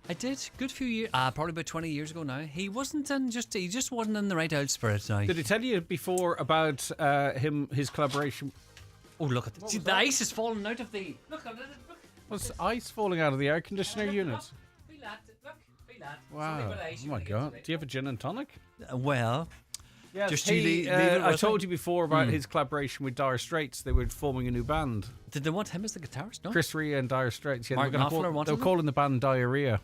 I did. Good few years. Probably about 20 years ago now. He just wasn't in the right old spirit now. Did he tell you before about his collaboration? Oh, look at this. See, the ice is falling out of the... Look at it. Look. What's ice falling out of the air conditioner unit? Feel that. Look. Feel that. Wow. Oh my God. Do you have a gin and tonic? Well... Yes, just leave it I told you before about his collaboration with Dire Straits. They were forming a new band. Did they want him as the guitarist? No. Chris Rea and Dire Straits. Yeah, Mark Knopfler wanted they were calling the band Diarrhea.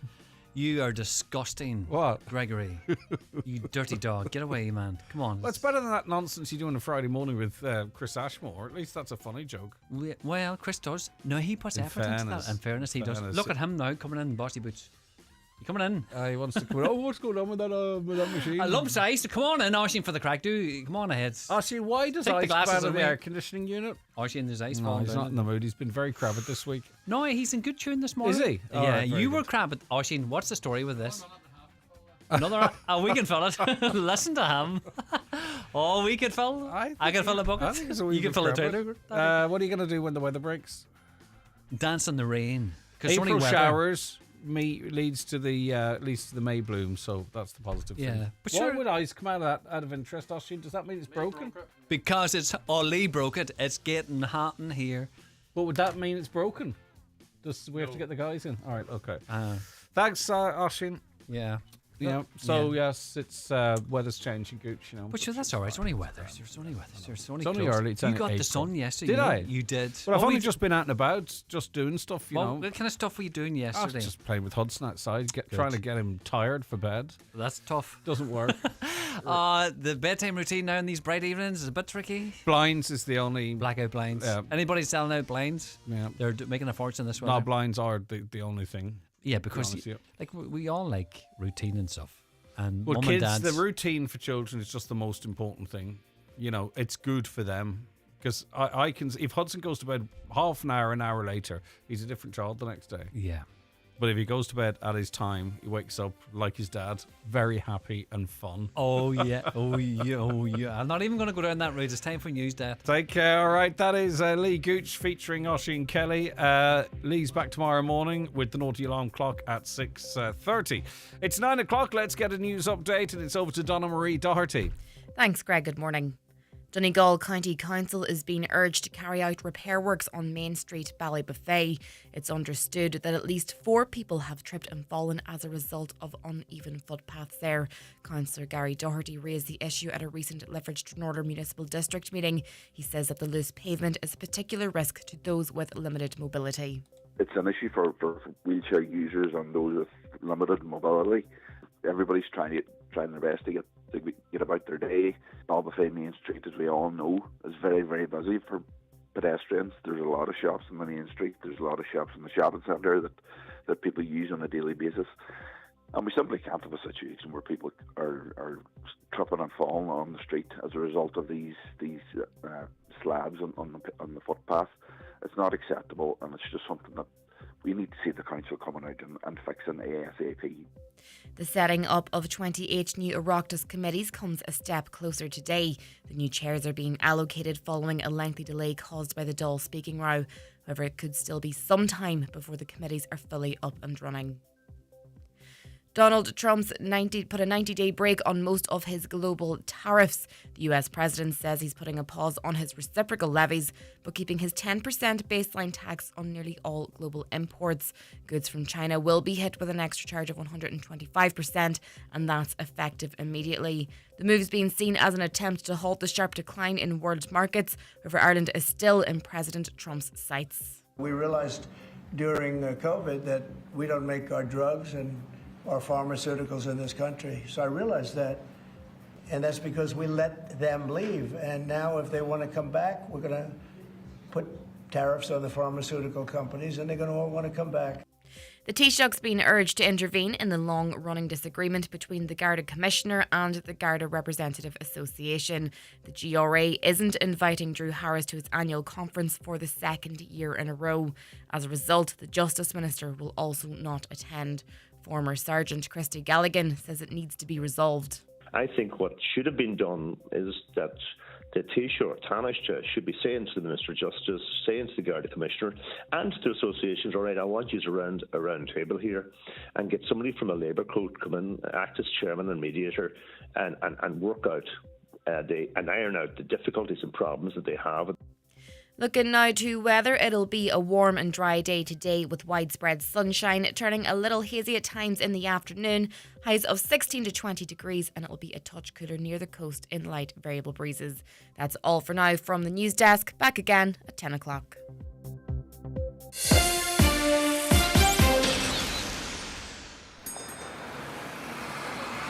You are disgusting. What? Gregory. You dirty dog. Get away, man. Come on. Well, it's better than that nonsense you do on a Friday morning with Chris Ashmore. At least that's a funny joke. Well, Chris does. No, he puts effort into that. In fairness, he does. Look at him now coming in, bossy boots. You coming in? He wants to come in. Oh, what's going on with that machine? Lumps of ice. Come on in, Oisin, for the crack. Come on ahead. Oisin, why does ice come out of the air conditioning unit? Oisin, there's ice falling falling he's down. not in the mood. He's been very crabbit this week. No, he's in good tune this morning. Is he? Yeah, right, you were good. crabbit. Oisin, what's the story with this? Another we can fill it. Listen to him. Oh, we could fill. I can fill a bucket. I think it's a wee You can bit fill a crabbit. trailer. What are you going to do when the weather breaks? Dance in the rain. April showers leads to the May bloom, so that's the positive thing. But why would ice come out of that out of interest, Oisin? Does that mean it's broken? Because it's Ollie broke it. It's getting hot in here. But would that mean it's broken? Does we have to get the guys in? All right, okay. Thanks, Oisin. Yeah. Yeah. So yes, it's weather's changing, Gooch. But sure, that's all right. It's only weather. It's only weather. It's only early. It's you only got April. the sun yesterday. Did I? You did. Well, I've only just been out and about, just doing stuff. You know. What kind of stuff were you doing I was yesterday? just playing with Hudson outside, trying to get him tired for bed. That's tough. Doesn't work. The bedtime routine now in these bright evenings is a bit tricky. Blinds is the only blackout blinds. Yeah. Anybody selling out blinds? Yeah. They're making a fortune this weather. No, blinds are the only thing. Yeah, because we all like routine and stuff. And well, mum kids, and the routine for children is just the most important thing. You know, it's good for them. Because I can, if Hudson goes to bed half an hour later, he's a different child the next day. Yeah. But if he goes to bed at his time, he wakes up like his dad, very happy and fun. Oh, yeah. Oh, yeah. Oh, yeah. I'm not even going to go down that route. It's time for news, Dad. Take care. All right. That is Lee Gooch featuring Oisin Kelly. Lee's back tomorrow morning with the Naughty Alarm Clock at 6:30. It's 9 o'clock. Let's get a news update, and it's over to Donna Marie Doherty. Thanks, Greg. Good morning. Donegal County Council is being urged to carry out repair works on Main Street, Ballybuffet. It's understood that at least 4 people have tripped and fallen as a result of uneven footpaths there. Councillor Gary Doherty raised the issue at a recent Lifford Northern Municipal District meeting. He says that the loose pavement is a particular risk to those with limited mobility. It's an issue for wheelchair users and those with limited mobility. Everybody's trying their best to get about their day. Ballybuffet Main Street, as we all know, is very, very busy for pedestrians. There's a lot of shops on the main street. There's a lot of shops in the shopping centre that people use on a daily basis. And we simply can't have a situation where people are tripping and falling on the street as a result of these slabs on the footpath. It's not acceptable, and it's just something that we need to see the council coming out and fixing ASAP. The setting up of 28 new Oireachtas committees comes a step closer today. The new chairs are being allocated following a lengthy delay caused by the Dáil speaking row. However, it could still be some time before the committees are fully up and running. Donald Trump's put a 90-day break on most of his global tariffs. The US president says he's putting a pause on his reciprocal levies, but keeping his 10% baseline tax on nearly all global imports. Goods from China will be hit with an extra charge of 125%, and that's effective immediately. The move is being seen as an attempt to halt the sharp decline in world markets. However, Ireland is still in President Trump's sights. We realised during COVID that we don't make our drugs and our pharmaceuticals in this country. So I realized that, and that's because we let them leave. And now if they want to come back, we're going to put tariffs on the pharmaceutical companies, and they're going to all want to come back. The Taoiseach's been urged to intervene in the long-running disagreement between the Garda Commissioner and the Garda Representative Association. The GRA isn't inviting Drew Harris to its annual conference for the second year in a row. As a result, the Justice Minister will also not attend. Former Sergeant Christy Galligan says it needs to be resolved. I think what should have been done is that the Taoiseach, Taoiseach, should be saying to the Minister of Justice, saying to the Garda Commissioner and to the associations, all right, I want you to round a round table here and get somebody from a Labour court come in, act as chairman and mediator and work out and iron out the difficulties and problems that they have. Looking now to weather, it'll be a warm and dry day today with widespread sunshine, turning a little hazy at times in the afternoon. Highs of 16 to 20 degrees, and it'll be a touch cooler near the coast in light variable breezes. That's all for now from the news desk. Back again at 10 o'clock.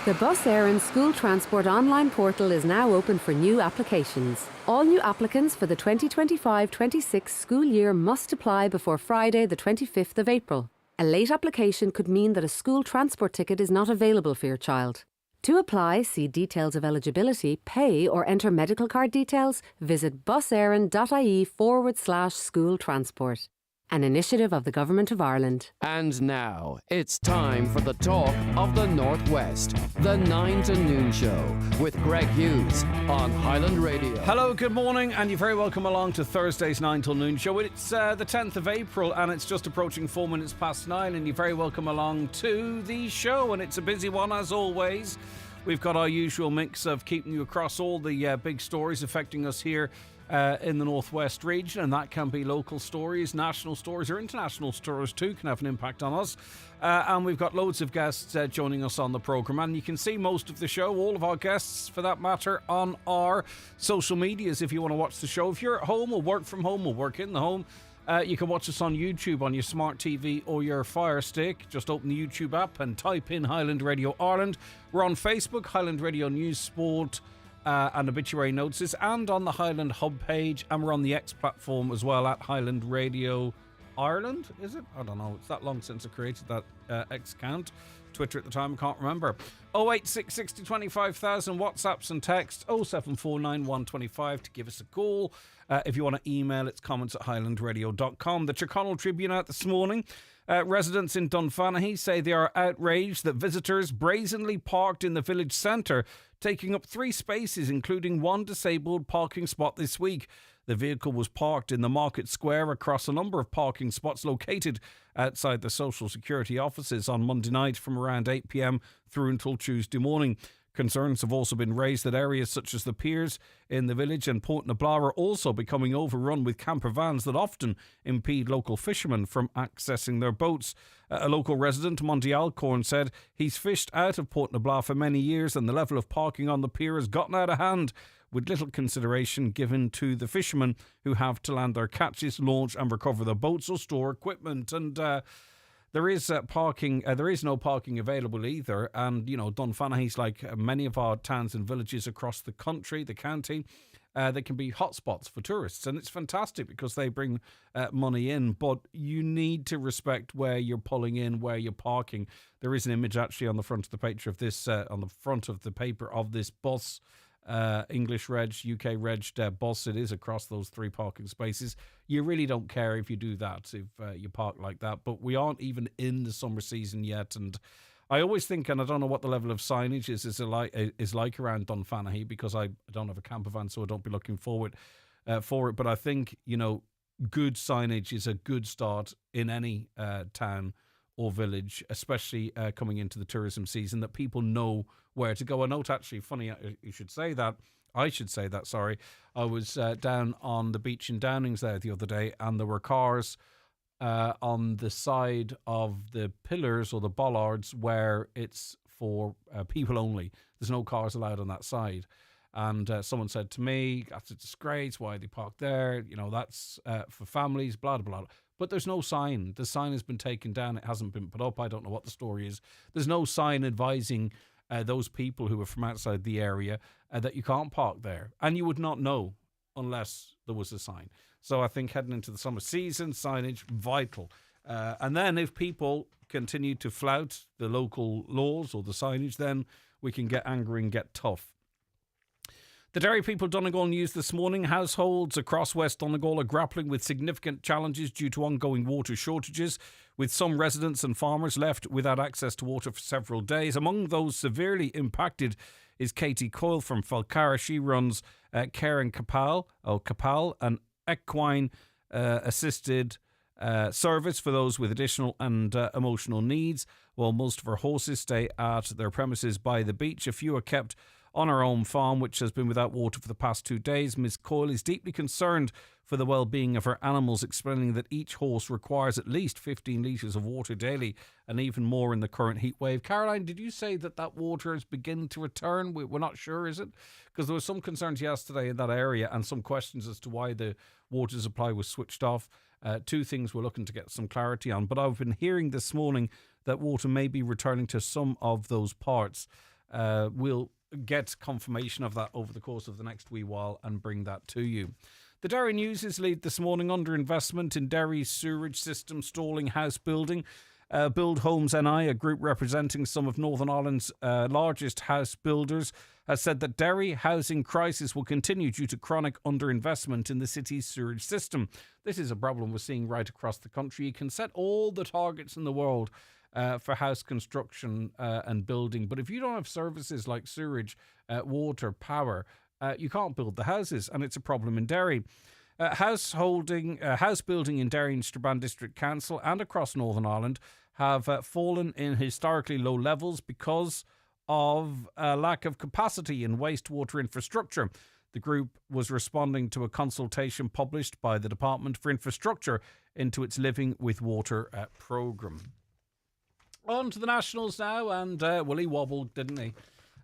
The Bus Éireann School Transport online portal is now open for new applications. All new applicants for the 2025-26 school year must apply before Friday the 25th of April. A late application could mean that a school transport ticket is not available for your child. To apply, see details of eligibility, pay or enter medical card details, visit buseireann.ie/school transport. An initiative of the Government of Ireland. And now, it's time for the talk of the Northwest, the 9 to noon show with Greg Hughes on Highland Radio. Hello, good morning, and you're very welcome along to Thursday's 9 till noon show. It's the 10th of April, and it's just approaching 4 minutes past 9, and you're very welcome along to the show, and it's a busy one as always. We've got our usual mix of keeping you across all the big stories affecting us here in the Northwest region, and that can be local stories, national stories or international stories too, can have an impact on us. And we've got loads of guests joining us on the programme, and you can see most of the show, all of our guests for that matter, on our social medias if you want to watch the show. If you're at home or work from home or work in the home, you can watch us on YouTube on your smart TV or your Fire Stick. Just open the YouTube app and type in Highland Radio Ireland. We're on Facebook, Highland Radio News Sport and Obituary Notices, and on the Highland Hub page, and we're on the X platform as well at Highland Radio Ireland, is it? I don't know, it's that long since I created that X account. Twitter at the time, I can't remember. 086 60 25,000 WhatsApps and text 07491 125 to give us a call. If you want to email, it's comments@highlandradio.com. The Tyrconnell Tribune out this morning. Residents in Dunfanaghy say they are outraged that visitors brazenly parked in the village centre, taking up 3 spaces, including one disabled parking spot this week. The vehicle was parked in the market square across a number of parking spots located outside the Social Security offices on Monday night from around 8 p.m. through until Tuesday morning. Concerns have also been raised that areas such as the piers in the village and Port na Bláth are also becoming overrun with camper vans that often impede local fishermen from accessing their boats. A local resident, Monty Alcorn, said he's fished out of Port na Bláth for many years and the level of parking on the pier has gotten out of hand, with little consideration given to the fishermen who have to land their catches, launch and recover their boats or store equipment. And there is parking. There is no parking available either. And, you know, Dunfanaghy's like many of our towns and villages across the country, the county. They can be hotspots for tourists, and it's fantastic because they bring money in. But you need to respect where you're pulling in, where you're parking. There is an image actually on the front of the paper of this, of this bus. English reg, UK reg bus it is across those 3 parking spaces. You really don't care if you do that, if you park like that. But we aren't even in the summer season yet, and I always think, and I don't know what the level of signage is like around Dunfanaghy, because I don't have a camper van, so I don't be looking forward for it. But I think, you know, good signage is a good start in any town or village, especially coming into the tourism season, that people know where to go. I note, actually, funny you should say that. I should say that, sorry. I was down on the beach in Downings there the other day, and there were cars on the side of the pillars or the bollards where it's for people only. There's no cars allowed on that side. And someone said to me, that's a disgrace, why they park there? You know, that's for families, blah, blah, blah. But there's no sign. The sign has been taken down. It hasn't been put up. I don't know what the story is. There's no sign advising those people who are from outside the area that you can't park there. And you would not know unless there was a sign. So I think heading into the summer season, signage, vital. And then if people continue to flout the local laws or the signage, then we can get angry and get tough. The Derry People Donegal News this morning. Households across West Donegal are grappling with significant challenges due to ongoing water shortages, with some residents and farmers left without access to water for several days. Among those severely impacted is Katie Coyle from Falcara. She runs Care and Capal, an equine assisted service for those with additional and emotional needs. While most of her horses stay at their premises by the beach, a few are kept on her own farm, which has been without water for the past 2 days. Ms. Coyle is deeply concerned for the well-being of her animals, explaining that each horse requires at least 15 litres of water daily, and even more in the current heat wave. Caroline, did you say that water is beginning to return? We're not sure, is it? Because there were some concerns yesterday in that area and some questions as to why the water supply was switched off. Two things we're looking to get some clarity on. But I've been hearing this morning that water may be returning to some of those parts. We'll get confirmation of that over the course of the next wee while and bring that to you. The Derry News is lead this morning. Underinvestment in Derry's sewerage system stalling house building. Build Homes NI, a group representing some of Northern Ireland's largest house builders, has said that Derry housing crisis will continue due to chronic underinvestment in the city's sewerage system. This is a problem we're seeing right across the country. You can set all the targets in the world for house construction and building, but if you don't have services like sewerage, water, power, you can't build the houses, and it's a problem in Derry. House building in Derry and Strabane District Council and across Northern Ireland have fallen in historically low levels because of a lack of capacity in wastewater infrastructure. The group was responding to a consultation published by the Department for Infrastructure into its Living with Water programme. On to the Nationals now, and well, he wobbled, didn't he?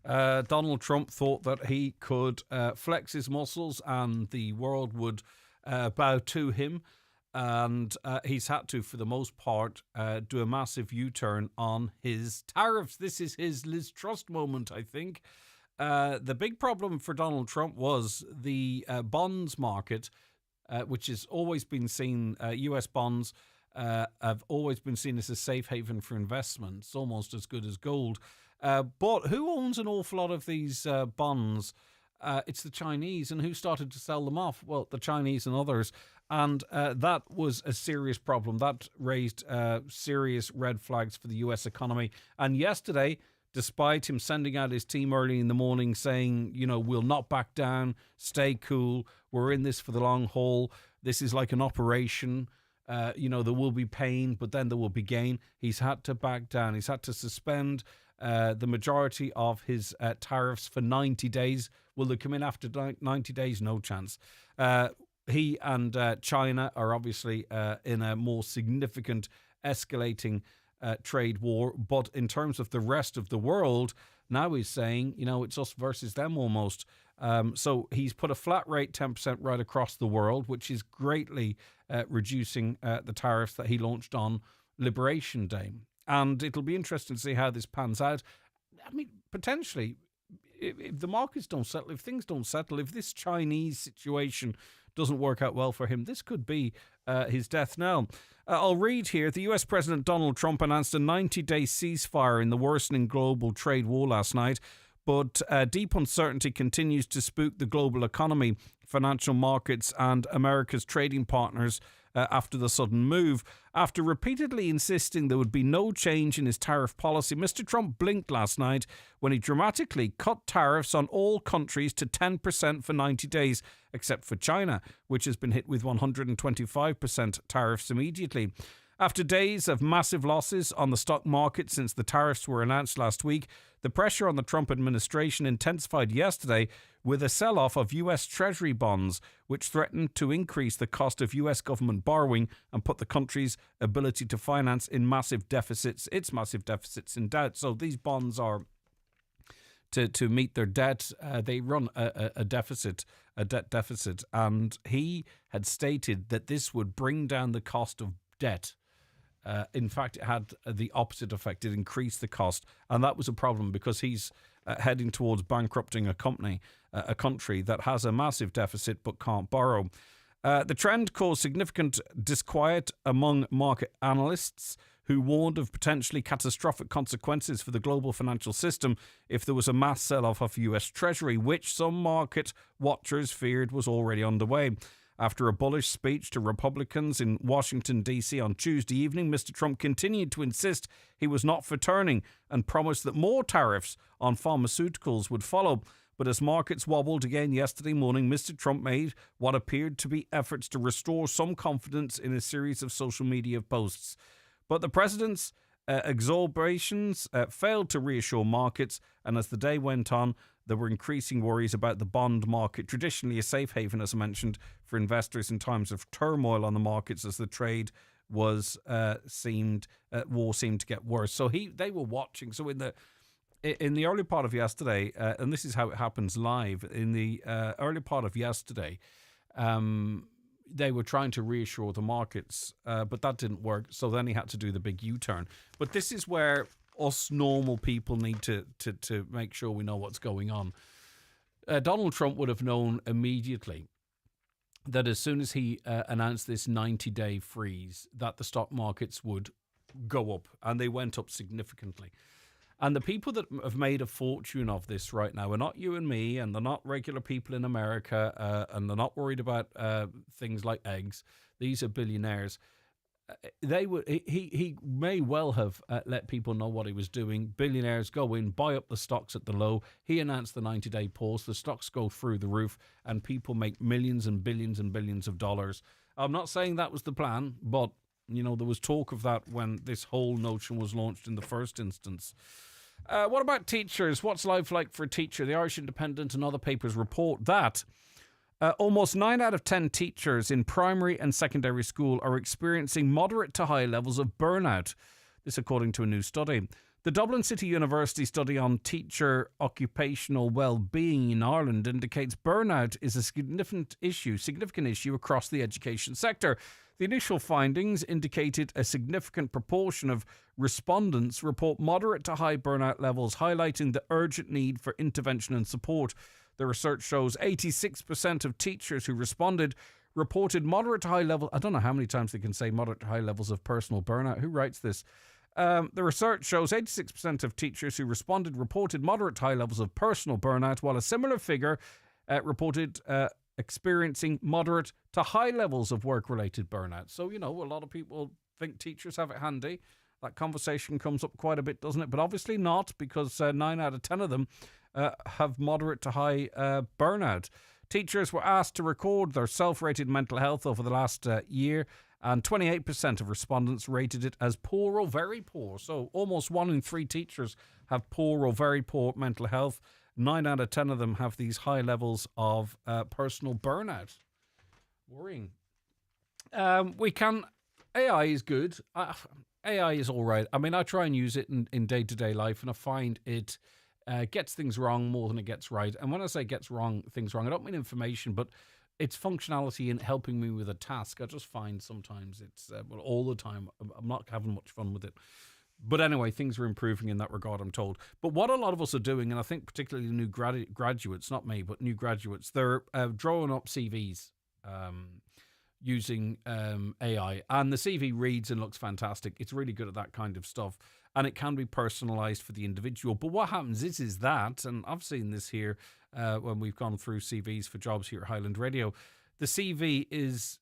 Donald Trump thought that he could flex his muscles and the world would bow to him, and he's had to, for the most part, do a massive U-turn on his tariffs. This is his Liz Truss moment, I think. The big problem for Donald Trump was the bonds market, which has always been seen, US bonds have always been seen as a safe haven for investments, almost as good as gold. But who owns an awful lot of these bonds? It's the Chinese. And who started to sell them off? Well, the Chinese and others. And that was a serious problem. That raised serious red flags for the US economy. And yesterday, despite him sending out his team early in the morning saying, you know, we'll not back down, stay cool, we're in this for the long haul, this is like an operation, you know, there will be pain, but then there will be gain. He's had to back down. He's had to suspend the majority of his tariffs for 90 days. Will they come in after 90 days? No chance. He and China are obviously in a more significant escalating trade war. But in terms of the rest of the world, now he's saying, you know, it's us versus them almost. So he's put a flat rate 10% right across the world, which is greatly reducing the tariffs that he launched on Liberation Day. And it'll be interesting to see how this pans out. I mean, potentially, if the markets don't settle, if things don't settle, if this Chinese situation doesn't work out well for him, this could be his death knell. I'll read here. The US President Donald Trump announced a 90-day ceasefire in the worsening global trade war last night, but deep uncertainty continues to spook the global economy, financial markets and America's trading partners after the sudden move. After repeatedly insisting there would be no change in his tariff policy, Mr. Trump blinked last night when he dramatically cut tariffs on all countries to 10% for 90 days, except for China, which has been hit with 125% tariffs immediately. After days of massive losses on the stock market since the tariffs were announced last week, the pressure on the Trump administration intensified yesterday with a sell-off of US Treasury bonds, which threatened to increase the cost of US government borrowing and put the country's ability to finance its massive deficits in doubt. So these bonds are to meet their debt. They run a debt deficit, and he had stated that this would bring down the cost of debt. In fact, it had the opposite effect. It increased the cost. And that was a problem because he's heading towards bankrupting a country that has a massive deficit but can't borrow. The trend caused significant disquiet among market analysts who warned of potentially catastrophic consequences for the global financial system if there was a mass sell-off of US Treasury, which some market watchers feared was already underway. After a bullish speech to Republicans in Washington, D.C. on Tuesday evening, Mr. Trump continued to insist he was not for turning and promised that more tariffs on pharmaceuticals would follow. But as markets wobbled again yesterday morning, Mr. Trump made what appeared to be efforts to restore some confidence in a series of social media posts. But the president's exasperations failed to reassure markets, and as the day went on, there were increasing worries about the bond market, traditionally a safe haven, as I mentioned, for investors in times of turmoil on the markets as the trade war seemed to get worse. So they were watching. So in the early part of yesterday, and this is how it happens live, in the early part of yesterday, they were trying to reassure the markets, but that didn't work. So then he had to do the big U-turn. But this is where us normal people need to make sure we know what's going on. Donald Trump would have known immediately that as soon as he announced this 90-day freeze, that the stock markets would go up, and they went up significantly. And the people that have made a fortune of this right now are not you and me, and they're not regular people in America, and they're not worried about things like eggs. These are billionaires. He may well have let people know what he was doing. Billionaires go in, buy up the stocks at the low. He announced the 90-day pause. The stocks go through the roof, and people make millions and billions of dollars. I'm not saying that was the plan, but there was talk of that when this whole notion was launched in the first instance. What about teachers? What's life like for a teacher? The Irish Independent and other papers report that almost 9 out of 10 teachers in primary and secondary school are experiencing moderate to high levels of burnout. This according to a new study. The Dublin City University study on teacher occupational well-being in Ireland indicates burnout is a significant issue across the education sector. The initial findings indicated a significant proportion of respondents report moderate to high burnout levels, highlighting the urgent need for intervention and support. The research shows 86% of teachers who responded reported moderate to high level. I don't know how many times they can say moderate to high levels of personal burnout. Who writes this? The research shows 86% of teachers who responded reported moderate to high levels of personal burnout, while a similar figure reported experiencing moderate to high levels of work-related burnout. So, a lot of people think teachers have it handy. That conversation comes up quite a bit, doesn't it? But obviously not, because 9 out of 10 of them have moderate to high burnout. Teachers were asked to record their self-rated mental health over the last year, and 28% of respondents rated it as poor or very poor. So almost 1 in 3 teachers have poor or very poor mental health. 9 out of 10 of them have these high levels of personal burnout. Worrying. AI is good. AI is all right. I mean, I try and use it in day-to-day life, and I find it gets things wrong more than it gets right. And when I say gets things wrong, I don't mean information, but its functionality in helping me with a task. I just find sometimes it's, all the time, I'm not having much fun with it. But anyway, things are improving in that regard, I'm told. But what a lot of us are doing, and I think particularly new graduates, not me, but new graduates, they're drawing up CVs using AI. And the CV reads and looks fantastic. It's really good at that kind of stuff. And it can be personalised for the individual. But what happens is that, and I've seen this here when we've gone through CVs for jobs here at Highland Radio, the CV is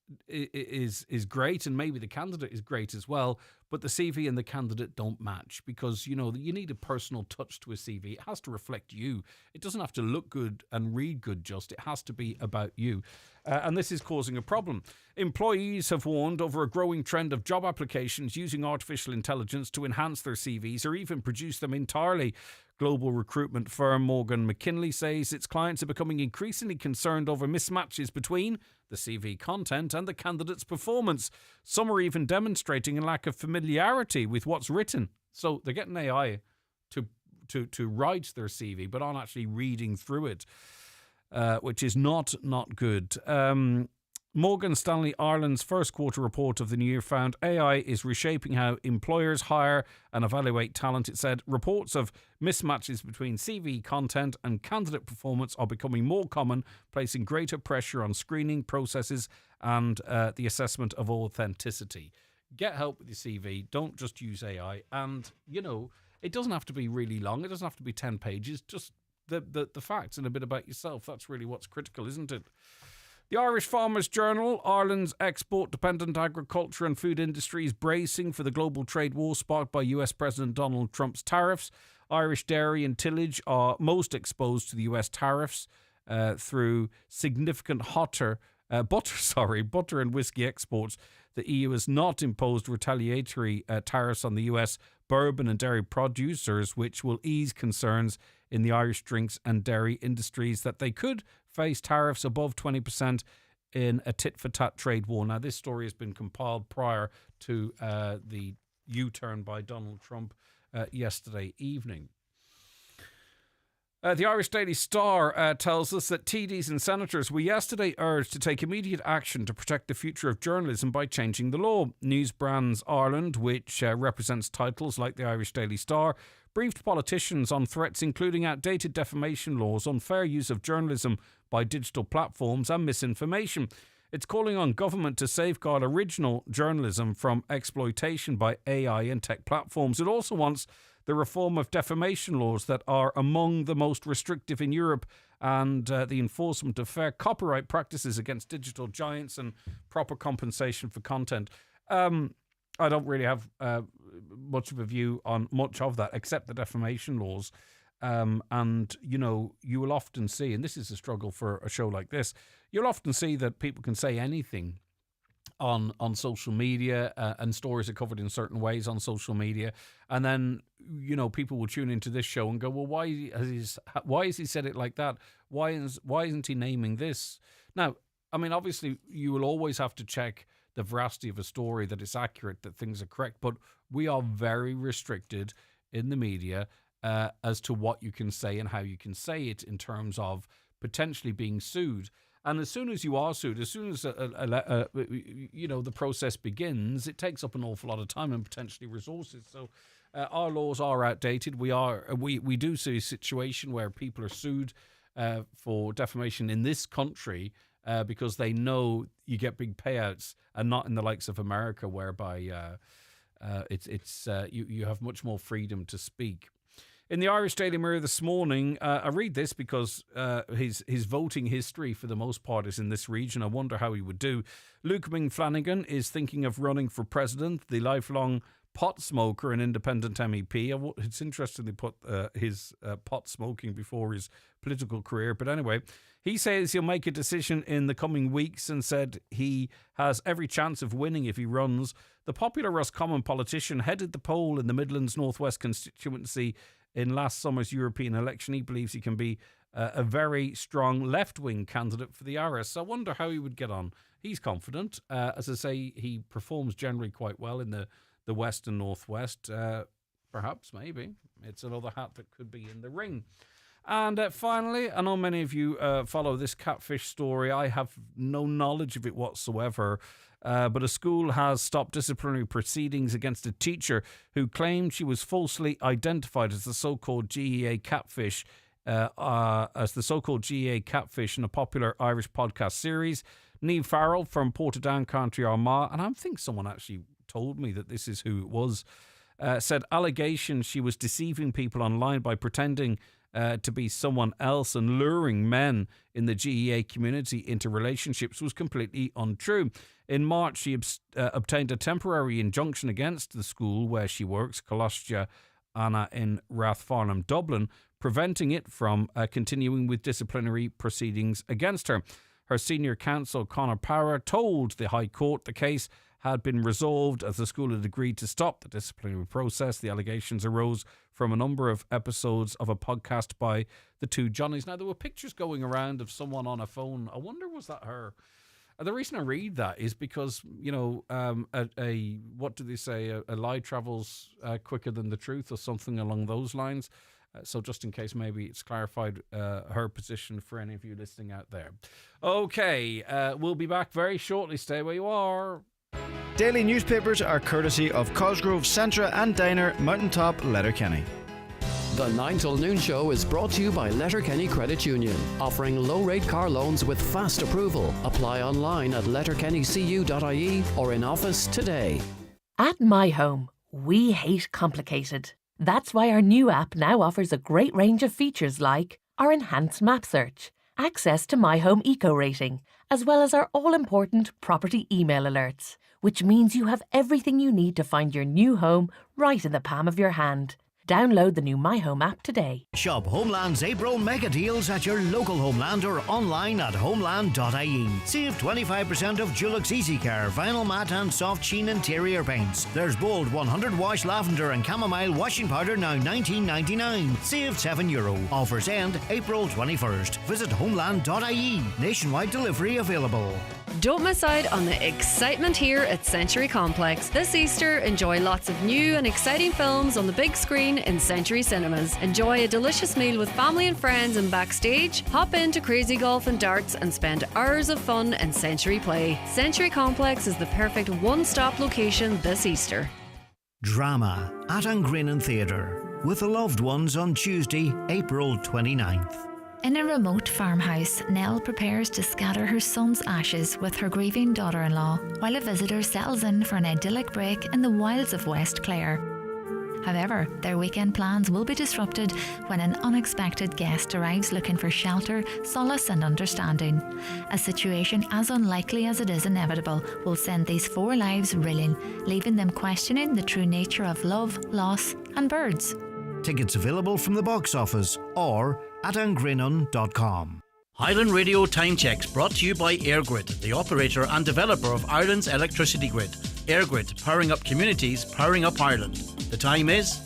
great, and maybe the candidate is great as well, but the CV and the candidate don't match, because you need a personal touch to a CV. It has to reflect you. It doesn't have to look good and read good just. It has to be about you. And this is causing a problem. Employees have warned over a growing trend of job applications using artificial intelligence to enhance their CVs or even produce them entirely. Global recruitment firm Morgan McKinley says its clients are becoming increasingly concerned over mismatches between the CV content and the candidate's performance. Some are even demonstrating a lack of familiarity with what's written. So they're getting AI to write their CV, but aren't actually reading through it, which is not good. Morgan Stanley Ireland's first quarter report of the new year found AI is reshaping how employers hire and evaluate talent. It said reports of mismatches between CV content and candidate performance are becoming more common, placing greater pressure on screening processes and the assessment of authenticity. Get help with your CV. Don't just use AI. And, it doesn't have to be really long. It doesn't have to be 10 pages. Just the facts and a bit about yourself. That's really what's critical, isn't it? The Irish Farmers Journal, Ireland's export-dependent agriculture and food industry is bracing for the global trade war sparked by US President Donald Trump's tariffs. Irish dairy and tillage are most exposed to the US tariffs through significant butter and whiskey exports. The EU has not imposed retaliatory tariffs on the US bourbon and dairy producers, which will ease concerns in the Irish drinks and dairy industries that they could face tariffs above 20% in a tit-for-tat trade war. Now, this story has been compiled prior to the U-turn by Donald Trump yesterday evening. The Irish Daily Star tells us that TDs and senators were yesterday urged to take immediate action to protect the future of journalism by changing the law. Newsbrands Ireland, which represents titles like the Irish Daily Star, briefed politicians on threats including outdated defamation laws, unfair use of journalism by digital platforms and misinformation. It's calling on government to safeguard original journalism from exploitation by AI and tech platforms. It also wants the reform of defamation laws that are among the most restrictive in Europe, and the enforcement of fair copyright practices against digital giants and proper compensation for content. I don't really have much of a view on much of that, except the defamation laws. And, you know, you will often see, and this is a struggle for a show like this, you'll often see that people can say anything on social media, and stories are covered in certain ways on social media, and then, you know, people will tune into this show and go, well, why has he said it like that? Why isn't he naming this? Now, I mean, obviously you will always have to check the veracity of a story, that it's accurate, that things are correct, but we are very restricted in the media as to what you can say and how you can say it in terms of potentially being sued. And as soon as you are sued, as soon as the process begins, it takes up an awful lot of time and potentially resources. So our laws are outdated. We do see a situation where people are sued for defamation in this country because they know you get big payouts, and not in the likes of America, whereby you have much more freedom to speak. In the Irish Daily Mirror this morning, I read this because his voting history, for the most part, is in this region. I wonder how he would do. Luke Flanagan is thinking of running for president. The lifelong pot smoker and independent MEP. It's interesting they put his pot smoking before his political career. But anyway, he says he'll make a decision in the coming weeks and said he has every chance of winning if he runs. The popular Roscommon politician headed the poll in the Midlands Northwest constituency in last summer's European election. He believes he can be a very strong left-wing candidate for the Irish. So I wonder how he would get on. He's confident. As I say, he performs generally quite well in the West and Northwest. Perhaps, maybe. It's another hat that could be in the ring. And finally, I know many of you follow this catfish story. I have no knowledge of it whatsoever. But a school has stopped disciplinary proceedings against a teacher who claimed she was falsely identified as the so-called GEA catfish, in a popular Irish podcast series. Niamh Farrell from Portadown, County Armagh, and I think someone actually told me that this is who it was, said allegations she was deceiving people online by pretending to be someone else and luring men in the GEA community into relationships was completely untrue. In March, she obtained a temporary injunction against the school where she works, Colostia Anna in Rathfarnham, Dublin, preventing it from continuing with disciplinary proceedings against her. Her senior counsel, Conor Power, told the High Court the case had been resolved as the school had agreed to stop the disciplinary process. The allegations arose from a number of episodes of a podcast by the two Johnnies. Now, there were pictures going around of someone on a phone. I wonder, was that her? The reason I read that is because, you know, what do they say? A lie travels quicker than the truth, or something along those lines. So just in case maybe it's clarified her position for any of you listening out there. Okay, we'll be back very shortly. Stay where you are. Daily newspapers are courtesy of Cosgrove, Centra and Diner, Mountaintop, Letterkenny. The 9 till noon show is brought to you by Letterkenny Credit Union, offering low-rate car loans with fast approval. Apply online at letterkennycu.ie or in office today. At My Home, we hate complicated. That's why our new app now offers a great range of features like our enhanced map search access to My Home Eco Rating, as well as our all-important property email alerts, which means you have everything you need to find your new home right in the palm of your hand. Download the new My Home app today. Shop Homeland's April mega deals at your local Homeland or online at homeland.ie. Save 25% of Dulux EasyCare, vinyl mat and soft sheen interior paints. There's bold 100 wash lavender and chamomile washing powder now $19.99. Save €7. Offers end April 21st. Visit homeland.ie. Nationwide delivery available. Don't miss out on the excitement here at Century Complex. This Easter, enjoy lots of new and exciting films on the big screen in Century Cinemas. Enjoy a delicious meal with family and friends and backstage. Hop into Crazy Golf and Darts and spend hours of fun in Century Play. Century Complex is the perfect one-stop location this Easter. Drama at Angrenin Theatre with the loved ones on Tuesday, April 29th. In a remote farmhouse, Nell prepares to scatter her son's ashes with her grieving daughter-in-law, while a visitor settles in for an idyllic break in the wilds of West Clare. However, their weekend plans will be disrupted when an unexpected guest arrives looking for shelter, solace and understanding. A situation as unlikely as it is inevitable will send these four lives reeling, leaving them questioning the true nature of love, loss and birds. Tickets available from the box office or at angrenon.com. Highland Radio Time Checks brought to you by EirGrid, the operator and developer of Ireland's electricity grid. EirGrid, powering up communities, powering up Ireland. The time is...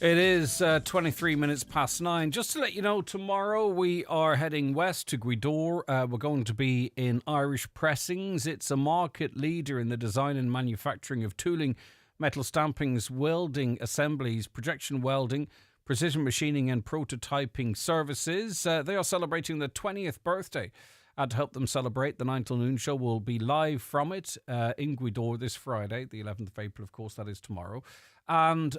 It is 23 minutes past 9. Just to let you know, tomorrow we are heading west to Gweedore. We're going to be in Irish Pressings. It's a market leader in the design and manufacturing of tooling, metal stampings, welding assemblies, projection welding, precision machining and prototyping services. They are celebrating their 20th birthday. And to help them celebrate, the 9 till noon show will be live from it in Gweedore this Friday, the 11th of April, of course, that is tomorrow. And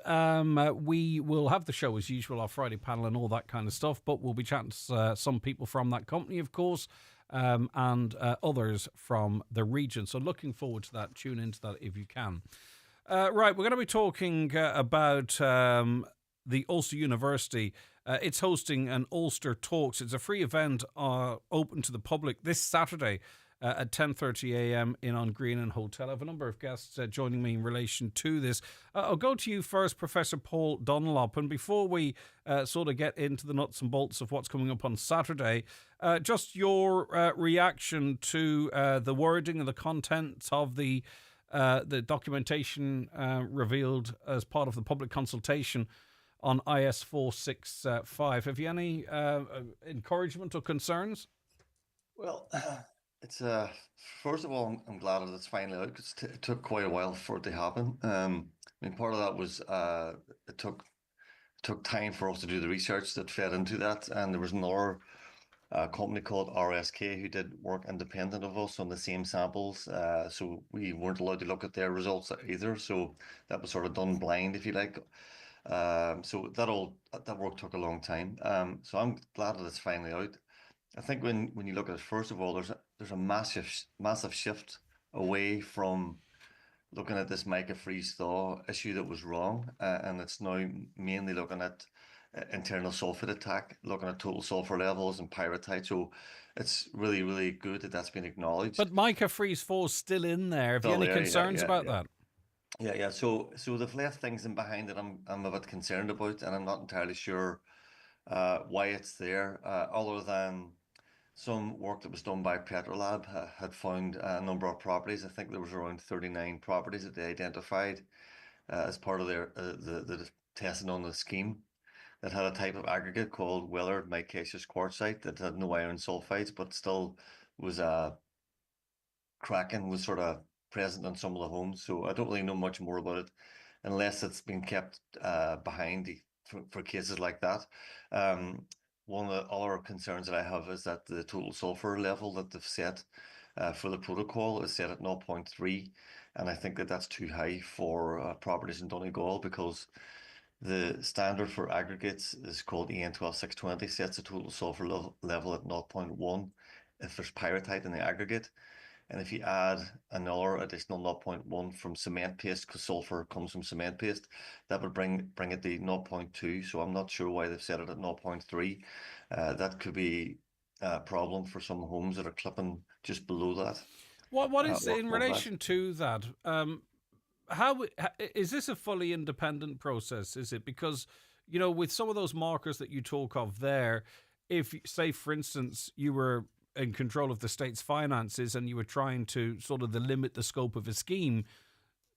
we will have the show as usual, our Friday panel and all that kind of stuff, but we'll be chatting to some people from that company, of course, and others from the region. So looking forward to that. Tune into that if you can. Right, we're going to be talking about the Ulster University. It's hosting an Ulster Talks. It's a free event open to the public this Saturday at 10:30 a.m. in Angrenin Hotel. I have a number of guests joining me in relation to this. I'll go to you first, Professor Paul Dunlop. And before we sort of get into the nuts and bolts of what's coming up on Saturday, just your reaction to the wording and the content of the documentation revealed as part of the public consultation on IS 465. Have you any encouragement or concerns? Well, it's first of all, I'm glad that it's finally out because it took quite a while for it to happen. I mean, part of that was it took time for us to do the research that fed into that, and there was another company called RSK who did work independent of us on the same samples, so we weren't allowed to look at their results either. So that was sort of done blind, if you like. So that work took a long time. So I'm glad that it's finally out. I think when you look at it, first of all, there's a massive shift away from looking at this Micah freeze-thaw issue that was wrong, and it's now mainly looking at internal sulfate attack, looking at total sulfur levels and pyrite. So it's really, really good that that's been acknowledged. But Micah freeze-thaw is still in there. Have you any concerns about that? Yeah. So they've left things in behind that I'm a bit concerned about, and I'm not entirely sure why it's there, other than some work that was done by Petrolab had found a number of properties. I think there was around 39 properties that they identified as part of their the testing on the scheme that had a type of aggregate called weathered micaceous quartzite that had no iron sulfides, but still was cracking was sort of present in some of the homes. So I don't really know much more about it unless it's been kept behind for cases like that. One of the other concerns that I have is that the total sulfur level that they've set for the protocol is set at 0.3, and I think that that's too high for properties in Donegal, because the standard for aggregates is called EN 12620, sets the total sulfur level at 0.1 if there's pyrite in the aggregate. And if you add another additional 0.1 from cement paste, because sulfur comes from cement paste, that would bring it to 0.2. So I'm not sure why they've set it at 0.3. That could be problem for some homes that are clipping just below that. What is in relation to that? How is this a fully independent process? Is it because, you know, with some of those markers that you talk of there, if, say, for instance, you were in control of the state's finances and you were trying to sort of limit the scope of a scheme,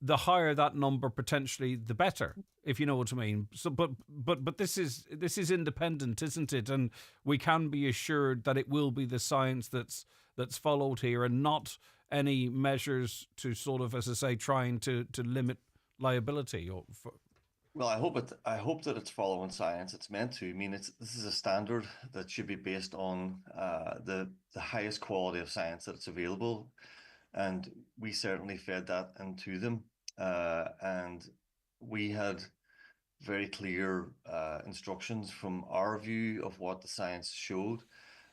the higher that number potentially, the better, if you know what I mean. So, but this is independent, isn't it? And we can be assured that it will be the science that's followed here, and not any measures to sort of, as I say, trying to limit liability or. Well, I hope that it's following science. It's meant to. I mean, this is a standard that should be based on the highest quality of science that's available, and we certainly fed that into them. And we had very clear instructions from our view of what the science showed,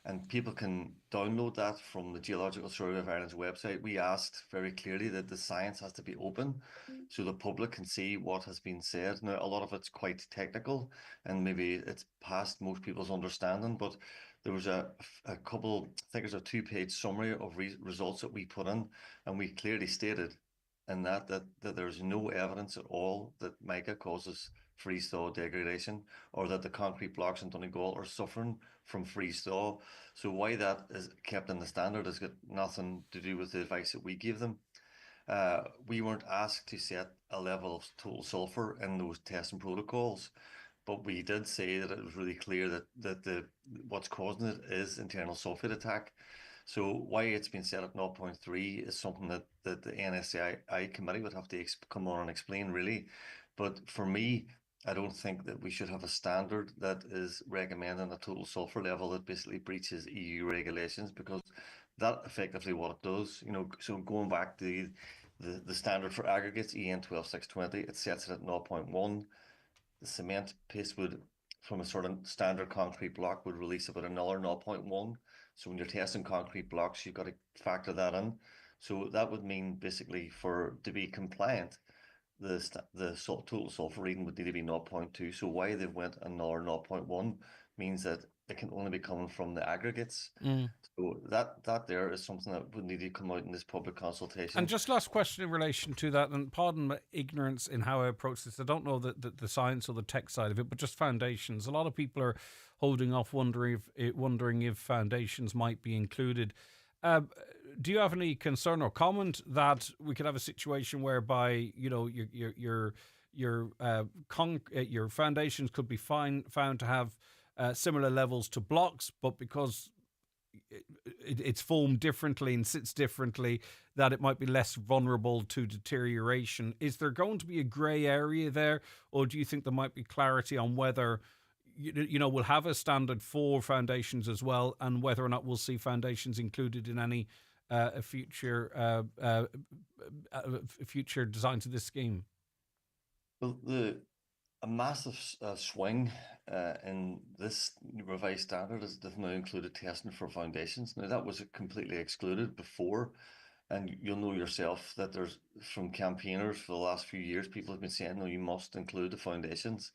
and people can download that from the Geological Survey of Ireland's website. We asked very clearly that the science has to be open so the public can see what has been said. Now, a lot of it's quite technical and maybe it's past most people's understanding, but there was a couple, I think there's a 2-page summary of results that we put in, and we clearly stated in that there's no evidence at all that mica causes freeze-thaw degradation, or that the concrete blocks in Donegal are suffering from freeze-thaw. So why that is kept in the standard has got nothing to do with the advice that we gave them. We weren't asked to set a level of total sulfur in those testing protocols, but we did say that it was really clear that what's causing it is internal sulfate attack. So why it's been set at 0.3 is something that the NSAI committee would have to come on and explain, really. But for me, I don't think that we should have a standard that is recommending a total sulfur level that basically breaches EU regulations, because that effectively what it does. You know, so going back to the standard for aggregates, EN 12620, it sets it at 0.1. The cement paste would, from a sort of standard concrete block, would release about another 0.1. So when you're testing concrete blocks, you've got to factor that in. So that would mean basically to be compliant, the total sulfur reading would need to be 0.2. So why they went another 0.1 means that it can only be coming from the aggregates. So that there is something that would need to come out in this public consultation. And just last question in relation to that, and pardon my ignorance in how I approach this. I don't know the science or the tech side of it, but just foundations. A lot of people are holding off, wondering if foundations might be included. Do you have any concern or comment that we could have a situation whereby, you know, your foundations could be found to have similar levels to blocks, but because it's formed differently and sits differently, that it might be less vulnerable to deterioration? Is there going to be a grey area there, or do you think there might be clarity on whether, you know, we'll have a standard for foundations as well, and whether or not we'll see foundations included in any future designs of this scheme? Well, a massive swing in this revised standard is they've now included testing for foundations. Now, that was completely excluded before, and you'll know yourself that there's, from campaigners for the last few years, people have been saying, no, you must include the foundations.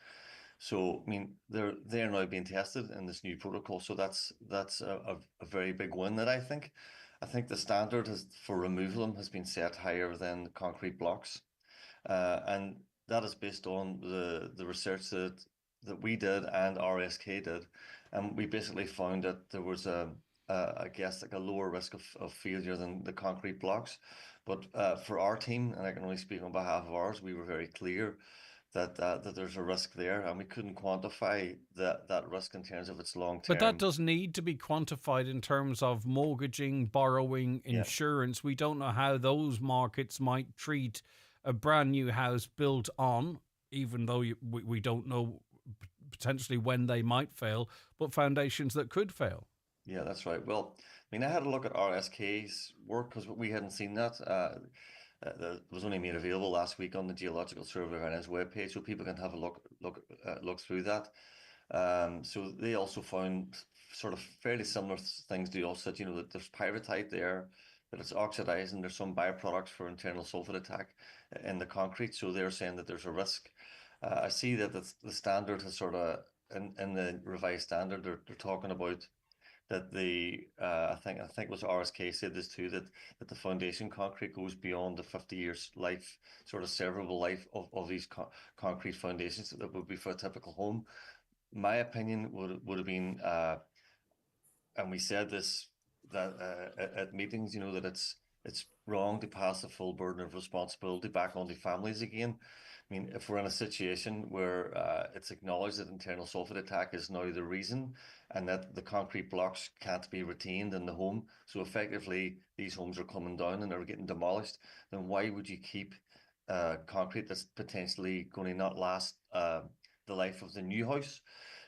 So, I mean, they're now being tested in this new protocol. So that's a very big win that I think. I think the standard for removal has been set higher than concrete blocks. And that is based on the research that we did and RSK did. And we basically found that there was I guess like a lower risk of failure than the concrete blocks. But for our team, and I can only speak on behalf of ours, we were very clear that there's a risk there, and we couldn't quantify that risk in terms of its long term. But that does need to be quantified in terms of mortgaging, borrowing, insurance. We don't know how those markets might treat a brand new house built on, even though we don't know potentially when they might fail, but foundations that could fail. Yeah, that's right. Well, I mean, I had a look at RSK's work because we hadn't seen that. It was only made available last week on the Geological Survey of Ireland's webpage, so people can have a look through that. So they also found sort of fairly similar things to us, that, you know, that there's pyrrhotite there, that it's oxidizing, there's some byproducts for internal sulfate attack in the concrete. So they're saying that there's a risk. I see that the standard has sort of, in the revised standard, they're talking about that I think it was RSK said this too, that the foundation concrete goes beyond the 50 years life, sort of severable life of these concrete foundations that would be for a typical home. My opinion would have been, and we said this at meetings, that it's wrong to pass the full burden of responsibility back on the families again. I mean, if we're in a situation where it's acknowledged that internal sulfate attack is now the reason, and that the concrete blocks can't be retained in the home, so effectively these homes are coming down and they're getting demolished, then why would you keep concrete that's potentially going to not last the life of the new house?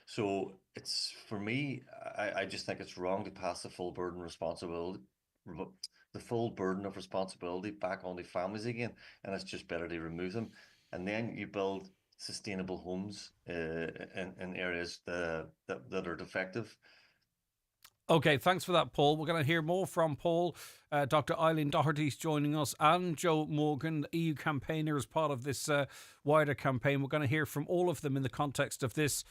So it's, for me, I just think it's wrong to pass the full burden of responsibility back on the families again, and it's just better to remove them. And then you build sustainable homes in areas that are defective. Okay, thanks for that, Paul. We're going to hear more from Paul. Dr. Eileen Doherty's joining us, and Joe Morgan, the EU campaigner, as part of this wider campaign. We're going to hear from all of them in the context of this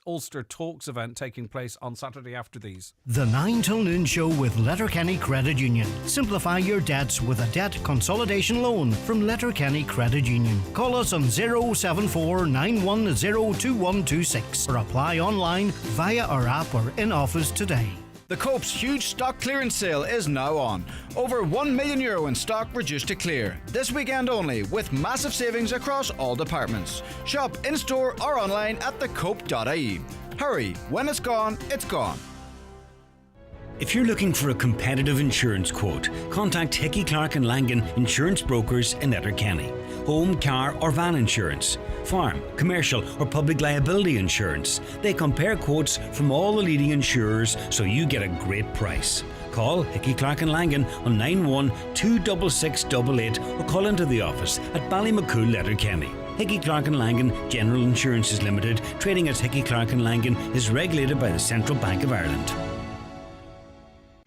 Ulster Talks event taking place on Saturday after these. The 9 till noon show with Letterkenny Credit Union. Simplify your debts with a debt consolidation loan from Letterkenny Credit Union. Call us on 074 910 2126 or apply online via our app or in office today. The Cope's huge stock clearance sale is now on. Over €1 million in stock reduced to clear. This weekend only, with massive savings across all departments. Shop in-store or online at thecope.ie. Hurry, when it's gone, it's gone. If you're looking for a competitive insurance quote, contact Hickey Clark and Langan Insurance Brokers in Letterkenny. Home, car or van insurance, farm, commercial or public liability insurance. They compare quotes from all the leading insurers so you get a great price. Call Hickey Clark and Langan on 91 26688 or call into the office at Ballymacool, Letterkenny. Hickey Clark and Langan General Insurances Limited, trading as Hickey Clark and Langan, is regulated by the Central Bank of Ireland.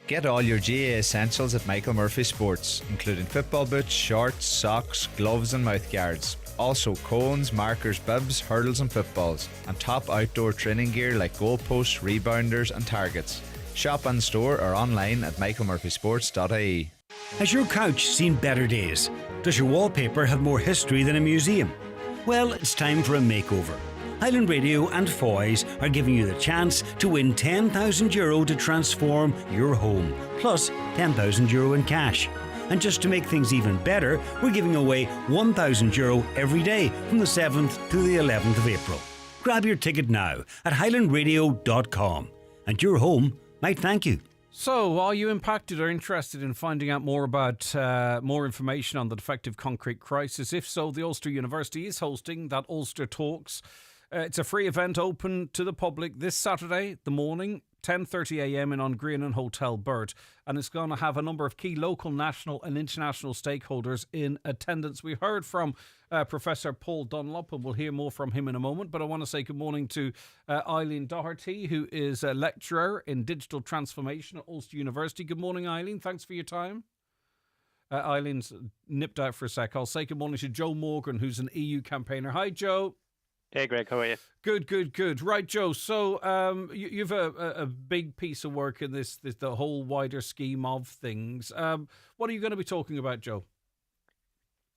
Get all your GAA essentials at Michael Murphy Sports, including football boots, shorts, socks, gloves and mouthguards. Also cones, markers, bibs, hurdles and footballs. And top outdoor training gear like goalposts, rebounders and targets. Shop in store or online at michaelmurphysports.ie. Has your couch seen better days? Does your wallpaper have more history than a museum? Well, it's time for a makeover. Highland Radio and Foy's are giving you the chance to win €10,000 to transform your home, plus €10,000 in cash. And just to make things even better, we're giving away €1,000 every day from the 7th to the 11th of April. Grab your ticket now at highlandradio.com, and your home might thank you. So, are you impacted or interested in finding out more about more information on the defective concrete crisis? If so, the Ulster University is hosting that Ulster Talks. It's a free event open to the public this Saturday, the morning, 10:30am in Ongrianan Hotel Burt, and it's going to have a number of key local, national and international stakeholders in attendance. We heard from Professor Paul Dunlop, and we'll hear more from him in a moment, but I want to say good morning to Eileen Doherty, who is a lecturer in digital transformation at Ulster University. Good morning, Eileen. Thanks for your time. Eileen's nipped out for a sec. I'll say good morning to Joe Morgan, who's an EU campaigner. Hi, Joe. Hey, Greg, how are you? Good. Right, Joe. So you've a big piece of work in this the whole wider scheme of things. What are you going to be talking about, Joe?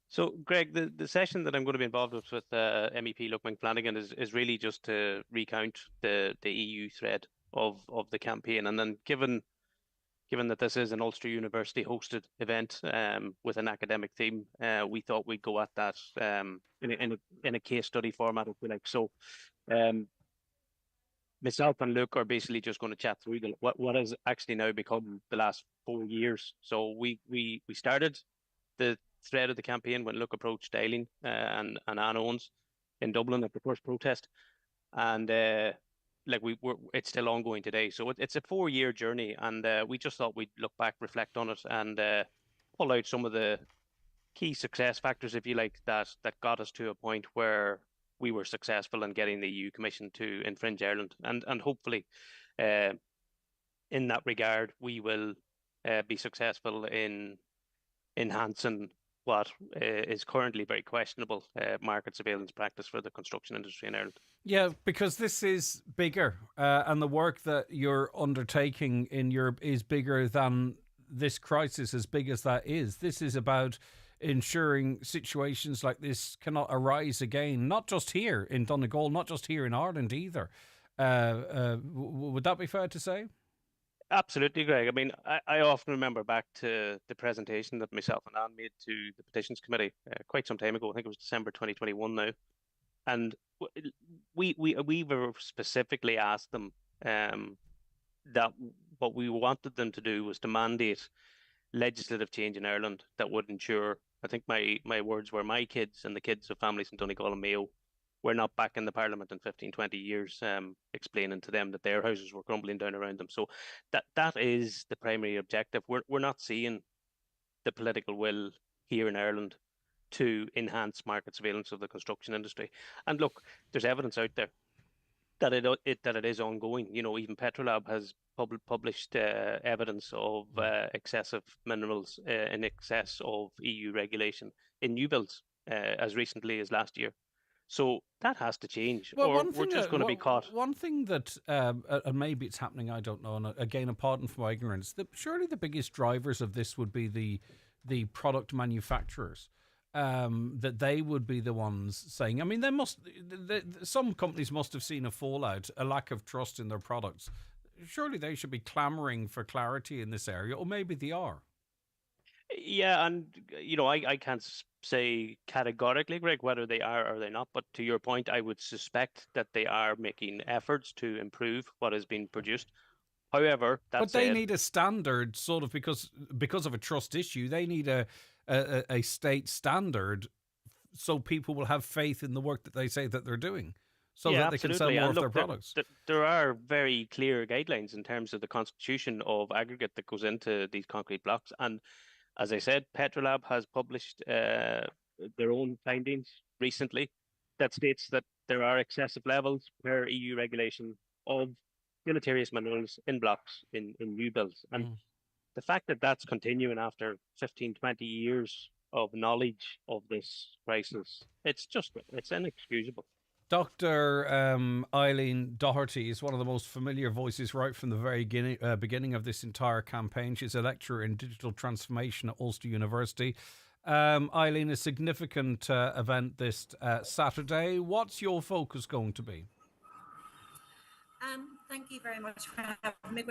So, Greg, the session that I'm going to be involved with MEP Luke McFlanagan is really just to recount the EU thread of the campaign, and then given that this is an Ulster University hosted event with an academic theme, we thought we'd go at that in a case study format, if we like. So myself and Luke are basically just going to chat through what has actually now become the last 4 years. So we started the thread of the campaign when Luke approached Eileen and Anne Owens in Dublin at the first protest, and it's still ongoing today. So it's a 4-year journey, and we just thought we'd look back, reflect on it, and pull out some of the key success factors, if you like, that got us to a point where we were successful in getting the EU Commission to infringe Ireland, and hopefully in that regard we will be successful in enhancing what is currently very questionable market surveillance practice for the construction industry in Ireland. Yeah, because this is bigger, and the work that you're undertaking in Europe is bigger than this crisis, as big as that is. This is about ensuring situations like this cannot arise again, not just here in Donegal, not just here in Ireland either. Would that be fair to say? Absolutely, Greg. I mean, I often remember back to the presentation that myself and Anne made to the Petitions Committee quite some time ago. I think it was December 2021 now. And we were specifically asked them that what we wanted them to do was to mandate legislative change in Ireland that would ensure, I think my words were, my kids and the kids of families in Donegal and Mayo were not back in the Parliament in 15, 20 years, explaining to them that their houses were crumbling down around them. So that is the primary objective. We're not seeing the political will here in Ireland to enhance market surveillance of the construction industry. And look, there's evidence out there that it is ongoing. You know, even Petrolab has published evidence of excessive minerals in excess of EU regulation in new builds as recently as last year. So that has to change, or we're just going to be caught. One thing that, and maybe it's happening, I don't know, and again, a pardon for my ignorance, surely the biggest drivers of this would be the product manufacturers. That they would be the ones saying, I mean, some companies must have seen a fallout, a lack of trust in their products. Surely they should be clamouring for clarity in this area, or maybe they are. Yeah, and you know, I can't say categorically, Greg, whether they are or they're not. But to your point, I would suspect that they are making efforts to improve what is being produced. However, they need a standard, sort of, because of a trust issue. They need a state standard, so people will have faith in the work that they say that they're doing, so that they can sell more of their products. There are very clear guidelines in terms of the constitution of aggregate that goes into these concrete blocks. And as I said, Petrolab has published their own findings recently that states that there are excessive levels per EU regulation of deleterious minerals in blocks in new builds. And the fact that that's continuing after 15, 20 years of knowledge of this crisis, it's inexcusable. Dr. Eileen Doherty is one of the most familiar voices right from the very beginning of this entire campaign. She's a lecturer in digital transformation at Ulster University. Eileen, a significant event this Saturday. What's your focus going to be? Thank you very much for having me.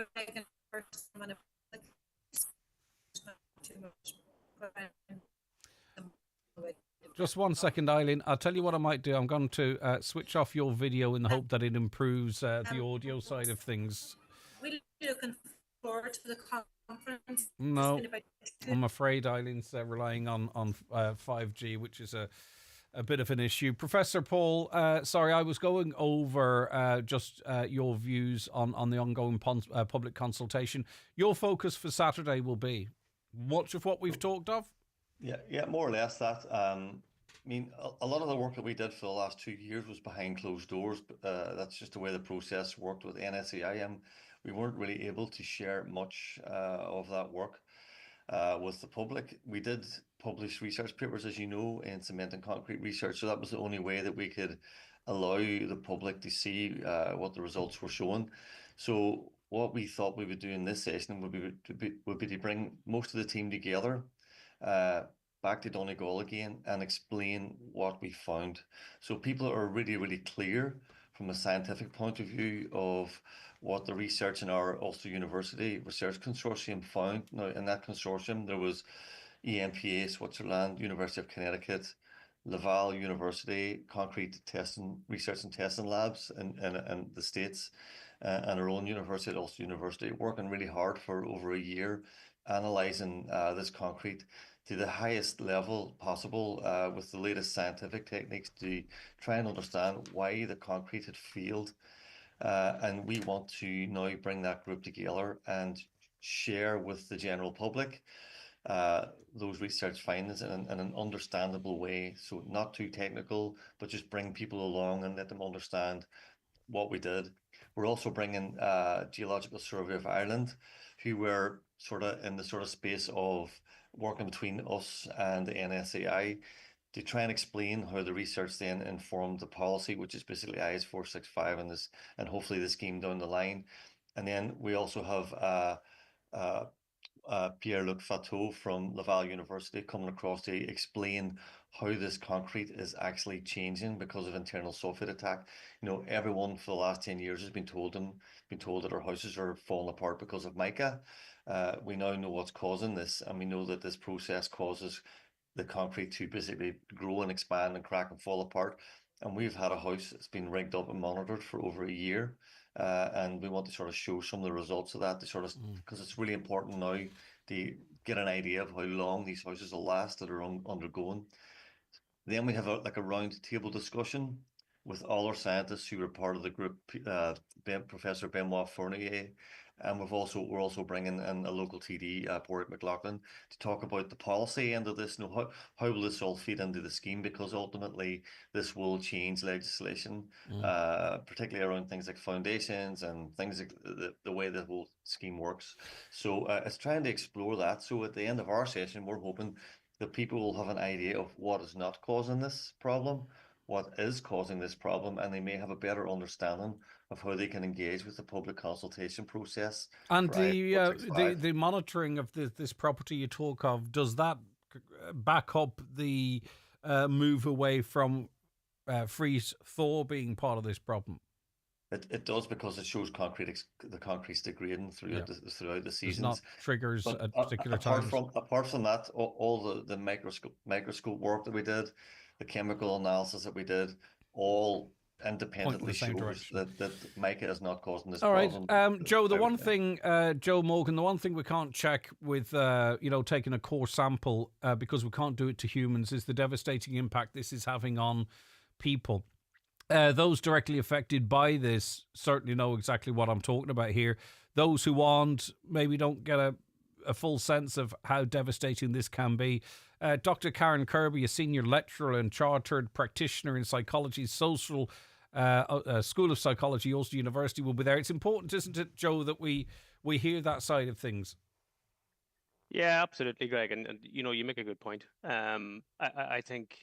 Just 1 second, Eileen. I'll tell you what I might do. I'm going to switch off your video in the hope that it improves the audio side of things. We're looking forward to the conference. No, I'm afraid Eileen's relying on 5G, which is a bit of an issue. Professor Paul, sorry, I was going over just your views on the ongoing public consultation. Your focus for Saturday will be much of what we've talked of? Yeah, more or less that. I mean, a lot of the work that we did for the last 2 years was behind closed doors. That's just the way the process worked with NSAI. We weren't really able to share much of that work with the public. We did publish research papers, as you know, in cement and concrete research. So that was the only way that we could allow the public to see what the results were showing. So what we thought we would do in this session would be to bring most of the team together back to Donegal again and explain what we found. So people are really, really clear from a scientific point of view of what the research in our Ulster University Research Consortium found. Now, in that consortium, there was EMPA, Switzerland, University of Connecticut, Laval University, concrete testing, research and testing labs in the States, and our own university at Ulster University, working really hard for over a year, analysing this concrete to the highest level possible with the latest scientific techniques to try and understand why the concrete had failed. And we want to now bring that group together and share with the general public those research findings in an understandable way. So not too technical, but just bring people along and let them understand what we did. We're also bringing Geological Survey of Ireland, who were sort of in the sort of space of working between us and the NSAI to try and explain how the research then informed the policy, which is basically IS 465 and hopefully the scheme down the line. And then we also have Pierre-Luc Fateau from Laval University coming across to explain how this concrete is actually changing because of internal sulfate attack. Everyone for the last 10 years has been told that our houses are falling apart because of mica. We now know what's causing this, and we know that this process causes the concrete to basically grow and expand and crack and fall apart. And we've had a house that's been rigged up and monitored for over a year. And we want to sort of show some of the results of that because it's really important now to get an idea of how long these houses will last that are undergoing. Then we have a round table discussion with all our scientists who were part of the group, Professor Benoit Fournier, and we're also bringing in a local TD, Porrick McLaughlin, to talk about the policy end of this. How will this all feed into the scheme? Because ultimately this will change legislation, particularly around things like foundations and things like the way the whole scheme works. So it's trying to explore that. So at the end of our session, we're hoping that people will have an idea of what is not causing this problem, what is causing this problem, and they may have a better understanding of how they can engage with the public consultation process. And the monitoring of this property you talk of, does that back up the move away from freeze thaw being part of this problem? It does, because it shows the concrete's degrading throughout the seasons. It's not triggers at particular times. Apart from that, all the microscope work that we did, the chemical analysis that we did, all independently shows that mica is not causing this problem. All right, Joe. The one thing, Joe Morgan, the one thing we can't check with taking a core sample because we can't do it to humans is the devastating impact this is having on people. Those directly affected by this certainly know exactly what I'm talking about here. Those who aren't maybe don't get a full sense of how devastating this can be. Dr. Karen Kirby, a senior lecturer and chartered practitioner in psychology, School of Psychology, Ulster University, will be there. It's important, isn't it, Joe, that we hear that side of things? Yeah, absolutely, Greg. And you make a good point. I think,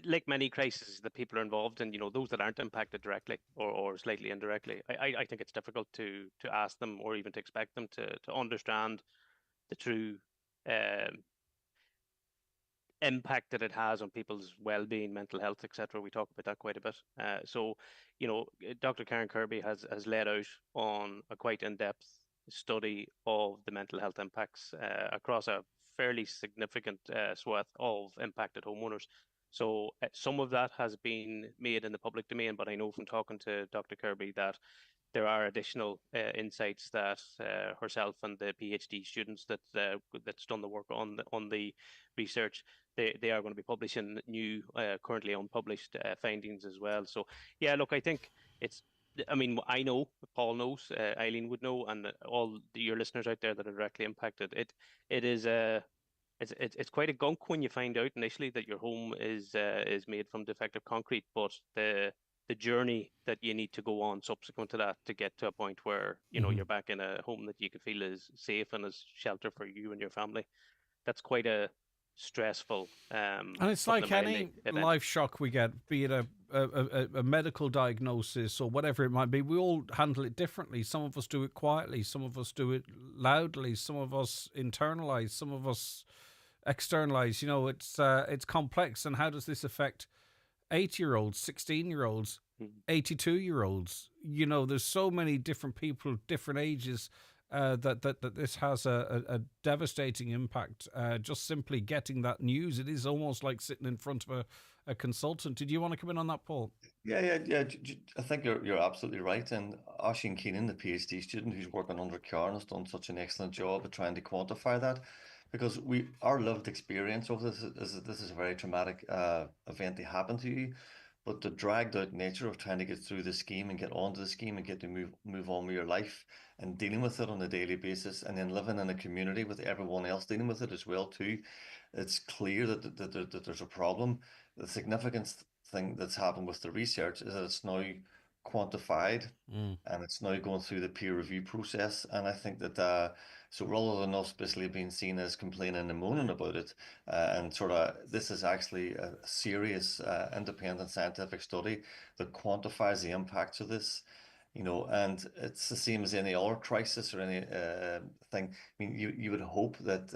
like many crises that people are involved in, those that aren't impacted directly or slightly indirectly, I think it's difficult to ask them or even to expect them to understand the true impact that it has on people's well-being, mental health, etc. We talk about that quite a bit. So, Dr. Karen Kirby has led out on a quite in-depth study of the mental health impacts across a fairly significant swath of impacted homeowners. So some of that has been made in the public domain, but I know from talking to Dr. Kirby that there are additional insights that herself and the PhD students that's done the work on the research, they are going to be publishing new, currently unpublished findings as well. So yeah, look, I think I know, Paul knows, Eileen would know, and all your listeners out there that are directly impacted. It is It's quite a gunk when you find out initially that your home is made from defective concrete, but the journey that you need to go on subsequent to that to get to a point where you're back in a home that you can feel is safe and is shelter for you and your family, that's quite a stressful and it's like any life shock we get, be it a medical diagnosis or whatever it might be. We all handle it differently. Some of us do it quietly, some of us do it loudly, some of us internalize, some of us externalize. It's complex. And how does this affect 8-year-olds, 16-year-olds, 82-year-olds? There's so many different people, different ages, that this has a devastating impact. Just simply getting that news, it is almost like sitting in front of a consultant. Did you want to come in on that, Paul? Yeah. I think you're absolutely right. And Oisín Keenan, the PhD student who's working under Karen, has done such an excellent job at trying to quantify that, because our lived experience of this is a very traumatic event to happen to you. But the dragged out nature of trying to get through the scheme and get onto the scheme and get to move on with your life and dealing with it on a daily basis, and then living in a community with everyone else dealing with it as well too, it's clear that there's a problem. The significant thing that's happened with the research is that it's now quantified and it's now going through the peer review process. And I think that So rather than us basically being seen as complaining and moaning about it, and sort of this is actually a serious independent scientific study that quantifies the impacts of this, and it's the same as any other crisis or any thing. I mean, you would hope that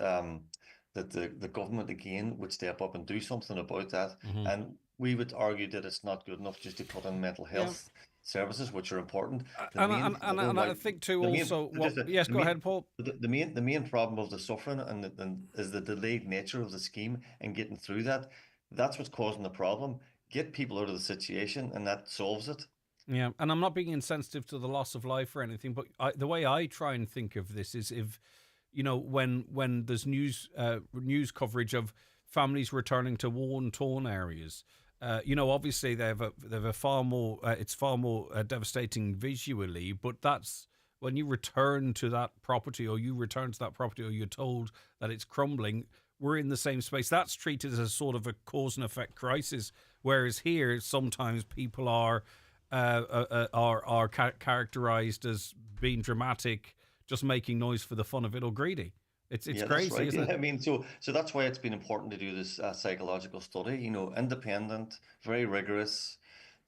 that the government again would step up and do something about that, and we would argue that it's not good enough just to put in mental health services, which are important. And I think too also. Yes, go ahead, Paul. The main problem of the suffering is the delayed nature of the scheme and getting through that. That's what's causing the problem. Get people out of the situation, and that solves it. Yeah, and I'm not being insensitive to the loss of life or anything, but the way I try and think of this is if, when there's news coverage of families returning to war-torn areas. Obviously they have a far more. It's far more devastating visually, but that's when you return to that property, or you're told that it's crumbling. We're in the same space. That's treated as sort of a cause and effect crisis, whereas here sometimes people are characterized as being dramatic, just making noise for the fun of it, or greedy. It's crazy, right. isn't it? I mean, so that's why it's been important to do this psychological study. Independent, very rigorous,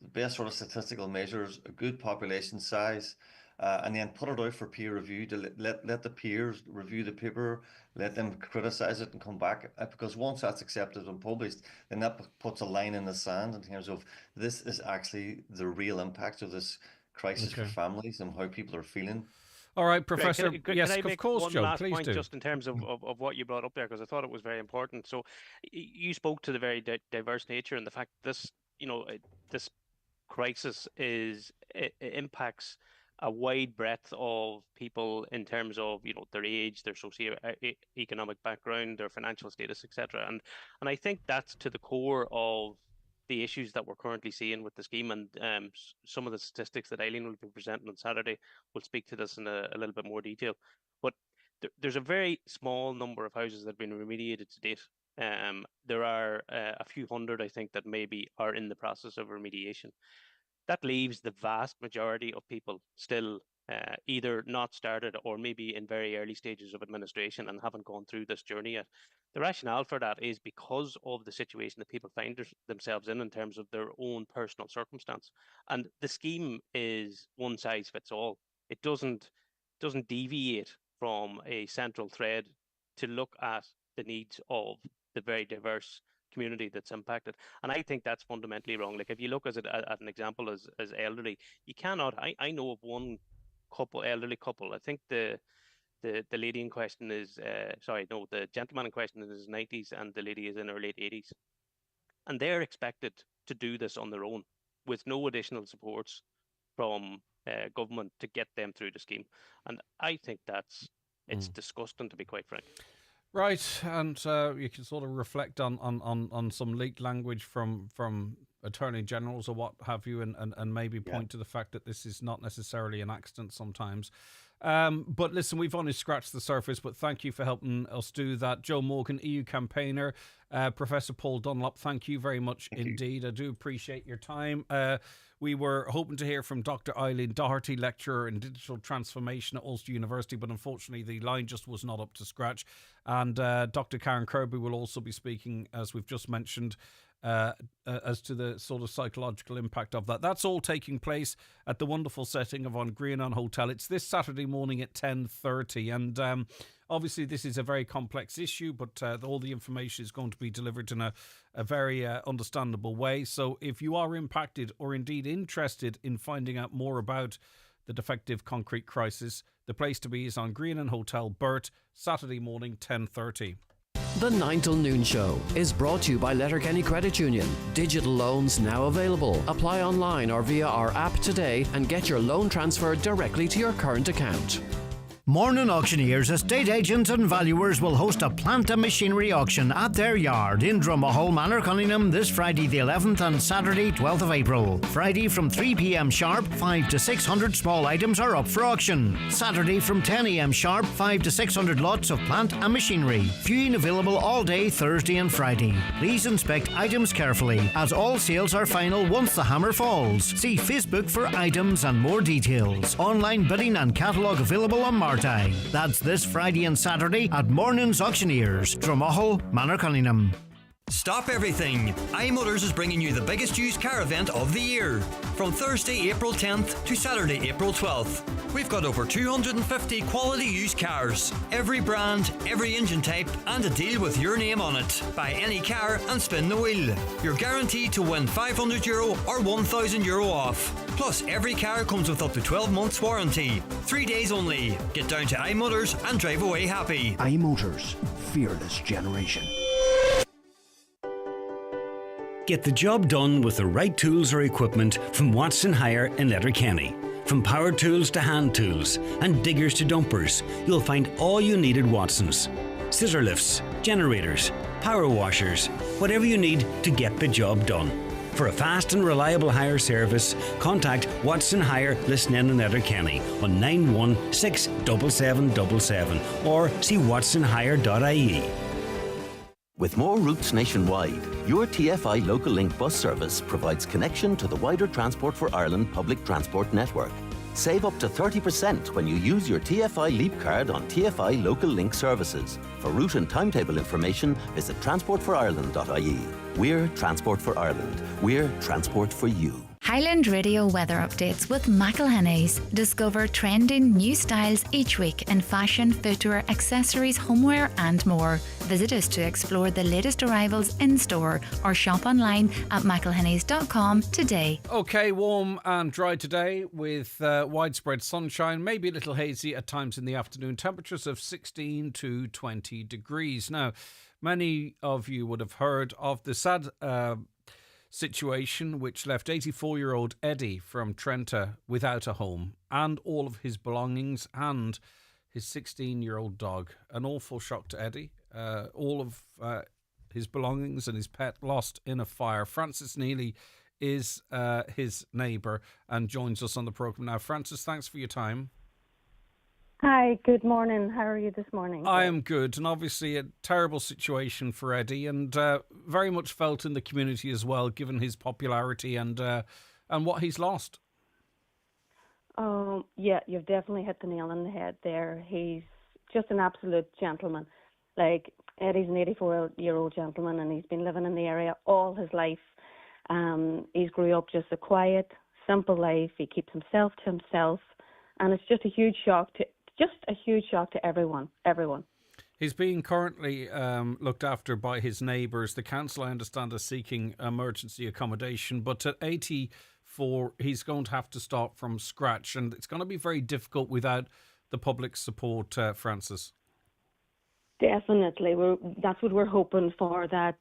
the best sort of statistical measures, a good population size, and then put it out for peer review to let the peers review the paper, let them criticize it and come back. Because once that's accepted and published, then that puts a line in the sand in terms of this is actually the real impact of this crisis for families and how people are feeling. All right, Professor. Yes, can I make of course, one Joe. last Please point do. just in terms of what you brought up there, because I thought it was very important. So you spoke to the very diverse nature and the fact this, this crisis it impacts a wide breadth of people in terms of their age, their socio-economic background, their financial status, etc. And I think that's to the core of the issues that we're currently seeing with the scheme, and some of the statistics that Eileen will be presenting on Saturday will speak to this in a little bit more detail. But there's a very small number of houses that have been remediated to date. There are a few hundred, I think, that maybe are in the process of remediation. That leaves the vast majority of people still either not started or maybe in very early stages of administration and haven't gone through this journey yet. The rationale for that is because of the situation that people find themselves in terms of their own personal circumstance. And the scheme is one size fits all. It doesn't deviate from a central thread to look at the needs of the very diverse community that's impacted. And I think that's fundamentally wrong. Like if you look at an example as elderly, you cannot, I know of one elderly couple, I think the lady in question is, the gentleman in question is in his 90s and the lady is in her late 80s. And they're expected to do this on their own with no additional supports from government to get them through the scheme. And I think it's disgusting, to be quite frank. Right, and you can sort of reflect on some leaked language from attorney generals or what have you, and maybe point to the fact that this is not necessarily an accident sometimes. But listen, we've only scratched the surface, but thank you for helping us do that. Joe Morgan, EU campaigner, Professor Paul Dunlop, thank you very much indeed. I do appreciate your time. We were hoping to hear from Dr. Eileen Doherty, lecturer in digital transformation at Ulster University, but unfortunately the line just was not up to scratch. And Dr. Karen Kirby will also be speaking, as we've just mentioned, as to the sort of psychological impact of that. That's all taking place at the wonderful setting of An Grianán Hotel. It's this Saturday morning at 10:30, and obviously this is a very complex issue, but all the information is going to be delivered in a very understandable way. So if you are impacted or indeed interested in finding out more about the defective concrete crisis, the place to be is An Grianán Hotel, Burt, Saturday morning, 10:30. The 9 till noon show is brought to you by Letterkenny Credit Union. Digital loans now available. Apply online or via our app today and get your loan transferred directly to your current account. Morning Auctioneers, estate agents and valuers will host a plant and machinery auction at their yard in Dromahole Manor, Cunningham this Friday the 11th and Saturday 12th of April. Friday from 3 p.m. sharp, 5 to 600 small items are up for auction. Saturday from 10 a.m. sharp, 5 to 600 lots of plant and machinery. Viewing available all day Thursday and Friday. Please inspect items carefully as all sales are final once the hammer falls. See Facebook for items and more details. Online bidding and catalogue available on March Martai. That's this Friday and Saturday at Morning's Auctioneers, Dromahal, Manor Cunningham. Stop everything! iMotors is bringing you the biggest used car event of the year. From Thursday, April 10th to Saturday, April 12th. We've got over 250 quality used cars. Every brand, every engine type, and a deal with your name on it. Buy any car and spin the wheel. You're guaranteed to win €500 or €1,000 off. Plus, every car comes with up to 12 months warranty. 3 days only. Get down to iMotors and drive away happy. iMotors, fearless generation. Get the job done with the right tools or equipment from Watson Hire in Letterkenny. From power tools to hand tools and diggers to dumpers, you'll find all you need at Watson's. Scissor lifts, generators, power washers, whatever you need to get the job done. For a fast and reliable hire service, contact Watson Hire Lisnanen in Letterkenny on 9167777 or see watsonhire.ie. With more routes nationwide, your TFI Local Link bus service provides connection to the wider Transport for Ireland public transport network. Save up to 30% when you use your TFI Leap card on TFI Local Link services. For route and timetable information, visit transportforireland.ie. We're Transport for Ireland. We're Transport for you. Highland Radio weather updates with McElhenney's. Discover trending new styles each week in fashion, footwear, accessories, homeware and more. Visit us to explore the latest arrivals in store or shop online at mcelhenneys.com today. Okay, warm and dry today with widespread sunshine, maybe a little hazy at times in the afternoon. Temperatures of 16 to 20 degrees. Now, many of you would have heard of the sad situation which left 84-year-old Eddie from Trenta without a home and all of his belongings and his 16-year-old dog. An awful shock to Eddie. All of his belongings and his pet lost in a fire. Francis Neely is his neighbour and joins us on the programme now. Francis, thanks for your time. Hi, good morning. How are you this morning? I am good, and obviously a terrible situation for Eddie, and very much felt in the community as well, given his popularity and what he's lost. Yeah, you've definitely hit the nail on the head there. He's just an absolute gentleman. Like, Eddie's an 84-year-old gentleman, and he's been living in the area all his life. He's grew up just a quiet, simple life. He keeps himself to himself, and it's just a huge shock to everyone. He's being currently looked after by his neighbours. The council, I understand, is seeking emergency accommodation, but at 84, he's going to have to start from scratch, and it's going to be very difficult without the public support, Francis. Definitely. That's what we're hoping for, that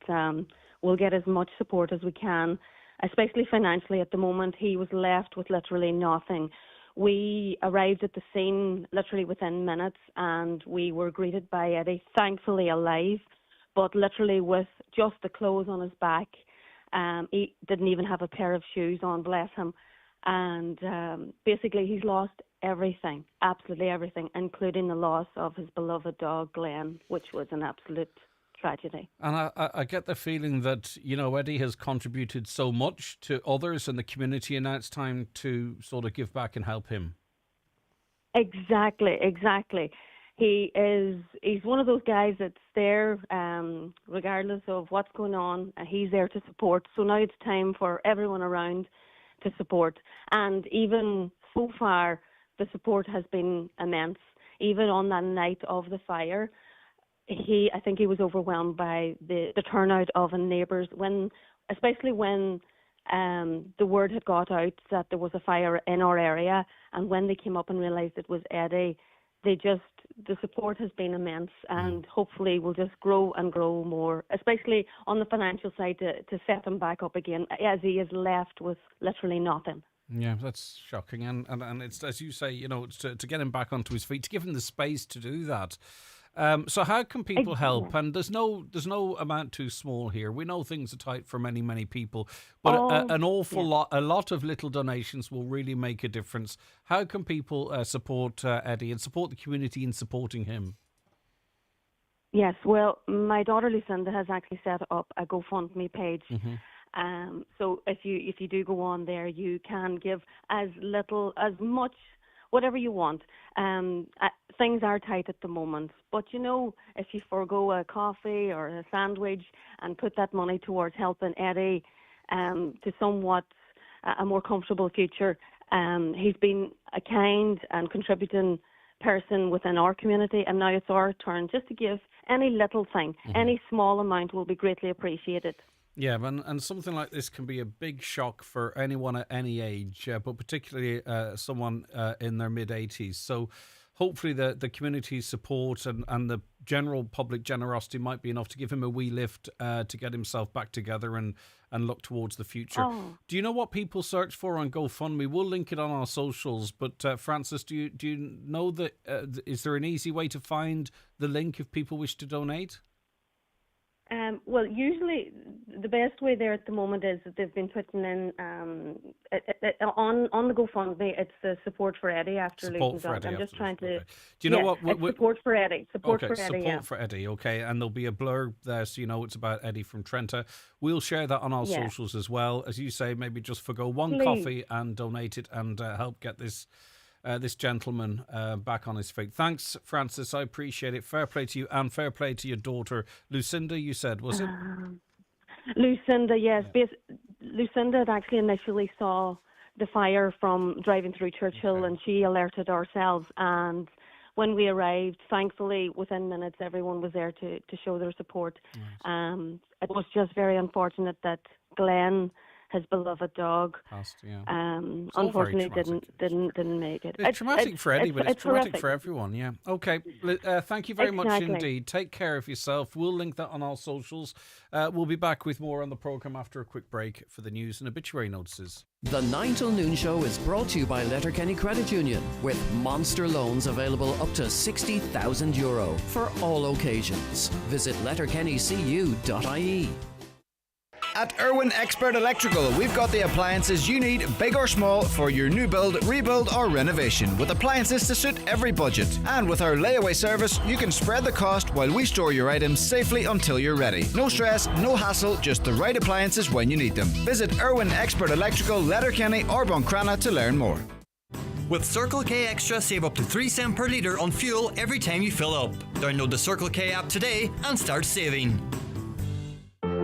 we'll get as much support as we can, especially financially. At the moment, he was left with literally nothing. We arrived at the scene literally within minutes, and we were greeted by Eddie, thankfully alive, but literally with just the clothes on his back. He didn't even have a pair of shoes on, bless him. And basically he's lost everything, absolutely everything, including the loss of his beloved dog, Glenn, which was an absolute tragedy. And I get the feeling that, you know, Eddie has contributed so much to others in the community, and now it's time to sort of give back and help him. Exactly. He's one of those guys that's there regardless of what's going on. He's there to support. So now it's time for everyone around to support. And even so far, the support has been immense. Even on that night of the fire, I think he was overwhelmed by the turnout of neighbours, especially when the word had got out that there was a fire in our area, and when they came up and realised it was Eddie, the support has been immense, and hopefully will just grow and grow more, especially on the financial side to set him back up again, as he is left with literally nothing. Yeah, that's shocking, and it's, as you say, you know, it's to get him back onto his feet, to give him the space to do that. So how can people help? And there's no amount too small here. We know things are tight for many, many people, but a lot of little donations will really make a difference. How can people support Eddie and support the community in supporting him? Yes, well, my daughter Lucinda has actually set up a GoFundMe page. Mm-hmm. So if you do go on there, you can give as much, whatever you want. things are tight at the moment. But, you know, if you forego a coffee or a sandwich and put that money towards helping Eddie to somewhat a more comfortable future, he's been a kind and contributing person within our community, and now it's our turn just to give any little thing, any small amount will be greatly appreciated. Yeah, and something like this can be a big shock for anyone at any age, but particularly someone in their mid-80s. So hopefully the community's support and the general public generosity might be enough to give him a wee lift to get himself back together and look towards the future. Oh. Do you know what people search for on GoFundMe? We'll link it on our socials, but Francis, do you know that is there an easy way to find the link if people wish to donate? Well, usually the best way there at the moment is that they've been putting in on the GoFundMe. It's the support for Eddie after losing dog. I'm just trying to. Do you know what? Support for Eddie. Support Okay, for Eddie. support for Eddie. Okay, and there'll be a blurb there, so you know it's about Eddie from Trenta. We'll share that on our socials as well. As you say, maybe just forgo one coffee and donate it and help get this. This gentleman back on his feet. Thanks, Francis. I appreciate it. Fair play to you and fair play to your daughter, Lucinda, you said, was it? Lucinda, yes. Lucinda had actually initially saw the fire from driving through Churchill, and she alerted ourselves. And when we arrived, thankfully, within minutes, everyone was there to show their support. Nice. It was just very unfortunate that Glenn, his beloved dog, passed, unfortunately didn't make it. It's traumatic for Eddie, but it's traumatic for everyone. Yeah. Okay. Thank you very much indeed. Take care of yourself. We'll link that on our socials. We'll be back with more on the programme after a quick break for the news and obituary notices. The 9 till noon show is brought to you by Letterkenny Credit Union, with monster loans available up to €60,000 for all occasions. Visit letterkennycu.ie. At Irwin Expert Electrical, we've got the appliances you need, big or small, for your new build, rebuild or renovation, with appliances to suit every budget. And with our layaway service, you can spread the cost while we store your items safely until you're ready. No stress, no hassle, just the right appliances when you need them. Visit Irwin Expert Electrical, Letterkenny or Buncrana to learn more. With Circle K Extra, save up to 3 cents per litre on fuel every time you fill up. Download the Circle K app today and start saving.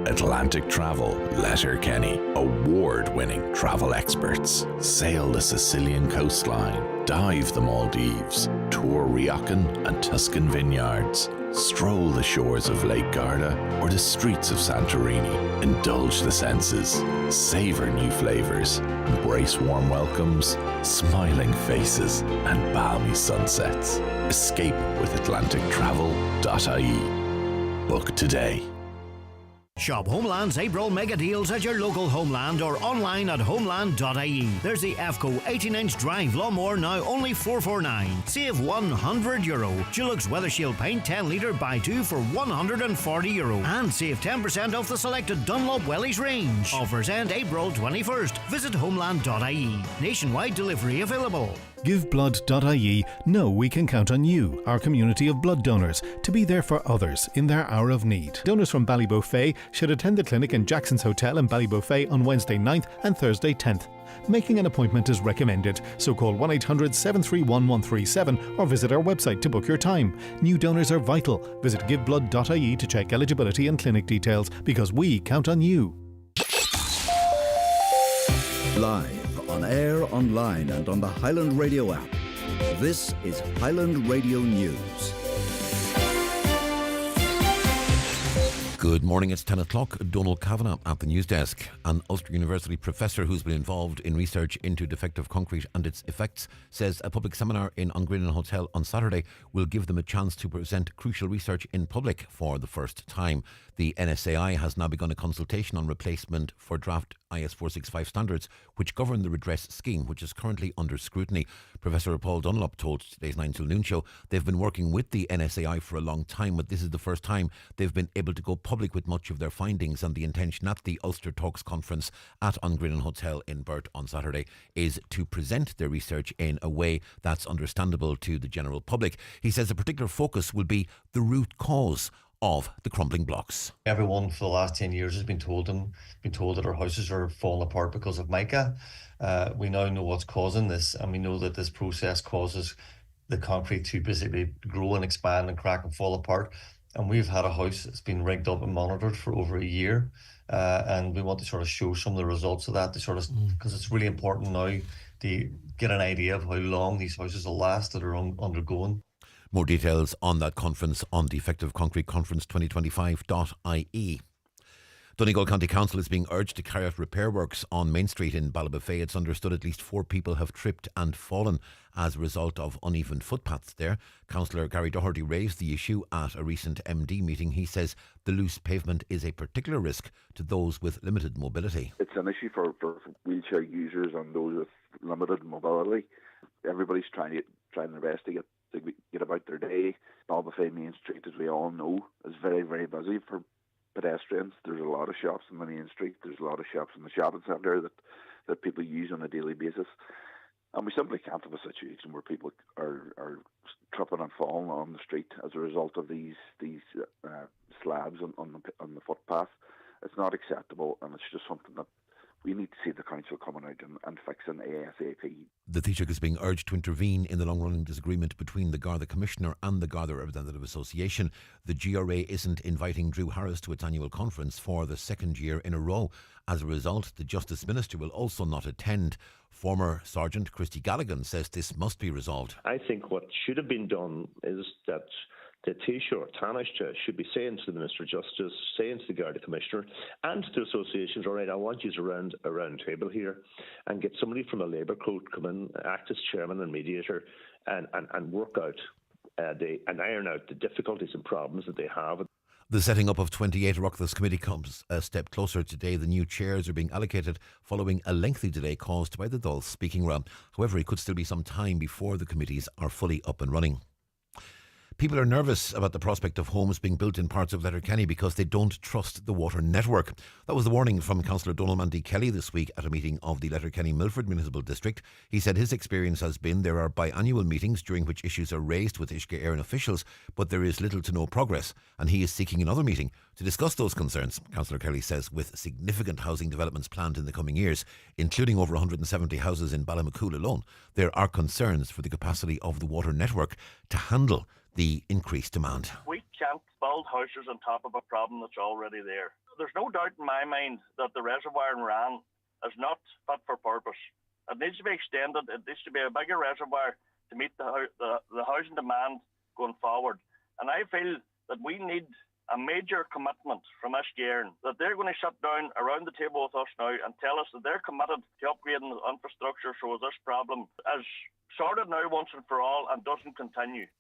Atlantic Travel, Letterkenny, award-winning travel experts. Sail the Sicilian coastline, dive the Maldives, tour Riocan and Tuscan vineyards, stroll the shores of Lake Garda or the streets of Santorini. Indulge the senses, savour new flavours, embrace warm welcomes, smiling faces and balmy sunsets. Escape with atlantictravel.ie. Book today. Shop Homeland's April mega deals at your local Homeland or online at homeland.ie. There's the AFCO 18-inch drive lawnmower now only $449. Save €100. Dulux Weather Shield paint 10 litre buy 2 for €140. And save 10% off the selected Dunlop Wellies range. Offers end April 21st. Visit homeland.ie. Nationwide delivery available. GiveBlood.ie know we can count on you, our community of blood donors, to be there for others in their hour of need. Donors from Ballybofey should attend the clinic in Jackson's Hotel in Ballybofey on Wednesday 9th and Thursday 10th. Making an appointment is recommended, so call 1-800-731-137 or visit our website to book your time. New donors are vital. Visit GiveBlood.ie to check eligibility and clinic details, because we count on you. Live, on air, online and on the Highland Radio app. This is Highland Radio News. Good morning, it's 10 o'clock. Donald Kavanagh at the news desk. An Ulster University professor who's been involved in research into defective concrete and its effects says a public seminar in Ungrinnan Hotel on Saturday will give them a chance to present crucial research in public for the first time. The NSAI has now begun a consultation on replacement for draft IS 465 standards, which govern the redress scheme, which is currently under scrutiny. Professor Paul Dunlop told today's 9 till noon show they've been working with the NSAI for a long time, but this is the first time they've been able to go public with much of their findings, and the intention at the Ulster Talks conference at Ungrinnan Hotel in Burt on Saturday is to present their research in a way that's understandable to the general public. He says a particular focus will be the root cause of the crumbling blocks. Everyone for the last 10 years has been told that our houses are falling apart because of mica. We now know what's causing this, and we know that this process causes the concrete to basically grow and expand and crack and fall apart. And we've had a house that's been rigged up and monitored for over a year. And we want to sort of show some of the results of that, to sort of, because it's really important now to get an idea of how long these houses will last that are undergoing. More details on that conference on Defective Concrete Conference 2025.ie. Donegal County Council is being urged to carry out repair works on Main Street in Ballybofey. It's understood at least 4 people have tripped and fallen as a result of uneven footpaths there. Councillor Gary Doherty raised the issue at a recent MD meeting. He says the loose pavement is a particular risk to those with limited mobility. It's an issue for wheelchair users and those with limited mobility. Everybody's trying their best to get about their day. Ballybofey Main Street, as we all know, is very, very busy for pedestrians. There's a lot of shops on the main street. There's a lot of shops in the shopping centre that people use on a daily basis. And we simply can't have a situation where people are tripping and falling on the street as a result of these slabs on the footpath. It's not acceptable, and it's just something that we need to see the council coming out and fixing ASAP. The Taoiseach is being urged to intervene in the long-running disagreement between the Garda Commissioner and the Garda Representative Association. The GRA isn't inviting Drew Harris to its annual conference for the second year in a row. As a result, the Justice Minister will also not attend. Former Sergeant Christy Galligan says this must be resolved. I think what should have been done is that the Taoiseach or Taoiseach should be saying to the Minister of Justice, saying to the Garda Commissioner and to associations, all right, I want you to round a round table here and get somebody from a Labour Court come in, act as chairman and mediator and work out and iron out the difficulties and problems that they have. The setting up of 28 Oireachtas Committee comes a step closer today. The new chairs are being allocated following a lengthy delay caused by the Dáil speaking round. However, it could still be some time before the committees are fully up and running. People are nervous about the prospect of homes being built in parts of Letterkenny because they don't trust the water network. That was the warning from Councillor Donald Mandy Kelly this week at a meeting of the Letterkenny Milford Municipal District. He said his experience has been there are biannual meetings during which issues are raised with Uisce Éireann officials, but there is little to no progress, and he is seeking another meeting to discuss those concerns. Councillor Kelly says with significant housing developments planned in the coming years, including over 170 houses in Ballymacool alone, there are concerns for the capacity of the water network to handle the increased demand. We can't build houses on top of a problem that's already there. There's no doubt in my mind that the reservoir in Rann is not fit for purpose. It needs to be extended. It needs to be a bigger reservoir to meet the housing demand going forward. And I feel that we need a major commitment from Uisce Éireann, that they're going to sit down around the table with us now and tell us that they're committed to upgrading the infrastructure so this problem is sorted now once and for all and doesn't continue.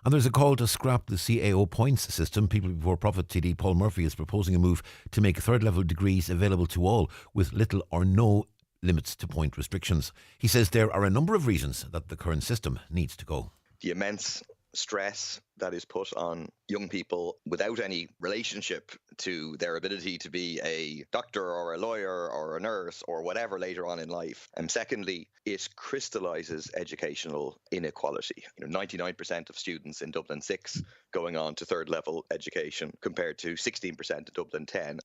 And there's a call to scrap the CAO points system. People Before Profit TD Paul Murphy is proposing a move to make third level degrees available to all with little or no limits to point restrictions. He says there are a number of reasons that the current system needs to go. The immense stress that is put on young people without any relationship to their ability to be a doctor or a lawyer or a nurse or whatever later on in life. And secondly, it crystallises educational inequality. 99% of students in Dublin 6 going on to third level education compared to 16% in Dublin 10.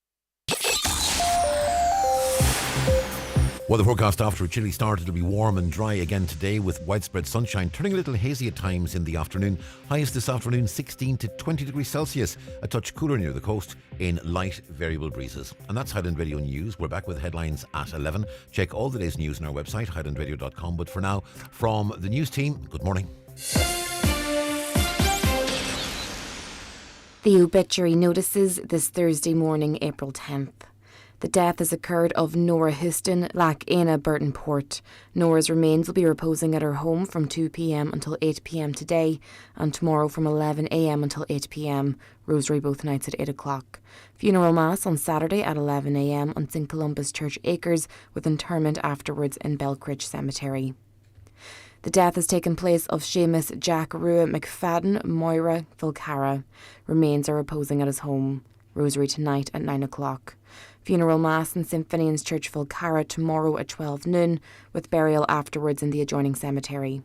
Weather forecast after a chilly start, it'll be warm and dry again today with widespread sunshine, turning a little hazy at times in the afternoon. Highs this afternoon 16 to 20 degrees Celsius, a touch cooler near the coast in light variable breezes. And that's Highland Radio News. We're back with headlines at 11. Check all the day's news on our website, highlandradio.com. But for now, from the news team, good morning. The obituary notices this Thursday morning, April 10th. The death has occurred of Nora Houston, Lac Aina, Burton Port. Nora's remains will be reposing at her home from 2 p.m. until 8 p.m. today, and tomorrow from 11 a.m. until 8 p.m. Rosary both nights at 8 o'clock. Funeral Mass on Saturday at 11 a.m. on St Columba's Church Acres, with interment afterwards in Belcridge Cemetery. The death has taken place of Seamus Jack Rua McFadden, Moira Filcara. Remains are reposing at his home. Rosary tonight at 9 o'clock. Funeral Mass in St Finian's Church Filcara tomorrow at 12 noon, with burial afterwards in the adjoining cemetery.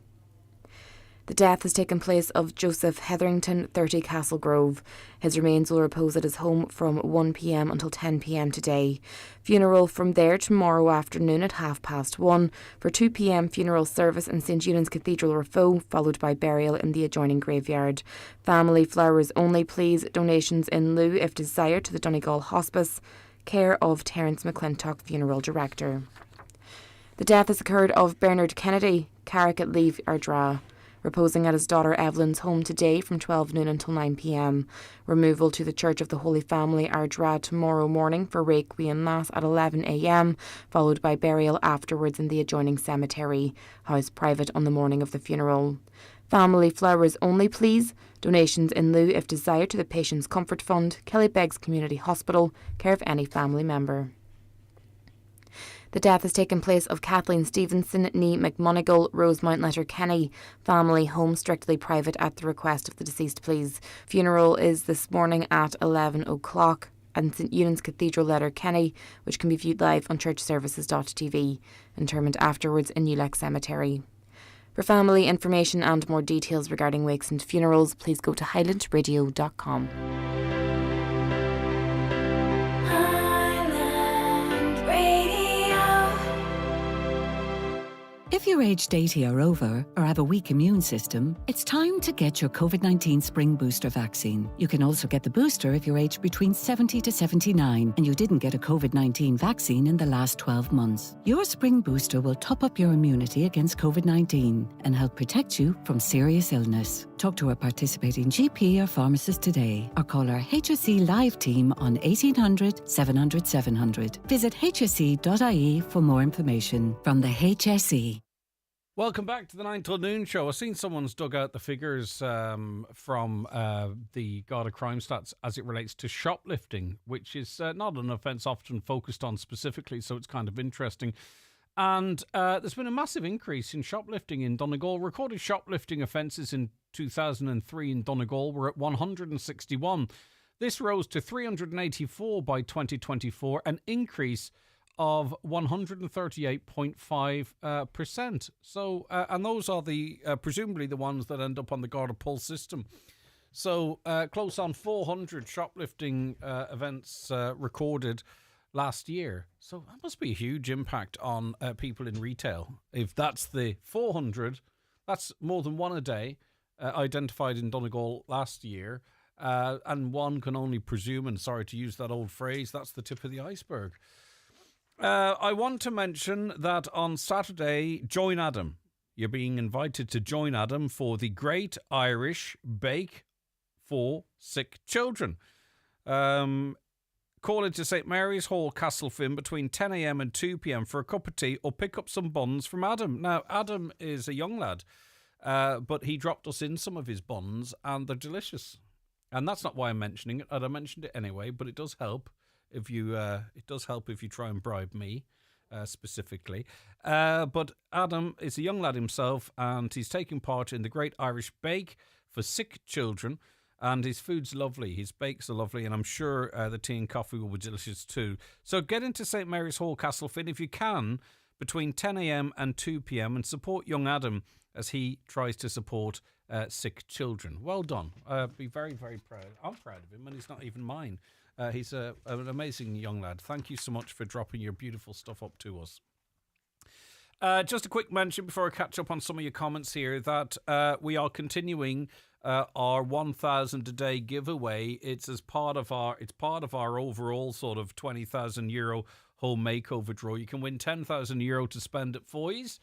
The death has taken place of Joseph Hetherington, 30 Castle Grove. His remains will repose at his home from 1 p.m. until 10 p.m. today. Funeral from there tomorrow afternoon at 1:30. For 2 p.m. funeral service in St Eunan's Cathedral, Raphoe, followed by burial in the adjoining graveyard. Family flowers only, please. Donations in lieu if desired to the Donegal Hospice. Care of Terence McClintock, Funeral Director. The death has occurred of Bernard Kennedy, Carrick at Leave Ardra, reposing at his daughter Evelyn's home today from 12 noon until 9 p.m. Removal to the Church of the Holy Family, Ardra, tomorrow morning for Requiem Mass at 11 a.m, followed by burial afterwards in the adjoining cemetery. House private on the morning of the funeral. Family flowers only, please. Donations in lieu if desired to the Patients Comfort Fund, Kellybegs Community Hospital, care of any family member. The death has taken place of Kathleen Stevenson, née McMonigal, Rosemount, Letterkenny. Family home strictly private at the request of the deceased, please. Funeral is this morning at 11 o'clock at St Eunan's Cathedral, Letterkenny, which can be viewed live on churchservices.tv. Interment afterwards in Newlech Cemetery. For family information and more details regarding wakes and funerals, please go to highlandradio.com. If you're aged 80 or over, or have a weak immune system, it's time to get your COVID-19 Spring Booster vaccine. You can also get the booster if you're aged between 70 to 79 and you didn't get a COVID-19 vaccine in the last 12 months. Your Spring Booster will top up your immunity against COVID-19 and help protect you from serious illness. Talk to a participating GP or pharmacist today, or call our HSE live team on 1800 700 700. Visit hse.ie for more information. From the HSE. Welcome back to the 9 till noon show. I've seen someone's dug out the figures from the Garda Crime Stats as it relates to shoplifting, which is not an offence often focused on specifically, so it's kind of interesting. And there's been a massive increase in shoplifting in Donegal. Recorded shoplifting offences in 2003 in Donegal were at 161. This rose to 384 by 2024, an increase of 138.5%. So, and those are the presumably the ones that end up on the Garda Pulse system. So, close on 400 shoplifting events recorded last year. So that must be a huge impact on people in retail. If that's the 400, that's more than one a day identified in Donegal last year. And one can only presume, and sorry to use that old phrase, that's the tip of the iceberg. I want to mention that on Saturday, join Adam. You're being invited to join Adam for the Great Irish Bake for Sick Children. Call into St Mary's Hall, Castlefin between 10 a.m. and 2 p.m. for a cup of tea or pick up some buns from Adam. Now, Adam is a young lad, but he dropped us in some of his buns and they're delicious. And that's not why I'm mentioning it. I mentioned it anyway, but it does help. If you, it does help if you try and bribe me, specifically. But Adam is a young lad himself, and he's taking part in the Great Irish Bake for Sick Children, and his food's lovely. His bakes are lovely, and I'm sure the tea and coffee will be delicious too. So get into St Mary's Hall, Castlefin, if you can, between 10 a.m. and 2 p.m, and support young Adam as he tries to support sick children. Well done. Be very, very proud. I'm proud of him, and he's not even mine. He's an amazing young lad. Thank you so much for dropping your beautiful stuff up to us. Just a quick mention before I catch up on some of your comments here that we are continuing our 1,000 a day giveaway. It's part of our overall sort of €20,000 home makeover draw. You can win €10,000 to spend at Foy's.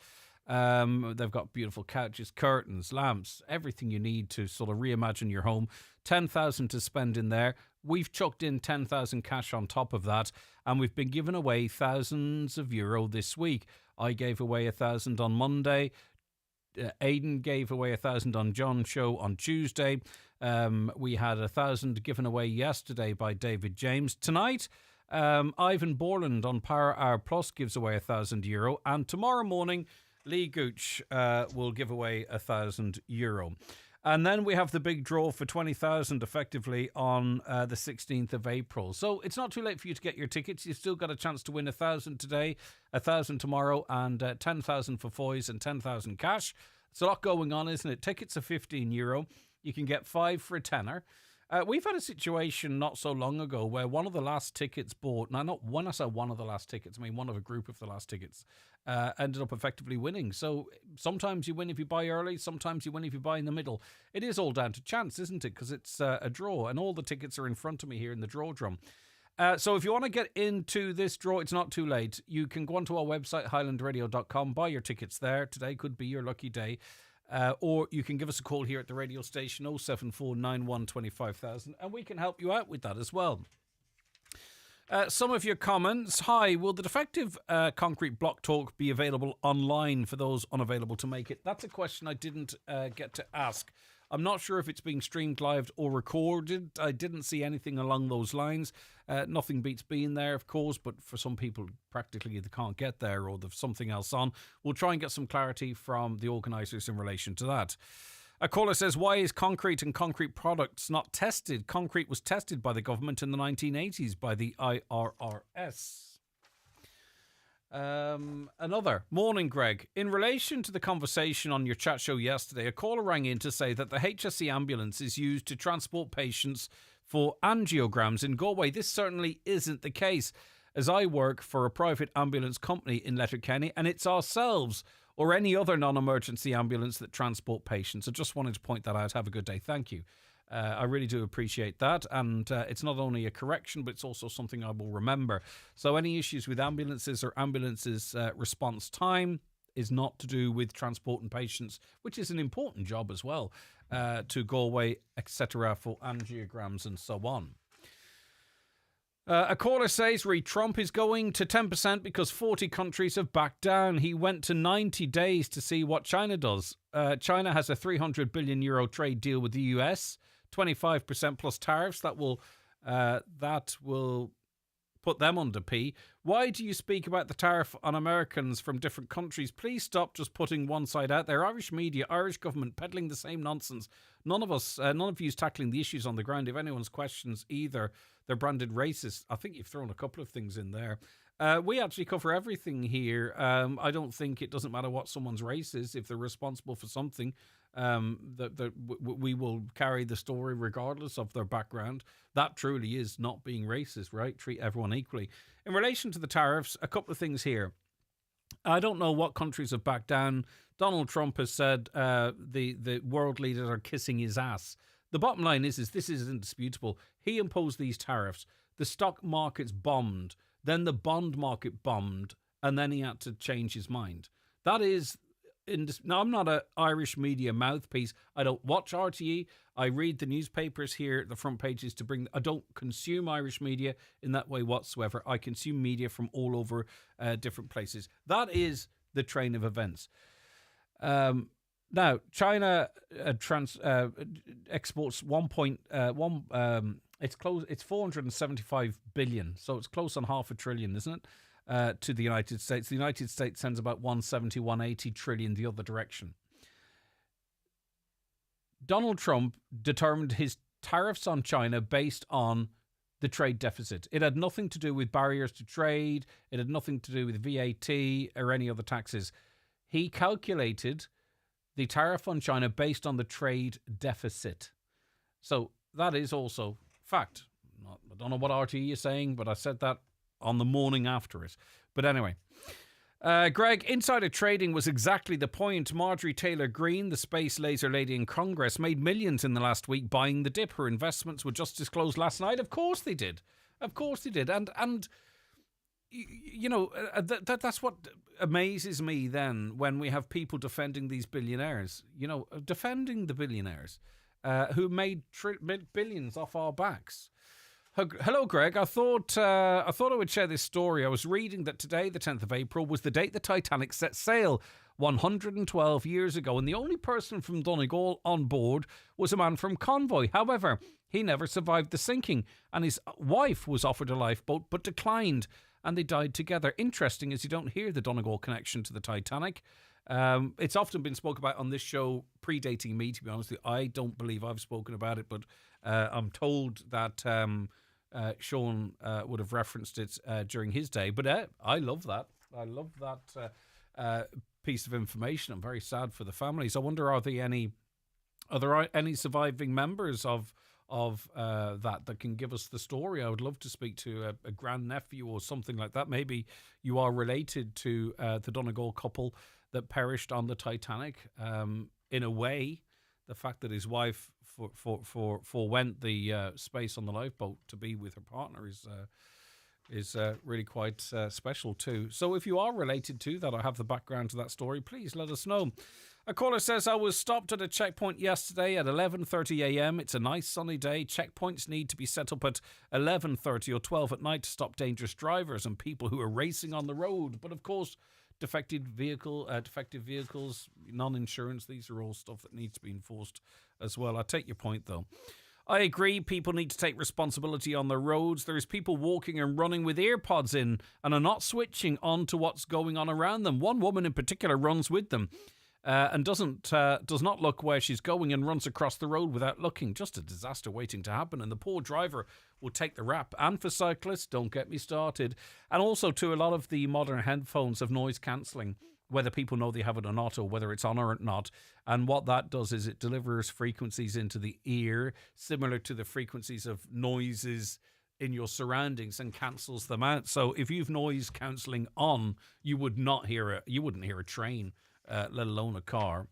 They've got beautiful couches, curtains, lamps, everything you need to sort of reimagine your home. 10,000 to spend in there. We've chucked in 10,000 cash on top of that, and we've been giving away thousands of euro this week. I gave away 1,000 on Monday. Aidan gave away 1,000 on John's show on Tuesday. We had 1,000 given away yesterday by David James. Tonight, Ivan Borland on Power Hour Plus gives away €1,000, and tomorrow morning, Lee Gooch will give away €1,000. And then we have the big draw for 20,000 effectively on the 16th of April. So it's not too late for you to get your tickets. You've still got a chance to win 1,000 today, 1,000 tomorrow, and 10,000 for Foy's and 10,000 cash. It's a lot going on, isn't it? Tickets are €15. You can get 5 for a tenner. We've had a situation not so long ago where one of the last tickets bought, now not when I say one of the last tickets, I mean one of a group of the last tickets, ended up effectively winning. So sometimes you win if you buy early, sometimes you win if you buy in the middle. It is all down to chance, isn't it? Because it's a draw, and all the tickets are in front of me here in the draw drum. So if you want to get into this draw, it's not too late. You can go onto our website, highlandradio.com, buy your tickets there. Today could be your lucky day. Or you can give us a call here at the radio station, 07491 25,000, and we can help you out with that as well. Some of your comments. Hi, will the defective concrete block talk be available online for those unavailable to make it? That's a question I didn't get to ask. I'm not sure if it's being streamed live or recorded. I didn't see anything along those lines. Nothing beats being there, of course, but for some people, practically they can't get there or there's something else on. We'll try and get some clarity from the organisers in relation to that. A caller says, why is concrete and concrete products not tested? Concrete was tested by the government in the 1980s by the IRRS. Another. Morning, Greg. In relation to the conversation on your chat show yesterday, a caller rang in to say that the HSE ambulance is used to transport patients for angiograms in Galway. This certainly isn't the case, as I work for a private ambulance company in Letterkenny, and it's ourselves or any other non-emergency ambulance that transport patients. I just wanted to point that out. Have a good day. Thank you. I really do appreciate that, and it's not only a correction, but it's also something I will remember. So any issues with ambulances or ambulances response time is not to do with transporting patients, which is an important job as well, to Galway, etc., for angiograms and so on. A caller says, Trump is going to 10% because 40 countries have backed down. He went to 90 days to see what China does. China has a €300 billion trade deal with the US, 25% plus tariffs. That will put them under P. Why do you speak about the tariff on Americans from different countries? Please stop just putting one side out there. Irish media, Irish government peddling the same nonsense. None of you is tackling the issues on the ground. If anyone's questions either, they're branded racist. I think you've thrown a couple of things in there. We actually cover everything here. I don't think it doesn't matter what someone's race is. If they're responsible for something, we will carry the story regardless of their background. That truly is not being racist, right? Treat everyone equally. In relation to the tariffs, a couple of things here. I don't know what countries have backed down. Donald Trump has said the world leaders are kissing his ass. The bottom line is this is indisputable. He imposed these tariffs. The stock markets bombed. Then the bond market bombed. And then he had to change his mind. That is... Now, I'm not an Irish media mouthpiece. I don't watch RTE. I read the newspapers here, the front pages I don't consume Irish media in that way whatsoever. I consume media from all over different places. That is the train of events. Now, China exports it's 475 billion, so it's close on $500 billion, isn't it? To the United States. The United States sends about 170, 180 trillion the other direction. Donald Trump determined his tariffs on China based on the trade deficit. It had nothing to do with barriers to trade. It had nothing to do with VAT or any other taxes. He calculated the tariff on China based on the trade deficit. So that is also fact. I don't know what RTE is saying, but I said that on the morning after it. But anyway, Greg, insider trading was exactly the point. Marjorie Taylor Greene, the space laser lady in Congress, made millions in the last week buying the dip. Her investments were just disclosed last night. Of course they did. Of course they did. And you know, that's what amazes me then when we have people defending these billionaires, you know, defending the billionaires who made billions off our backs. Hello, Greg. I thought I would share this story. I was reading that today, the 10th of April, was the date the Titanic set sail 112 years ago, and the only person from Donegal on board was a man from Convoy. However, he never survived the sinking, and his wife was offered a lifeboat but declined, and they died together. Interesting, as you don't hear the Donegal connection to the Titanic. It's often been spoken about on this show, predating me, to be honest. I don't believe I've spoken about it, but I'm told that Sean would have referenced it during his day. But I love that. I love that piece of information. I'm very sad for the families. I wonder, are there any surviving members of that can give us the story? I would love to speak to a grandnephew or something like that. Maybe you are related to the Donegal couple that perished on the Titanic. In a way, the fact that his wife forwent the space on the lifeboat to be with her partner is really quite special too. So if you are related to that or have the background to that story, please let us know. A caller says, I was stopped at a checkpoint yesterday at 11:30 a.m. It's a nice sunny day. Checkpoints need to be set up at 11:30 or 12 at night to stop dangerous drivers and people who are racing on the road. But of course, defective vehicles, non-insurance, these are all stuff that needs to be enforced as well. I take your point though. I agree, people need to take responsibility on the roads. There's people walking and running with earpods in and are not switching on to what's going on around them. One woman in particular runs with them and does not look where she's going and runs across the road without looking. Just a disaster waiting to happen, and the poor driver will take the rap. And for cyclists, don't get me started. And also too, a lot of the modern headphones have noise cancelling, whether people know they have it or not, or whether it's on or not. And what that does is it delivers frequencies into the ear, similar to the frequencies of noises in your surroundings, and cancels them out. So if you've noise cancelling on, you wouldn't hear a train, let alone a car.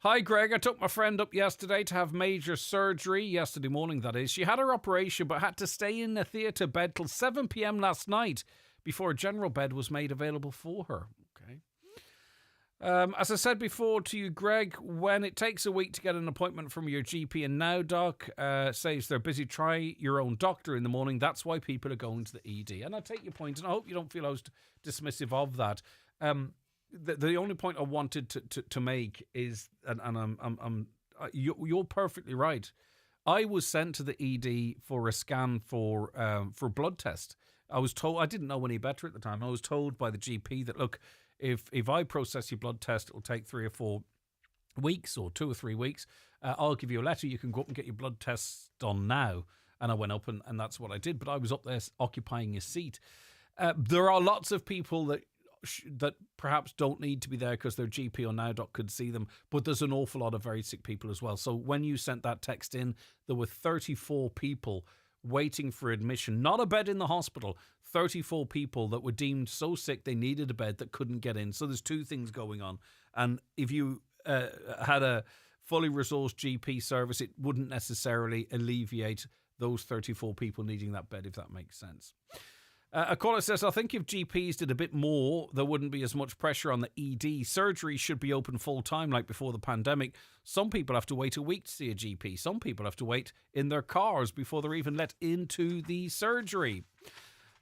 Hi, Greg. I took my friend up yesterday to have major surgery. Yesterday morning, that is. She had her operation, but had to stay in a theatre bed till 7 p.m. last night before a general bed was made available for her. Okay. As I said before to you, Greg, when it takes a week to get an appointment from your GP and Now Doc says they're busy, try your own doctor in the morning. That's why people are going to the ED. And I take your point, and I hope you don't feel I was dismissive of that. The only point I wanted to make is, and you're perfectly right. I was sent to the ED for a scan for blood test. I was told, I didn't know any better at the time. I was told by the GP that, look, if I process your blood test, it will take 3 or 4 weeks or 2 or 3 weeks. I'll give you a letter. You can go up and get your blood tests done now. And I went up and that's what I did. But I was up there occupying a seat. There are lots of people that perhaps don't need to be there because their GP or Now Doc could see them, but there's an awful lot of very sick people as well. So when you sent that text in, there were 34 people waiting for admission, not a bed in the hospital, 34 people that were deemed so sick they needed a bed that couldn't get in. So there's two things going on. And if you had a fully resourced GP service, it wouldn't necessarily alleviate those 34 people needing that bed, if that makes sense. A caller says, I think if GPs did a bit more, there wouldn't be as much pressure on the ED. Surgery should be open full time like before the pandemic. Some people have to wait a week to see a GP. Some people have to wait in their cars before they're even let into the surgery.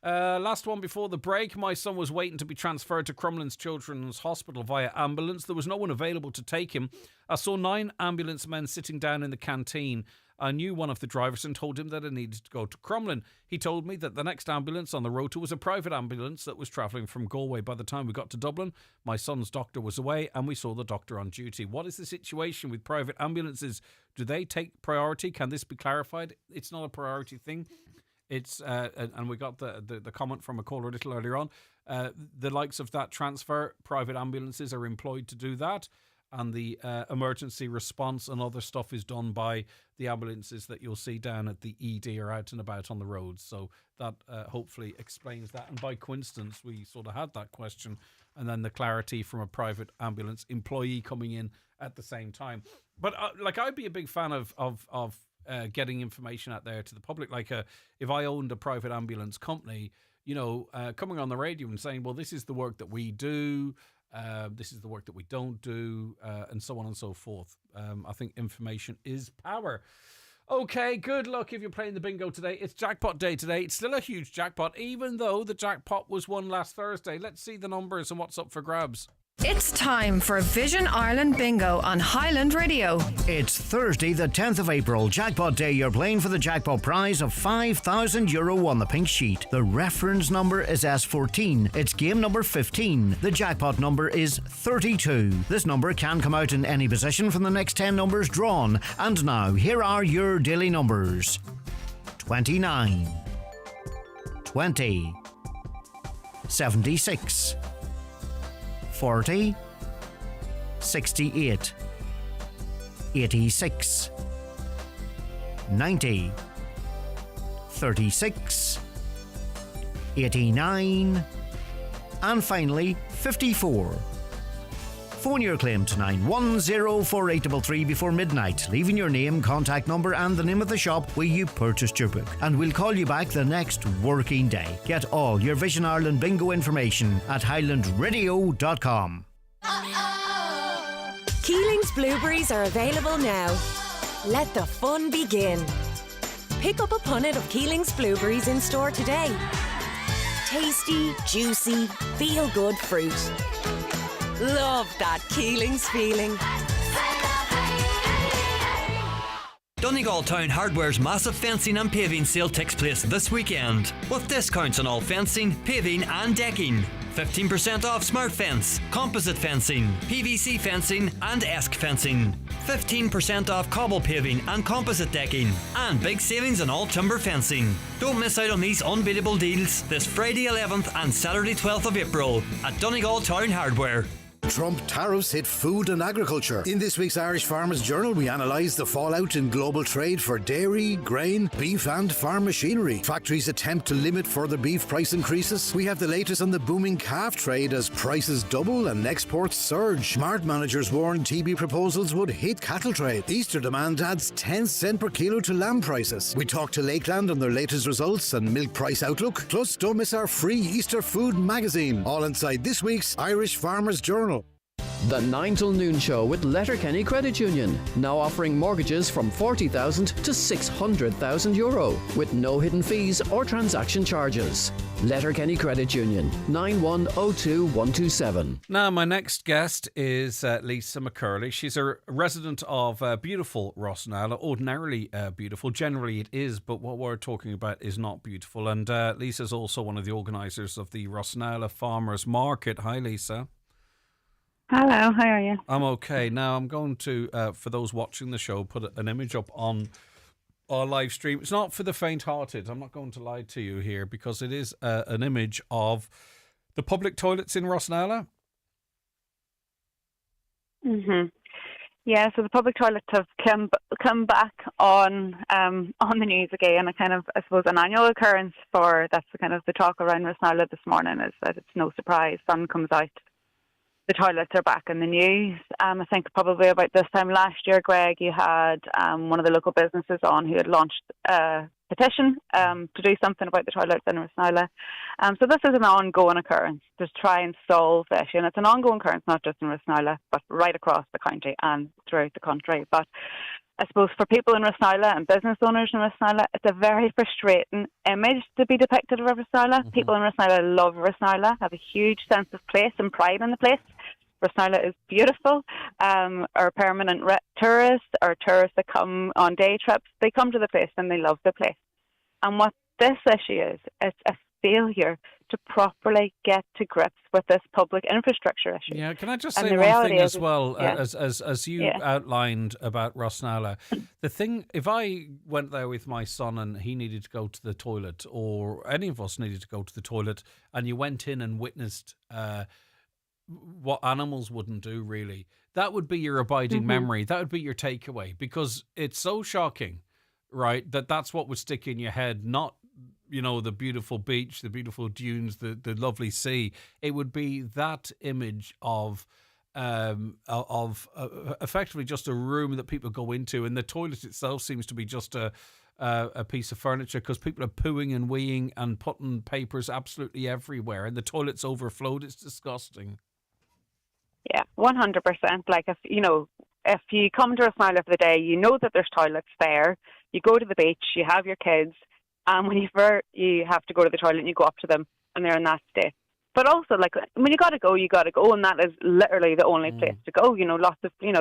Last one before the break. My son was waiting to be transferred to Crumlin's Children's Hospital via ambulance. There was no one available to take him. I saw 9 ambulance men sitting down in the canteen. I knew one of the drivers and told him that I needed to go to Crumlin. He told me that the next ambulance on the rota was a private ambulance that was travelling from Galway. By the time we got to Dublin, my son's doctor was away and we saw the doctor on duty. What is the situation with private ambulances? Do they take priority? Can this be clarified? It's not a priority thing. It's and we got the comment from a caller a little earlier on. The likes of that transfer, private ambulances are employed to do that. And the emergency response and other stuff is done by the ambulances that you'll see down at the ED or out and about on the roads. So that hopefully explains that. And by coincidence, we sort of had that question and then the clarity from a private ambulance employee coming in at the same time. But I'd be a big fan of getting information out there to the public. If I owned a private ambulance company, coming on the radio and saying, well, this is the work that we do. This is the work that we don't do, and so on and so forth. I think information is power. Okay, good luck if you're playing the bingo today. It's jackpot day today. It's still a huge jackpot, even though the jackpot was won last Thursday. Let's see the numbers and what's up for grabs. It's time for Vision Ireland Bingo on Highland Radio. It's Thursday, the 10th of April, Jackpot Day. You're playing for the jackpot prize of €5,000 on the pink sheet. The reference number is S14. It's game number 15. The jackpot number is 32. This number can come out in any position from the next 10 numbers drawn. And now, here are your daily numbers. 29, 20, 76, 40, 68, 86, 90, 36, 89, and finally 54. Phone your claim to 9104833 before midnight, leaving your name, contact number and the name of the shop where you purchased your book, and we'll call you back the next working day. Get all your Vision Ireland bingo information at highlandradio.com. Keeling's blueberries are available now. Let the fun begin. Pick up a punnet of Keeling's blueberries in store today. Tasty, juicy, feel-good fruit. Love that Keeling's feeling. Donegal Town Hardware's massive fencing and paving sale takes place this weekend, with discounts on all fencing, paving and decking. 15% off smart fence, composite fencing, PVC fencing and ESC fencing. 15% off cobble paving and composite decking. And big savings on all timber fencing. Don't miss out on these unbeatable deals this Friday 11th and Saturday 12th of April at Donegal Town Hardware. Trump tariffs hit food and agriculture. In this week's Irish Farmers Journal, we analyse the fallout in global trade for dairy, grain, beef and farm machinery. Factories attempt to limit further beef price increases. We have the latest on the booming calf trade as prices double and exports surge. Mart managers warn TB proposals would hit cattle trade. Easter demand adds 10 cent per kilo to lamb prices. We talk to Lakeland on their latest results and milk price outlook. Plus, don't miss our free Easter food magazine. All inside this week's Irish Farmers Journal. The 9 till noon show with Letterkenny Credit Union, now offering mortgages from €40,000 to €600,000 with no hidden fees or transaction charges. Letterkenny Credit Union, 9102127. Now, my next guest is Lisa McCurley. She's a resident of beautiful Rossnala. Ordinarily beautiful, generally it is, but what we're talking about is not beautiful. And Lisa's also one of the organisers of the Rossnala Farmers Market. Hi, Lisa. Hello, how are you? I'm okay. Now, I'm going to, for those watching the show, put an image up on our live stream. It's not for the faint-hearted. I'm not going to lie to you here, because it is an image of the public toilets in Rossnala. Yeah, so the public toilets have come back on the news again. A kind of, I suppose, an annual occurrence for, that's the kind of the talk around Rossnala this morning, is that it's no surprise. Sun comes out, the toilets are back in the news. I think probably about this time last year, Greg, you had one of the local businesses on who had launched a petition to do something about the toilets in Rossnala. So this is an ongoing occurrence to try and solve the issue. And it's an ongoing occurrence not just in Rossnala, but right across the county and throughout the country. But I suppose for people in Rossnala and business owners in Rossnala, it's a very frustrating image to be depicted of Rossnala. People in Rossnala love Rossnala, have a huge sense of place and pride in the place. Rossnala is beautiful. Our permanent tourists, or tourists that come on day trips, they come to the place and they love the place. And what this issue is, it's a failure to properly get to grips with this public infrastructure issue. Yeah, can I just say one thing as well, as you outlined about Rossnala? The thing, if I went there with my son and he needed to go to the toilet, or any of us needed to go to the toilet, and you went in and witnessed what animals wouldn't do, really, that would be your abiding memory. That would be your takeaway, because it's so shocking, right, that's what would stick in your head, not, you know, the beautiful beach, the beautiful dunes, the lovely sea. It would be that image of effectively just a room that people go into, and the toilet itself seems to be just a piece of furniture, because people are pooing and weeing and putting papers absolutely everywhere, and the toilet's overflowed. It's disgusting. Yeah, 100%. Like, if you come to Rossnala for the day, you know that there's toilets there. You go to the beach, you have your kids, and when you have to go to the toilet, and you go up to them, and they're in that state. But also, like, when you got to go, and that is literally the only place to go. You know,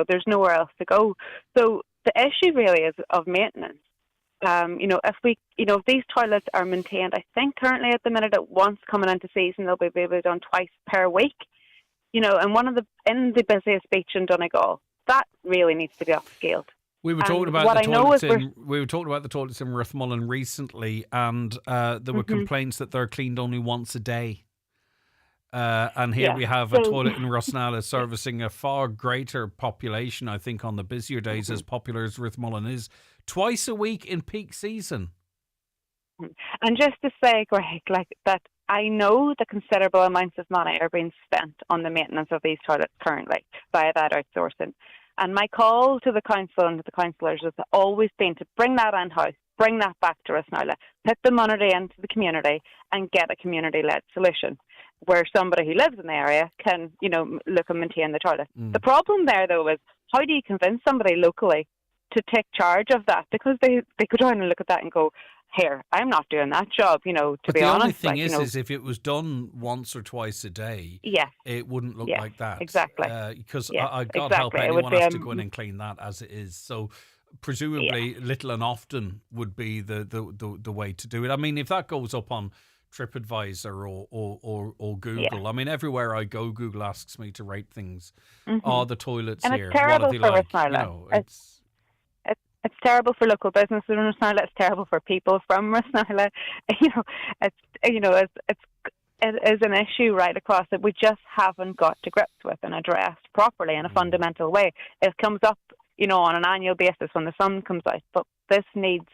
there's nowhere else to go. So the issue really is of maintenance. If these toilets are maintained, I think currently at the minute, at once coming into season, they'll be done twice per week. You know, and in the busiest beach in Donegal, that really needs to be upscaled. We were talking about the toilets in Rathmullen recently, and there were complaints that they're cleaned only once a day. And here we have a toilet in Rosnala servicing a far greater population, I think, on the busier days, as popular as Rathmullen is, twice a week in peak season. And just to say, Greg, like that, I know the considerable amounts of money are being spent on the maintenance of these toilets currently via that outsourcing. And my call to the council and to the councillors has always been to bring that in-house, bring that back to Rosnala, put the money into the community and get a community-led solution where somebody who lives in the area can, look and maintain the toilet. The problem there, though, is how do you convince somebody locally to take charge of that? Because they go down and look at that and go, here, I'm not doing that job, to but be the honest. The only thing is if it was done once or twice a day, it wouldn't look like that. Exactly. Because God help anyone has to go in and clean that as it is. So presumably little and often would be the way to do it. I mean, if that goes up on TripAdvisor or Google, I mean, everywhere I go, Google asks me to rate things. Are the toilets and here? It's terrible what are they for like? Rosnala. It's terrible for local businesses in Rosnala. It's terrible for people from Rosnala. It is an issue right across that we just haven't got to grips with and addressed properly in a fundamental way. It comes up, on an annual basis when the sun comes out, but this needs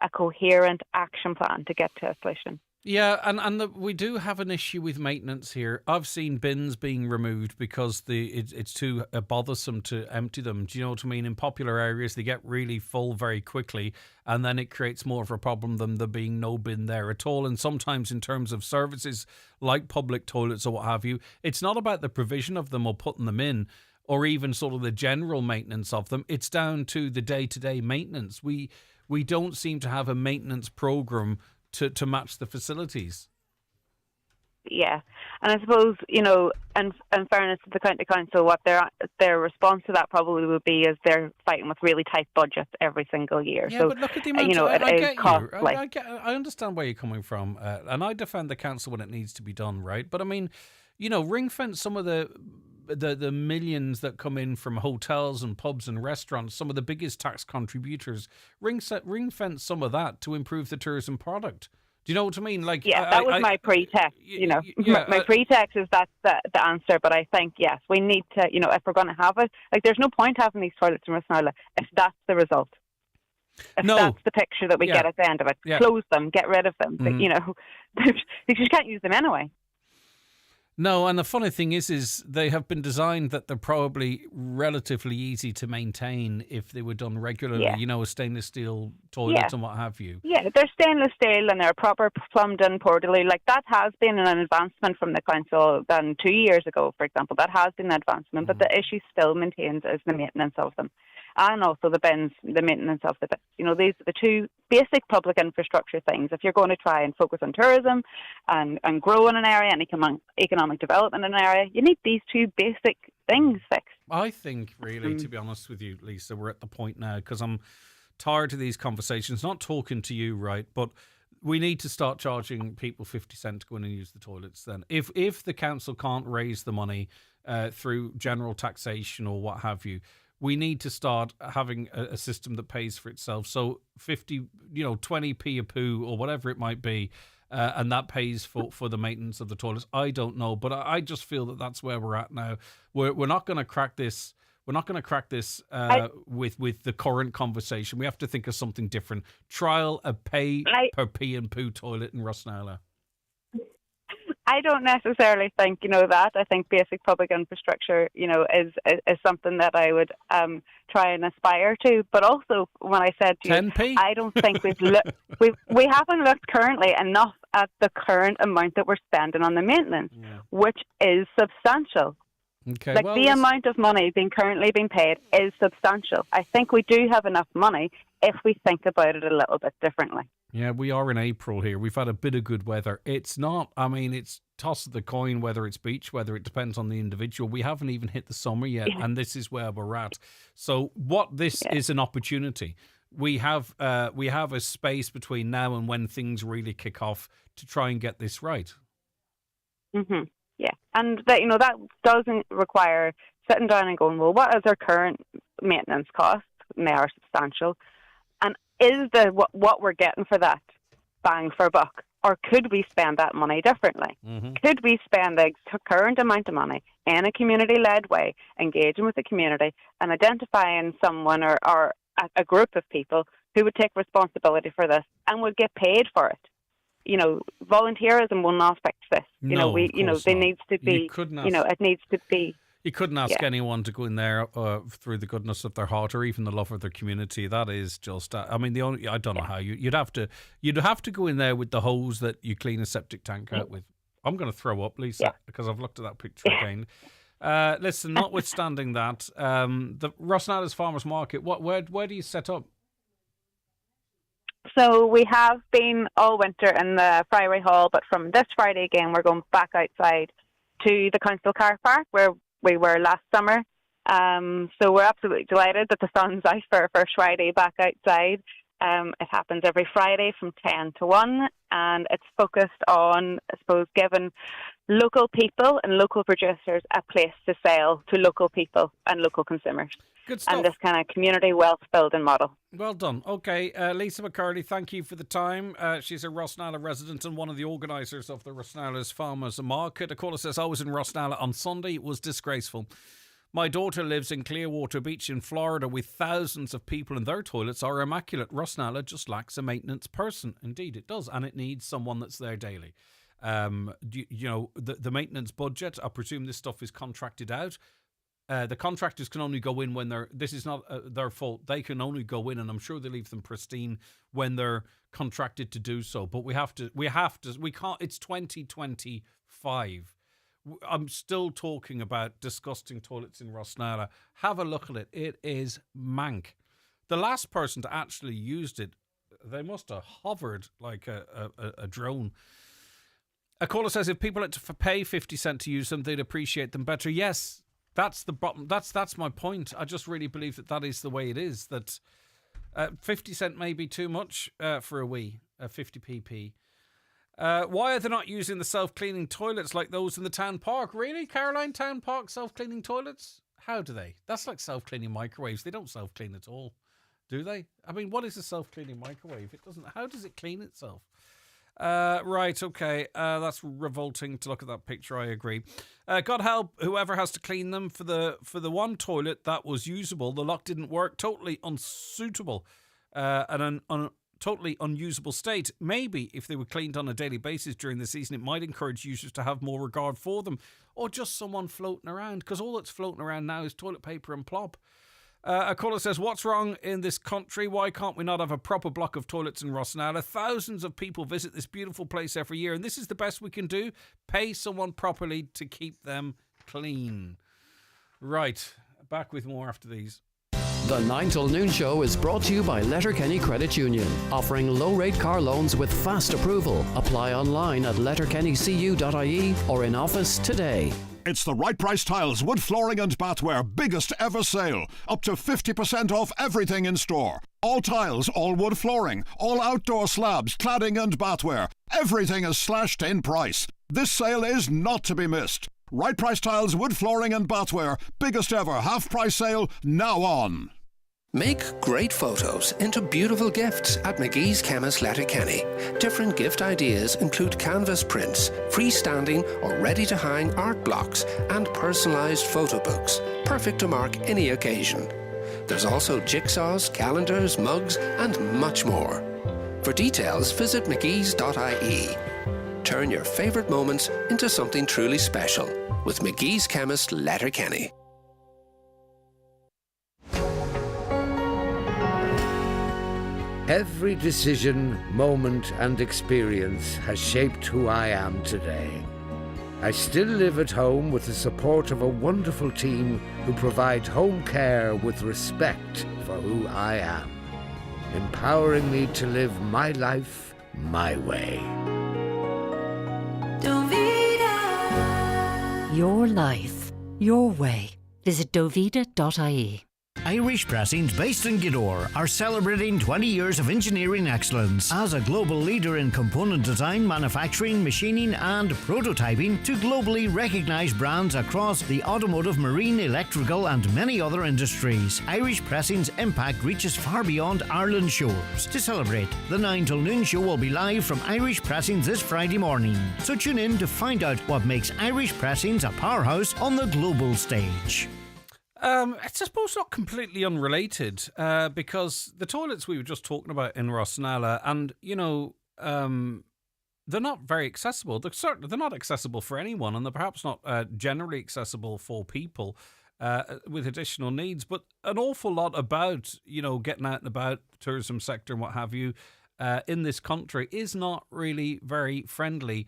a coherent action plan to get to a solution. Yeah, and we do have an issue with maintenance here. I've seen bins being removed because it's too bothersome to empty them. Do you know what I mean? In popular areas, they get really full very quickly, and then it creates more of a problem than there being no bin there at all. And sometimes in terms of services like public toilets or what have you, it's not about the provision of them or putting them in, or even sort of the general maintenance of them. It's down to the day-to-day maintenance. We don't seem to have a maintenance program to match the facilities. Yeah, and I suppose, in fairness to the county council, what their response to that probably would be is they're fighting with really tight budgets every single year. Yeah, so, but look at the amount I understand where you're coming from, and I defend the council when it needs to be done, right? But I mean, ring fence some of the millions that come in from hotels and pubs and restaurants, some of the biggest tax contributors, ring fence some of that to improve the tourism product. Do you know what I mean? Like, that was my pretext. My pretext is that's the answer. But I think yes, we need to. If we're going to have it, like, there's no point having these toilets in Rosnala if that's the result. If that's the picture that we get at the end of it, close them, get rid of them. But, because you can't use them anyway. No, and the funny thing is they have been designed that they're probably relatively easy to maintain if they were done regularly, a stainless steel toilet and what have you. Yeah, they're stainless steel and they're proper plumbed in portally. Like, that has been an advancement from the council than 2 years ago, for example. That has been an advancement, but the issue still maintains is the maintenance of them. And also the bins, the maintenance of the bins. These are the two basic public infrastructure things. If you're going to try and focus on tourism and grow in an area and economic development in an area, you need these two basic things fixed. I think, really, to be honest with you, Lisa, we're at the point now, because I'm tired of these conversations, not talking to you, right, but we need to start charging people 50 cents to go in and use the toilets then. If the council can't raise the money through general taxation or what have you, we need to start having a system that pays for itself. So 20p a poo or whatever it might be, and that pays for the maintenance of the toilets. I don't know, but I just feel that that's where we're at now. We're not going to crack this. We're not going to crack this with the current conversation. We have to think of something different. Trial a pay per pee and poo toilet in Rosnala. I don't necessarily think, that. I think basic public infrastructure, is something that I would try and aspire to. But also, when I said to 10p? you, I don't think we haven't looked currently enough at the current amount that we're spending on the maintenance, which is substantial. Okay, the amount of money currently being paid is substantial. I think we do have enough money if we think about it a little bit differently. Yeah, we are in April here. We've had a bit of good weather. It's not, it's toss of the coin whether it's beach weather. It depends on the individual. We haven't even hit the summer yet, and this is where we're at. So this is an opportunity. We have a space between now and when things really kick off to try and get this right. Mm-hmm. Yeah, and that doesn't require sitting down and going, well, what is our current maintenance costs? And they are substantial. And is what we're getting for that bang for buck? Or could we spend that money differently? Could we spend the current amount of money in a community-led way, engaging with the community and identifying someone or a group of people who would take responsibility for this and would get paid for it? You know, volunteerism will not fix this. There needs to be, it needs to be. You couldn't ask anyone to go in there through the goodness of their heart or even the love of their community. That is just, I mean, I don't know how you'd have to go in there with the hose that you clean a septic tank out with. I'm going to throw up, Lisa, because I've looked at that picture again. Listen, notwithstanding that, the Rosnala's Farmers Market, where do you set up? So we have been all winter in the Friary Hall, but from this Friday again, we're going back outside to the Council Car Park where we were last summer. So we're absolutely delighted that the sun's out for our first Friday back outside. It happens every Friday from 10 to 1, and it's focused on, I suppose, giving local people and local producers a place to sell to local people and local consumers. Good stuff. And this kind of community wealth building model. Well done. Okay, Lisa McCurdy, thank you for the time. She's a Rosnala resident and one of the organisers of the Rosnala's Farmers Market. A caller says, I was in Rosnala on Sunday. It was disgraceful. My daughter lives in Clearwater Beach in Florida with thousands of people and their toilets are immaculate. Rosnala just lacks a maintenance person. Indeed, it does. And it needs someone that's there daily. The maintenance budget, I presume this stuff is contracted out. The contractors can only go in when this is not their fault. They can only go in, and I'm sure they leave them pristine when they're contracted to do so. But we can't, it's 2025. I'm still talking about disgusting toilets in Rosnala. Have a look at it. It is mank. The last person to actually used it, they must have hovered like a drone. A caller says if people had to pay 50 cent to use them, they'd appreciate them better. Yes. That's the bottom. That's my point. I just really believe that is the way it is. That 50 cent may be too much for a wee, 50 pp. Why are they not using the self-cleaning toilets like those in the town park? Really, Caroline? Town park self-cleaning toilets? How do they? That's like self-cleaning microwaves. They don't self-clean at all, do they? I mean, what is a self-cleaning microwave? It doesn't. How does it clean itself? Right, okay. That's revolting to look at that picture. I agree. God help whoever has to clean them. For the one toilet that was usable, the lock didn't work. Totally unsuitable, and an totally unusable state. Maybe if they were cleaned on a daily basis during the season, it might encourage users to have more regard for them, or just someone floating around. Because all that's floating around now is toilet paper and plop. A caller says, what's wrong in this country? Why can't we not have a proper block of toilets in Rosnala? Thousands of people visit this beautiful place every year, and this is the best we can do. Pay someone properly to keep them clean. Right, back with more after these. The 9 till noon show is brought to you by Letterkenny Credit Union, offering low-rate car loans with fast approval. Apply online at letterkennycu.ie or in office today. It's the Right Price Tiles Wood Flooring and Bathware biggest ever sale. Up to 50% off everything in store. All tiles, all wood flooring, all outdoor slabs, cladding and bathware. Everything is slashed in price. This sale is not to be missed. Right Price Tiles Wood Flooring and Bathware biggest ever half price sale now on. Make great photos into beautiful gifts at McGee's Chemist Letterkenny. Different gift ideas include canvas prints, freestanding or ready-to-hang art blocks, and personalised photo books, perfect to mark any occasion. There's also jigsaws, calendars, mugs, and much more. For details, visit mcgees.ie. Turn your favourite moments into something truly special with McGee's Chemist Letterkenny. Every decision, moment and experience has shaped who I am today. I still live at home with the support of a wonderful team who provide home care with respect for who I am, empowering me to live my life my way. Your life, your way. Visit dovida.ie. Irish Pressings, based in Gidor, are celebrating 20 years of engineering excellence as a global leader in component design, manufacturing, machining and prototyping to globally recognised brands across the automotive, marine, electrical and many other industries. Irish Pressings' impact reaches far beyond Ireland's shores. To celebrate, the 9 till noon show will be live from Irish Pressings this Friday morning. So tune in to find out what makes Irish Pressings a powerhouse on the global stage. It's, I suppose, not completely unrelated because the toilets we were just talking about in Rosnella, and, you know, they're not very accessible. They're not accessible for anyone, and they're perhaps not generally accessible for people with additional needs. But an awful lot about, you know, getting out and about, tourism sector and what have you, in this country is not really very friendly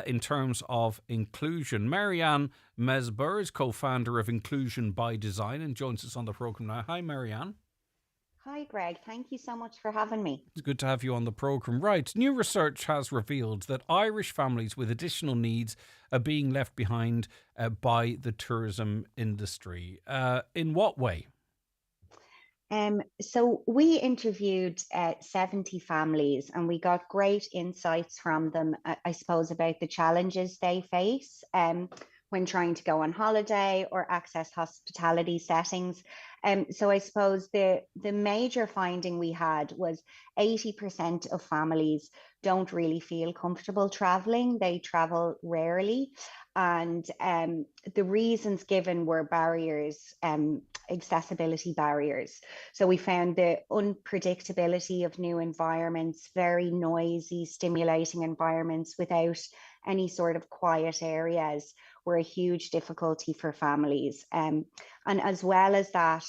in terms of inclusion. Marianne Mesber is co-founder of Inclusion by Design and joins us on the programme now. Hi, Marianne. Hi, Greg. Thank you so much for having me. It's good to have you on the programme. Right, new research has revealed that Irish families with additional needs are being left behind by the tourism industry. In what way? So we interviewed 70 families and we got great insights from them, I suppose, about the challenges they face when trying to go on holiday or access hospitality settings. So I suppose the major finding we had was 80% of families don't really feel comfortable traveling. They travel rarely. And the reasons given were barriers, accessibility barriers. So we found the unpredictability of new environments, very noisy, stimulating environments without any sort of quiet areas were a huge difficulty for families. And as well as that,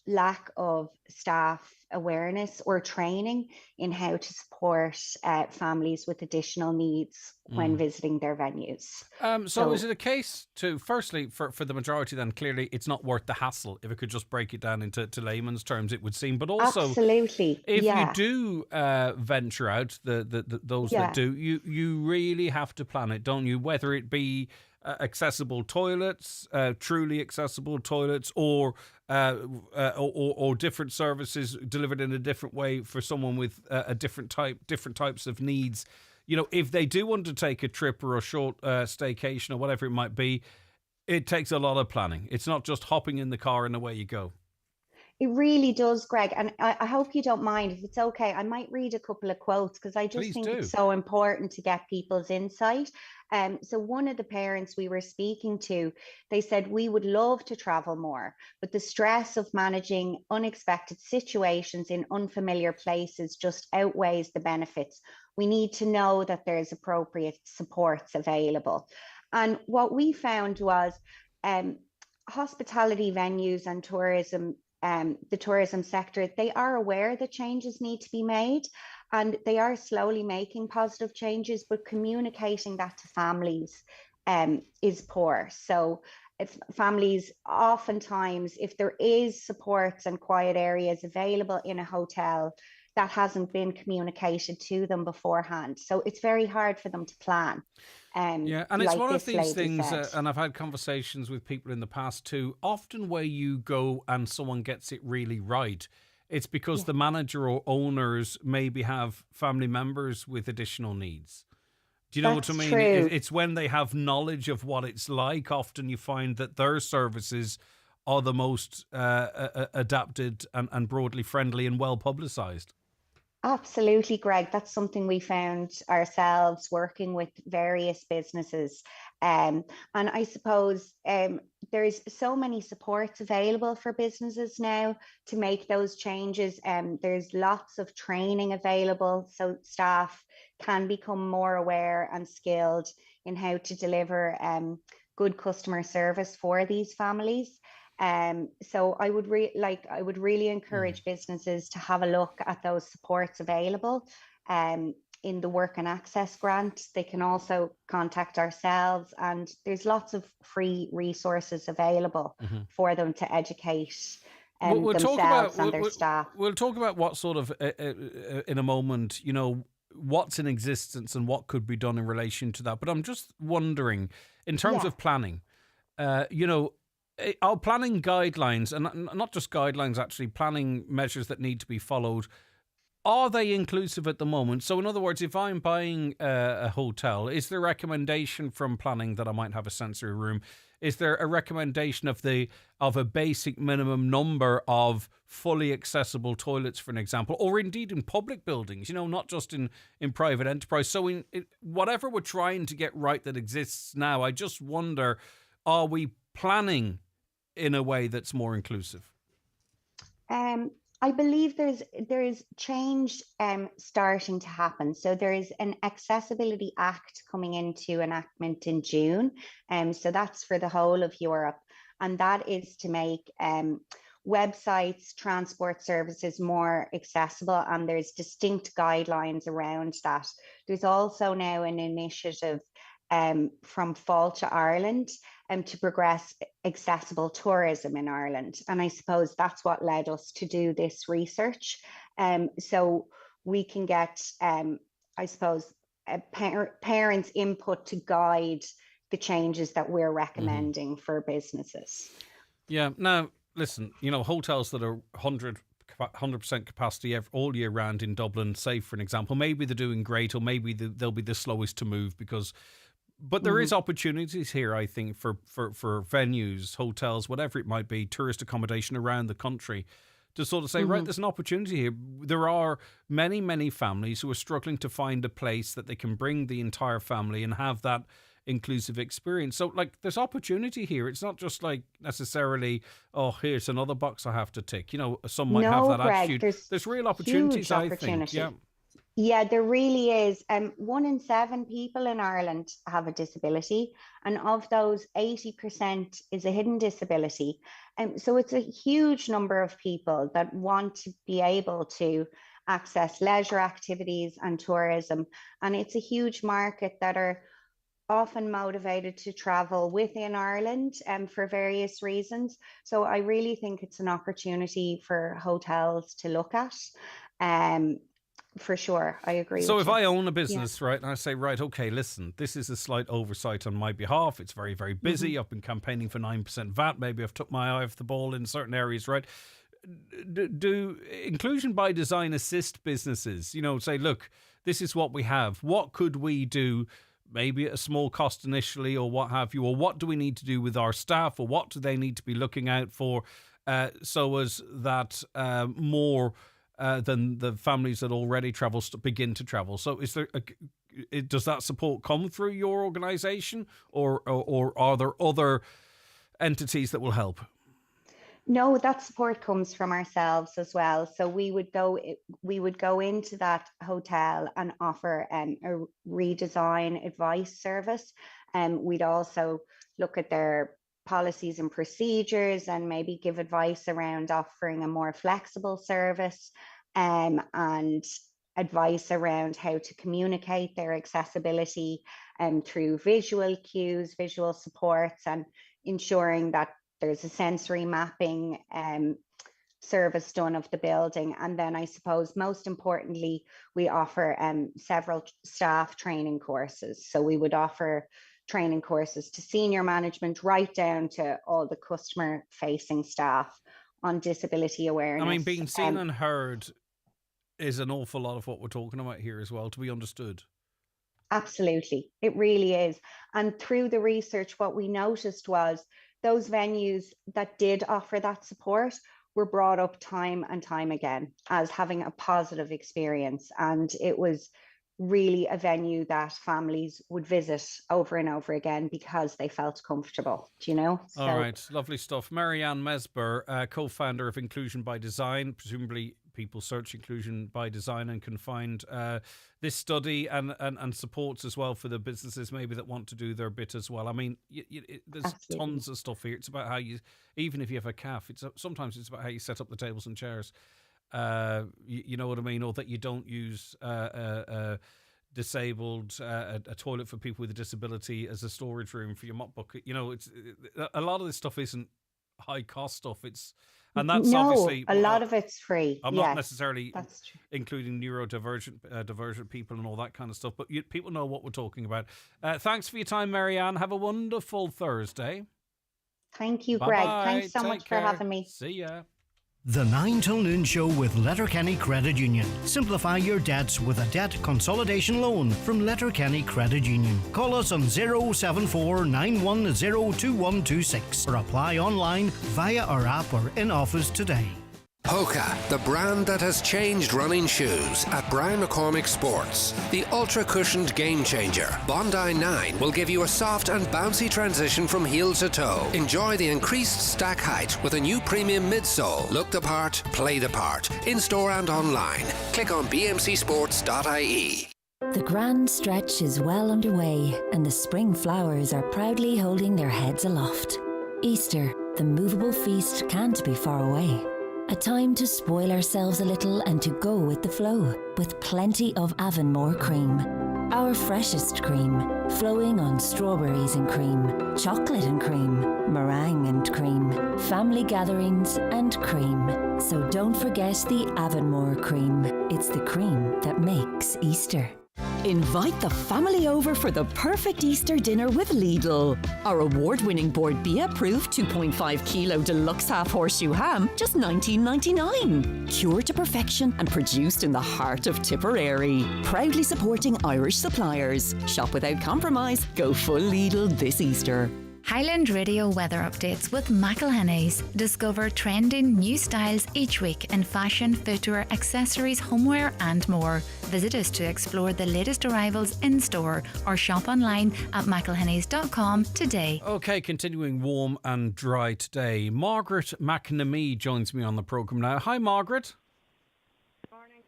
lack of staff awareness or training in how to support families with additional needs when visiting their venues. So is it a case to, firstly, for the majority then, clearly it's not worth the hassle, if it could just break it down into layman's terms, it would seem, but also absolutely, if you do venture out, those that do, you really have to plan it, don't you? Whether it be accessible toilets, truly accessible toilets, or different services delivered in a different way for someone with different types of needs. You know, if they do undertake a trip or a short staycation or whatever it might be, it takes a lot of planning. It's not just hopping in the car and away you go. It really does, Greg. And I hope you don't mind. If it's okay, I might read a couple of quotes because I just think it's so important to get people's insight. So one of the parents we were speaking to, they said, we would love to travel more, but the stress of managing unexpected situations in unfamiliar places just outweighs the benefits. We need to know that there's appropriate supports available. And what we found was hospitality venues and tourism, the tourism sector, they are aware that changes need to be made and they are slowly making positive changes, but communicating that to families is poor. So if families, oftentimes, if there is supports and quiet areas available in a hotel, that hasn't been communicated to them beforehand. So it's very hard for them to plan. And it's one of these things, and I've had conversations with people in the past too, often where you go and someone gets it really right, it's because the manager or owners maybe have family members with additional needs. Do you know what I mean? True. It's when they have knowledge of what it's like, often you find that their services are the most adapted and broadly friendly and well publicised. Absolutely, Greg. That's something we found ourselves working with various businesses. And I suppose there's so many supports available for businesses now to make those changes. There's lots of training available, so staff can become more aware and skilled in how to deliver good customer service for these families. So I would really encourage businesses to have a look at those supports available in the Work and Access grant. They can also contact ourselves, and there's lots of free resources available for them to educate themselves and their staff. We'll talk about what sort of in a moment, you know, what's in existence and what could be done in relation to that. But I'm just wondering, in terms of planning, you know, Are planning guidelines, and not just guidelines, actually planning measures that need to be followed, are they inclusive at the moment? So in other words, if I'm buying a hotel, is there a recommendation from planning that I might have a sensory room? Is there a recommendation of a basic minimum number of fully accessible toilets, for an example, or indeed in public buildings, not just in private enterprise? So in whatever we're trying to get right that exists now, I just wonder, are we planning in a way that's more inclusive? I believe there is change starting to happen. So there is an Accessibility Act coming into enactment in June. So that's for the whole of Europe. And that is to make websites, transport services more accessible. And there's distinct guidelines around that. There's also now an initiative from Fáilte Ireland to progress accessible tourism in Ireland. And I suppose that's what led us to do this research. So we can get, I suppose, parents' input to guide the changes that we're recommending for businesses. Yeah. Now, listen, hotels that are 100% capacity all year round in Dublin, say, for an example, maybe they're doing great, or maybe they'll be the slowest to move but there is opportunities here, I think, for venues, hotels, whatever it might be, tourist accommodation around the country, to sort of say, right, there's an opportunity here. There are many, many families who are struggling to find a place that they can bring the entire family and have that inclusive experience. So, there's opportunity here. It's not just necessarily, here's another box I have to tick. Some might have that attitude. There's real opportunities, I think. Yeah. Yeah, there really is. 1 in 7 people in Ireland have a disability, and of those, 80% is a hidden disability. So it's a huge number of people that want to be able to access leisure activities and tourism. And it's a huge market that are often motivated to travel within Ireland for various reasons. So I really think it's an opportunity for hotels to look at. For sure, I agree. So if I own a business, right, and I say, right, okay, listen, this is a slight oversight on my behalf. It's very, very busy. I've been campaigning for 9% VAT. Maybe I've took my eye off the ball in certain areas, right? Do Inclusion by Design assist businesses, say, look, this is what we have. What could we do? Maybe at a small cost initially, or what have you, or what do we need to do with our staff, or what do they need to be looking out for, so as that more than the families that already travel begin to travel. So is there does that support come through your organisation, or are there other entities that will help? No, that support comes from ourselves as well. So we would go into that hotel and offer a redesign advice service. We'd also look at their policies and procedures and maybe give advice around offering a more flexible service, and advice around how to communicate their accessibility through visual cues, visual supports, and ensuring that there's a sensory mapping service done of the building. And then I suppose most importantly, we offer several staff training courses. So we would offer training courses to senior management right down to all the customer facing staff on disability awareness. I mean, being seen and heard is an awful lot of what we're talking about here as well, to be understood. Absolutely. It really is. And through the research, what we noticed was those venues that did offer that support were brought up time and time again as having a positive experience. And it was really a venue that families would visit over and over again because they felt comfortable, So, all right, lovely stuff. Marianne Mesber, co-founder of Inclusion by Design. Presumably people search Inclusion by Design and can find this study and supports as well for the businesses maybe that want to do their bit as well. I mean, there's Absolutely. Tons of stuff here. It's about how you, even if you have a calf, sometimes it's about how you set up the tables and chairs. You know what I mean? Or that you don't use disabled a toilet for people with a disability as a storage room for your mop bucket. It's a lot of this stuff isn't high cost stuff. That's obviously a lot of it's free. I'm not necessarily including neurodivergent people and all that kind of stuff, but people know what we're talking about. Thanks for your time, Marianne. Have a wonderful Thursday. Thank you, Bye-bye. Greg. Thanks so Take much care. for having me. See ya. The 9 till noon show with Letterkenny Credit Union. Simplify your debts with a debt consolidation loan from Letterkenny Credit Union. Call us on 074 910 2126 or apply online via our app or in office today. Hoka, the brand that has changed running shoes at Brian McCormick Sports. The ultra-cushioned game changer, Bondi 9, will give you a soft and bouncy transition from heel to toe. Enjoy the increased stack height with a new premium midsole. Look the part, play the part. In-store and online. Click on bmcsports.ie. The grand stretch is well underway, and the spring flowers are proudly holding their heads aloft. Easter, the movable feast, can't be far away. A time to spoil ourselves a little and to go with the flow, with plenty of Avonmore cream. Our freshest cream, flowing on strawberries and cream, chocolate and cream, meringue and cream, family gatherings and cream. So don't forget the Avonmore cream. It's the cream that makes Easter. Invite the family over for the perfect Easter dinner with Lidl. Our award-winning Board B approved 2.5 kilo deluxe half horseshoe ham, just $19.99. Cured to perfection and produced in the heart of Tipperary. Proudly supporting Irish suppliers. Shop without compromise. Go full Lidl this Easter. Highland Radio weather updates with McElhenney's. Discover trending new styles each week in fashion, footwear, accessories, homeware and more. Visit us to explore the latest arrivals in store or shop online at mcelhenneys.com today. Okay, continuing warm and dry today. Margaret McNamee joins me on the programme now. Hi, Margaret.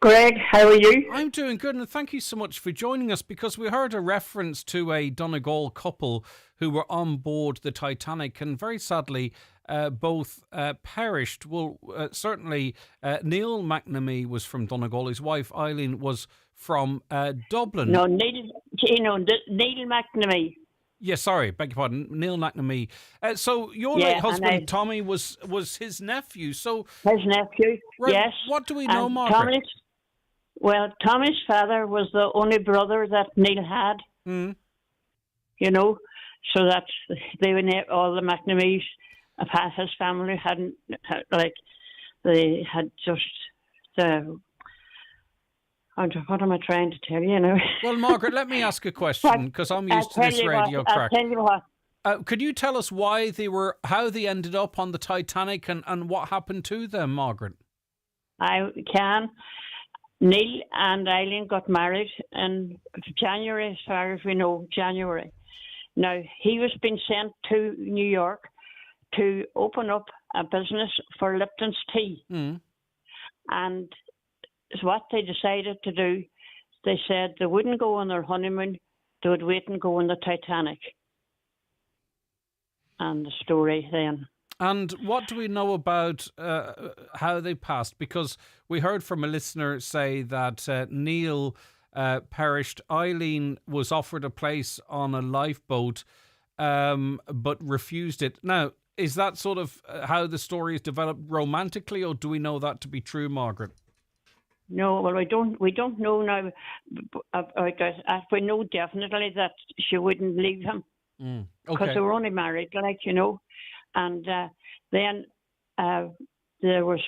Greg, how are you? I'm doing good, and thank you so much for joining us, because we heard a reference to a Donegal couple who were on board the Titanic, and very sadly both perished. Well, certainly Neil McNamee was from Donegal. His wife Eileen was from Dublin. No, Neil McNamee. Yeah, sorry, beg your pardon, Neil McNamee. So your late husband Tommy was his nephew. So his nephew, right, yes. What do we know, Margaret? Tommy's father was the only brother that Neil had. Mm. You know, so that they were all the McNamees. His family hadn't they had just. What am I trying to tell you now? Well, Margaret, let me ask a question, because I'm used to this radio crack. I'll tell you what. Could you tell us how they ended up on the Titanic and what happened to them, Margaret? I can. Neil and Eileen got married in January, as far as we know, January. Now, he was being sent to New York to open up a business for Lipton's tea. Mm. And what they decided to do, they said they wouldn't go on their honeymoon, they would wait and go on the Titanic. And the story then. And what do we know about how they passed? Because we heard from a listener say that Neil perished. Eileen was offered a place on a lifeboat, but refused it. Now, is that sort of how the story is developed romantically, or do we know that to be true, Margaret? No, well, we don't know now. We know definitely that she wouldn't leave him because they were only married, And then there was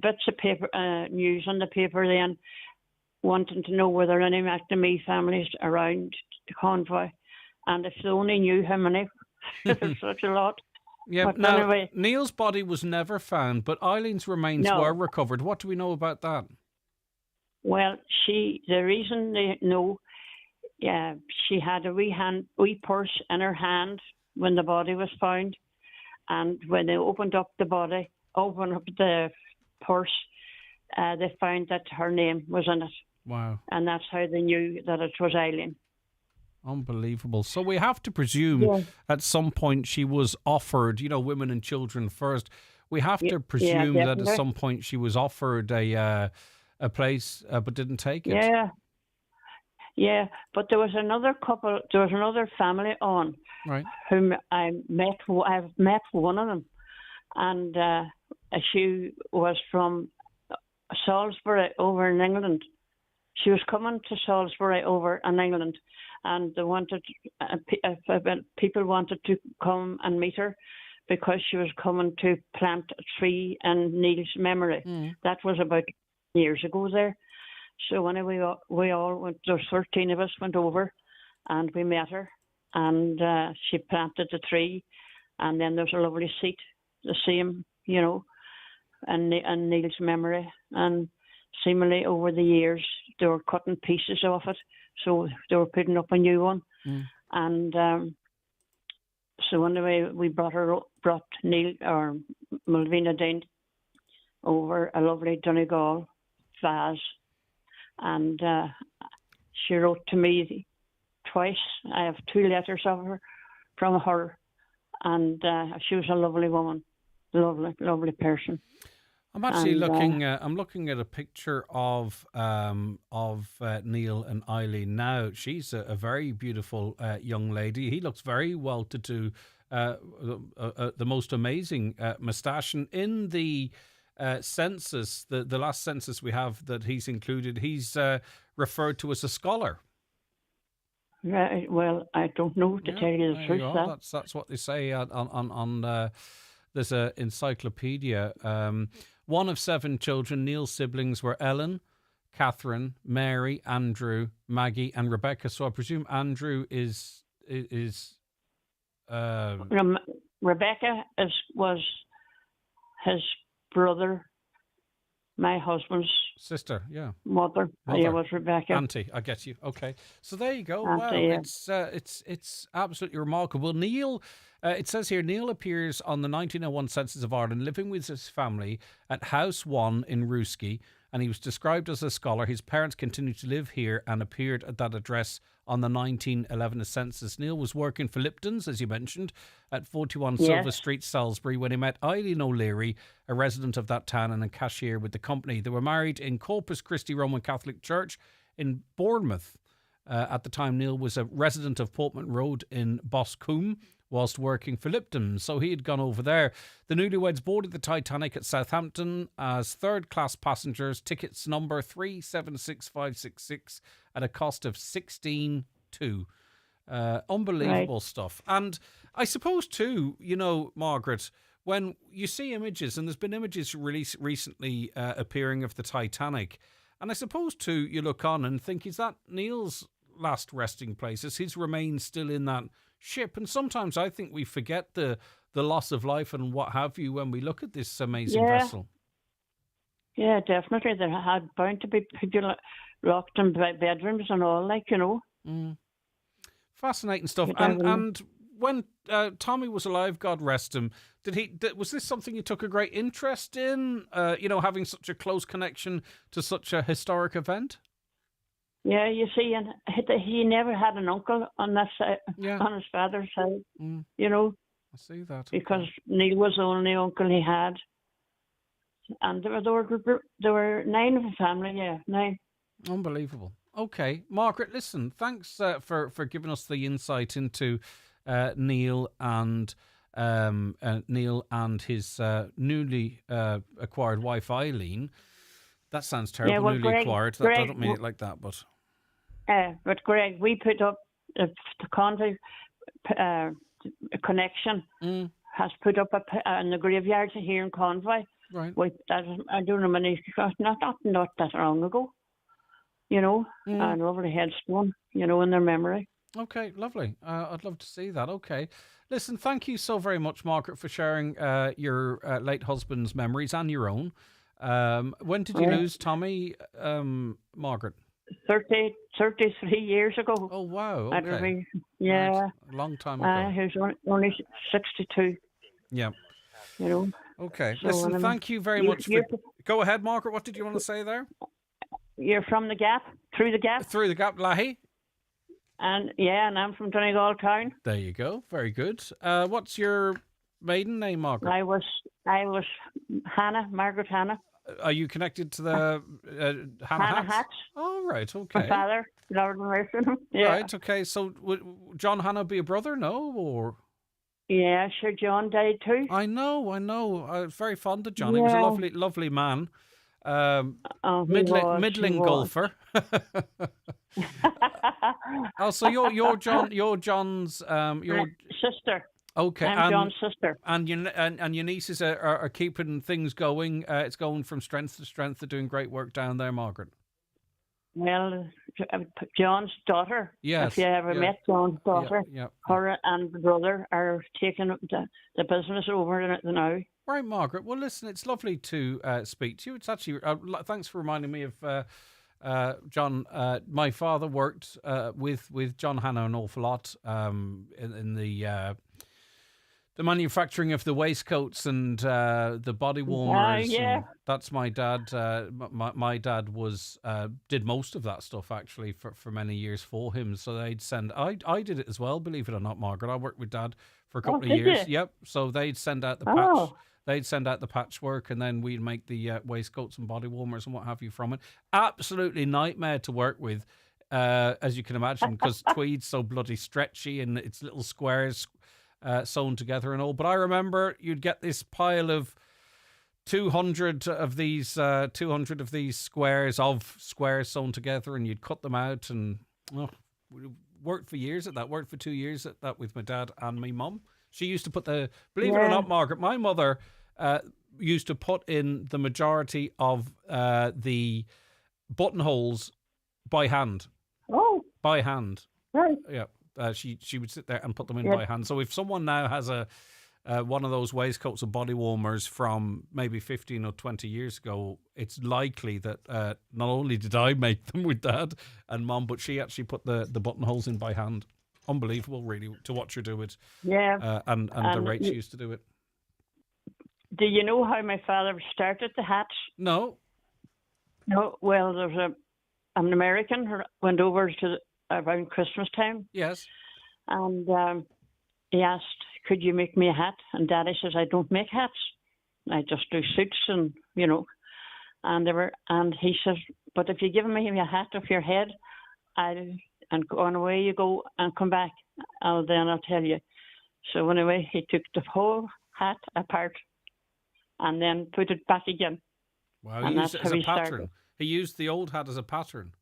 bits of paper news on the paper then wanting to know were there any McNamee families around the convoy, and if they only knew how many. There's such a lot. Yeah. But now, anyway, Neil's body was never found, but Eileen's remains were recovered. What do we know about that? Well, the reason they know, she had a wee purse in her hand when the body was found. And when they opened up the purse, they found that her name was in it. Wow. And that's how they knew that it was Eileen. Unbelievable. So we have to presume at some point she was offered, women and children first. We have to presume that at some point she was offered a place, but didn't take it. Yeah. But there was another couple. There was another family on, right? Whom I've met one of them, and she was from Salisbury over in England. She was coming to Salisbury over in England, and they wanted people wanted to come and meet her because she was coming to plant a tree in Neil's memory. That was about years ago there. So anyway, we all went, there's 13 of us went over and we met her, and she planted the tree, and then there's a lovely seat, the same, you know, in Neil's memory. And seemingly over the years, they were cutting pieces off it, so they were putting up a new one. And so anyway, we brought Neil, or Malvina Dean, over a lovely Donegal vase, and she wrote to me twice. I have 2 letters of her from her, and she was a lovely woman, lovely person. I'm actually looking. I'm looking at a picture of Neil and Eileen now. She's a very beautiful young lady. He looks very well to do. The most amazing moustache. And in the census, the last census we have that he's included, he's referred to as a scholar. Right. Well, I don't know to tell you the truth. That's what they say on there's a encyclopedia. One of 7 children. Neil's siblings were Ellen, Catherine, Mary, Andrew, Maggie, and Rebecca. So I presume Andrew is Rebecca was his brother, my husband's sister. Yeah, mother. Yeah, was Rebecca. Auntie, I get you. Okay, so there you go. Auntie, wow, yeah. It's absolutely remarkable. Neil. It says here, Neil appears on the 1901 Census of Ireland, living with his family at House 1 in Rooskey, and he was described as a scholar. His parents continued to live here and appeared at that address on the 1911 census. Neil was working for Lipton's, as you mentioned, at 41 Silver Street, Salisbury, when he met Eileen O'Leary, a resident of that town and a cashier with the company. They were married in Corpus Christi Roman Catholic Church in Bournemouth. At the time, Neil was a resident of Portman Road in Boscombe, whilst working for Lipton, so he had gone over there. The newlyweds boarded the Titanic at Southampton as third-class passengers, tickets number 376566 at a cost of 16.2. Unbelievable stuff. And I suppose too, you know, Margaret, when you see images, and there's been images released recently appearing of the Titanic, and I suppose too, you look on and think, is that Neil's last resting place? Is his remains still in that ship? And sometimes I think we forget the loss of life and what have you when we look at this amazing vessel. Yeah, definitely. There had bound to be people locked in bedrooms and all, like, you know. Fascinating stuff. And when Tommy was alive, God rest him, was this something you took a great interest in? You know, having such a close connection to such a historic event? Yeah, you see, and he never had an uncle on that side, on his father's side, you know. I see that. Because Neil was the only uncle he had. And there were 9 of the family, 9. Unbelievable. Okay, Margaret, listen, thanks for giving us the insight into Neil and his newly acquired wife, Eileen. That sounds terrible, yeah, well, newly acquired. I don't mean it like that, but... But Greg, we put up the Convoy connection has put up in the graveyard here in Convoy. Right. I don't know many, not that long ago, you know, and over the headstone, you know, in their memory. Okay, lovely. I'd love to see that. Okay. Listen, thank you so very much, Margaret, for sharing your late husband's memories and your own. When did you lose Tommy, Margaret? 33 years ago. Oh, wow. Okay. Yeah. Right. A long time ago. He was only 62. Yeah. You know. Okay. So, listen, thank you very much. Go ahead, Margaret. What did you want to say there? You're from the Gap? Through the Gap? Through the Gap, Lahey. And I'm from Donegal town. There you go. Very good. What's your maiden name, Margaret? I was Hannah, Margaret Hannah. Are you connected to the Hannah Hatch? Oh, right, okay. My father, Lord mercy him. Yeah. Right, okay. So would John Hannah be a brother, no? Or... Yeah, sure, John died too. I know. I was very fond of John. Yeah. He was a lovely, lovely man. Middling golfer. Oh, so you're John's sister. Okay, I'm John's sister. And your nieces are keeping things going. It's going from strength to strength. They're doing great work down there, Margaret. Well, John's daughter. Yes. If you ever met John's daughter, her and the brother are taking the business over now. Right, Margaret. Well, listen, it's lovely to speak to you. It's actually thanks for reminding me of John. My father worked with John Hannah an awful lot in the manufacturing of the waistcoats and the body warmers. Yeah. That's my dad. My dad did most of that stuff actually for many years for him. So they'd send. I did it as well, believe it or not, Margaret. I worked with Dad for a couple of years. You? Yep. So they'd send out the patch. They'd send out the patchwork, and then we'd make the waistcoats and body warmers and what have you from it. Absolutely nightmare to work with, as you can imagine, because tweed's so bloody stretchy and it's little squares sewn together and all. But I remember you'd get this pile of 200 of these squares sewn together, and you'd cut them out, and worked for years at that. Worked for 2 years at that with my dad and my mum. She used to put believe it or not, Margaret, my mother used to put in the majority of the buttonholes by hand. Oh. By hand. Right. Yeah. She would sit there and put them in by hand. So if someone now has one of those waistcoats or body warmers from maybe 15 or 20 years ago, it's likely that not only did I make them with Dad and Mum, but she actually put the buttonholes in by hand. Unbelievable, really, to watch her do it. Yeah. And the rate she used to do it. Do you know how my father started the hats? No. No. Well, there's an American who went over to around Christmas time. Yes. And he asked, "Could you make me a hat?" And Daddy says, "I don't make hats. I just do suits and And he says, "But if you give me a hat off your head, and go on away you go and come back. I'll tell you." So anyway, he took the whole hat apart and then put it back again. Wow, he used it as a pattern. Started. He used the old hat as a pattern.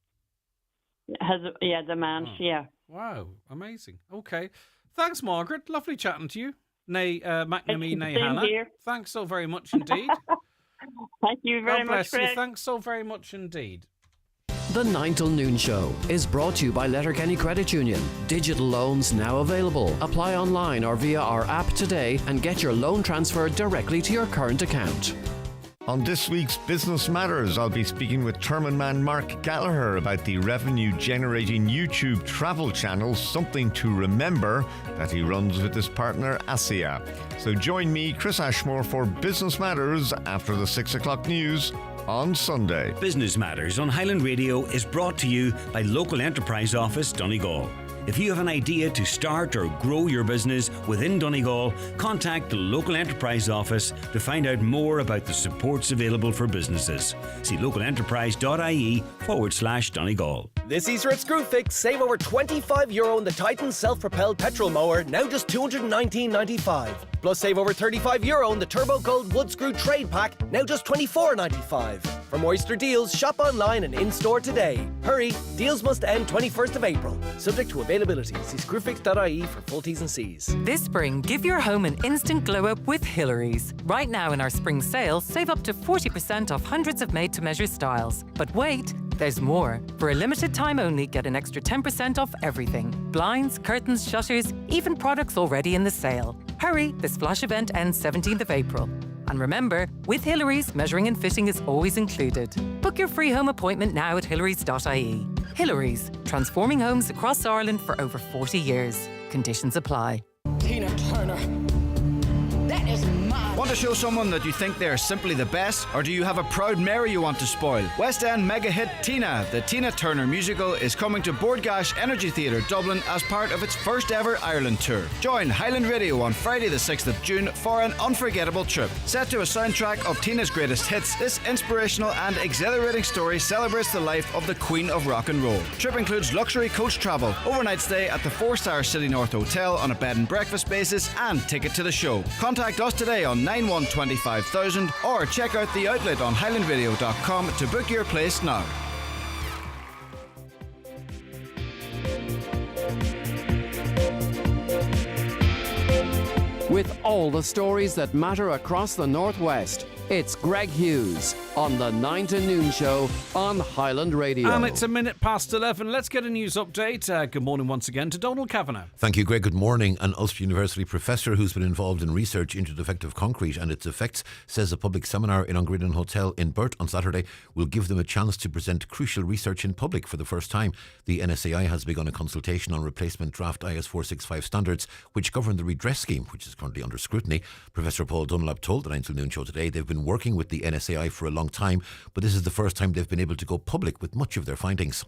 The man's, yeah. Wow, amazing. Okay. Thanks, Margaret. Lovely chatting to you. Nay, McNamee, nay, Hannah. Here. Thanks so very much indeed. Thank you very much, Greg. Thanks so very much indeed. The 9 till noon show is brought to you by Letterkenny Credit Union. Digital loans now available. Apply online or via our app today and get your loan transferred directly to your current account. On this week's Business Matters, I'll be speaking with Terman man Mark Gallagher about the revenue-generating YouTube travel channel Something to Remember that he runs with his partner ASIA. So join me, Chris Ashmore, for Business Matters after the 6 o'clock news on Sunday. Business Matters on Highland Radio is brought to you by Local Enterprise Office Donegal. If you have an idea to start or grow your business within Donegal, contact the Local Enterprise Office to find out more about the supports available for businesses. See localenterprise.ie/Donegal. This Easter at Screwfix, save over €25 on the Titan self-propelled petrol mower, now just $219.95. Plus save over €35 on the Turbo Gold Wood Screw Trade Pack, now just $24.95. For more Easter deals, shop online and in-store today. Hurry, deals must end 21st of April. Subject to availability. See screwfix.ie for full T's and C's. This spring, give your home an instant glow-up with Hillary's. Right now in our spring sale, save up to 40% off hundreds of made-to-measure styles. But wait, there's more. For a limited time only, get an extra 10% off everything. Blinds, curtains, shutters, even products already in the sale. Hurry, this flash event ends 17th of April. And remember, with Hillary's, measuring and fitting is always included. Book your free home appointment now at hillarys.ie. Hillary's, transforming homes across Ireland for over 40 years. Conditions apply. Tina Turner. That is mad. Want to show someone that you think they are simply the best? Or do you have a proud Mary you want to spoil? West End mega hit Tina, the Tina Turner musical, is coming to Bordgash Energy Theatre, Dublin as part of its first ever Ireland tour. Join Highland Radio on Friday the 6th of June for an unforgettable trip. Set to a soundtrack of Tina's greatest hits, this inspirational and exhilarating story celebrates the life of the Queen of Rock and Roll. Trip includes luxury coach travel, overnight stay at the 4-star City North Hotel on a bed and breakfast basis, and ticket to the show. Contact us today on 9125,000 or check out the outlet on highlandradio.com to book your place now. with all the stories that matter across the Northwest. It's Greg Hughes on the 9 to Noon Show on Highland Radio. And it's 11:11. Let's get a news update. Good morning once again to Donald Kavanagh. Thank you, Greg. Good morning. An Ulster University professor who's been involved in research into defective concrete and its effects says a public seminar in Ungreedon Hotel in Burt on Saturday will give them a chance to present crucial research in public for the first time. The NSAI has begun a consultation on replacement draft IS 465 standards, which govern the redress scheme, which is currently under scrutiny. Professor Paul Dunlap told the 9 to Noon Show today they've been working with the NSAI for a long time, but this is the first time they've been able to go public with much of their findings.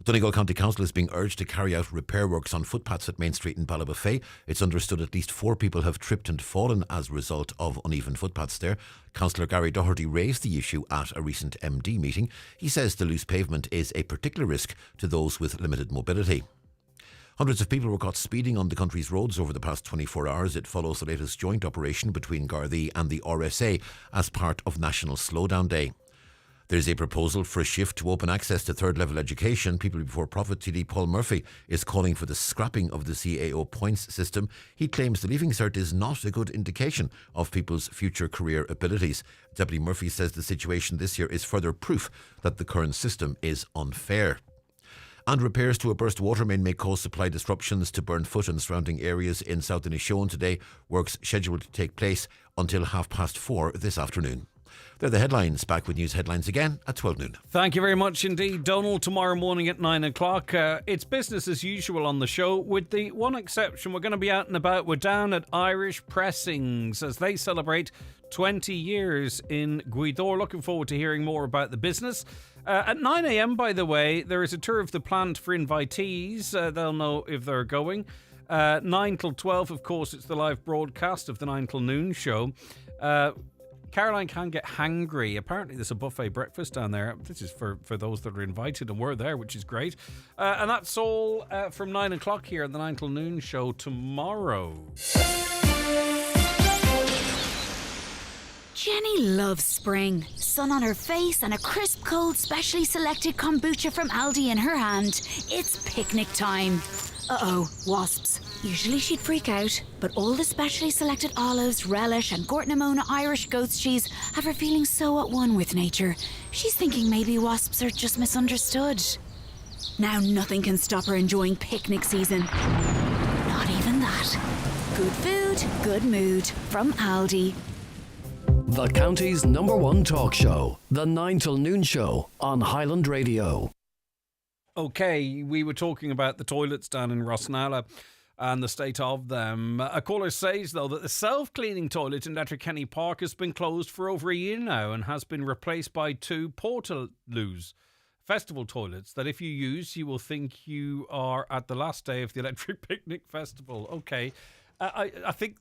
Donegal County Council is being urged to carry out repair works on footpaths at Main Street in Ballybofey. It's understood at least 4 people have tripped and fallen as a result of uneven footpaths there. Councillor Gary Doherty raised the issue at a recent MD meeting. He says the loose pavement is a particular risk to those with limited mobility. Hundreds of people were caught speeding on the country's roads over the past 24 hours. It follows the latest joint operation between Gardaí and the RSA as part of National Slowdown Day. There's a proposal for a shift to open access to third-level education. People Before Profit TD Paul Murphy is calling for the scrapping of the CAO points system. He claims the Leaving Cert is not a good indication of people's future career abilities. Deputy Murphy says the situation this year is further proof that the current system is unfair. And repairs to a burst water main may cause supply disruptions to Burnfoot and surrounding areas in South Inishowen today. Works scheduled to take place until 4:30 this afternoon. They're the headlines. Back with news headlines again at 12 noon. Thank you very much indeed, Donald. Tomorrow morning at 9 o'clock. It's business as usual on the show, with the one exception. We're going to be out and about. We're down at Irish Pressings as they celebrate 20 years in Guidor. Looking forward to hearing more about the business. At 9 a.m, by the way, there is a tour of the plant for invitees. They'll know if they're going. 9 till 12, of course, it's the live broadcast of the 9 till Noon Show. Caroline can get hangry. Apparently there's a buffet breakfast down there. This is for those that are invited, and we're there, which is great. And that's all from 9 o'clock here at the 9 till Noon Show tomorrow. Jenny loves spring. Sun on her face and a crisp, cold, specially selected kombucha from Aldi in her hand. It's picnic time. Uh-oh, wasps. Usually she'd freak out, but all the specially selected olives, relish and Gortnamona Irish goat's cheese have her feeling so at one with nature. She's thinking maybe wasps are just misunderstood. Now nothing can stop her enjoying picnic season. Not even that. Good food, good mood from Aldi. The county's #1 talk show, the 9 till Noon Show on Highland Radio. Okay, we were talking about the toilets down in Rosnala and the state of them. A caller says, though, that the self-cleaning toilet in Letterkenny Park has been closed for over a year now and has been replaced by 2 Portaloos festival toilets that if you use, you will think you are at the last day of the Electric Picnic Festival. Okay, I think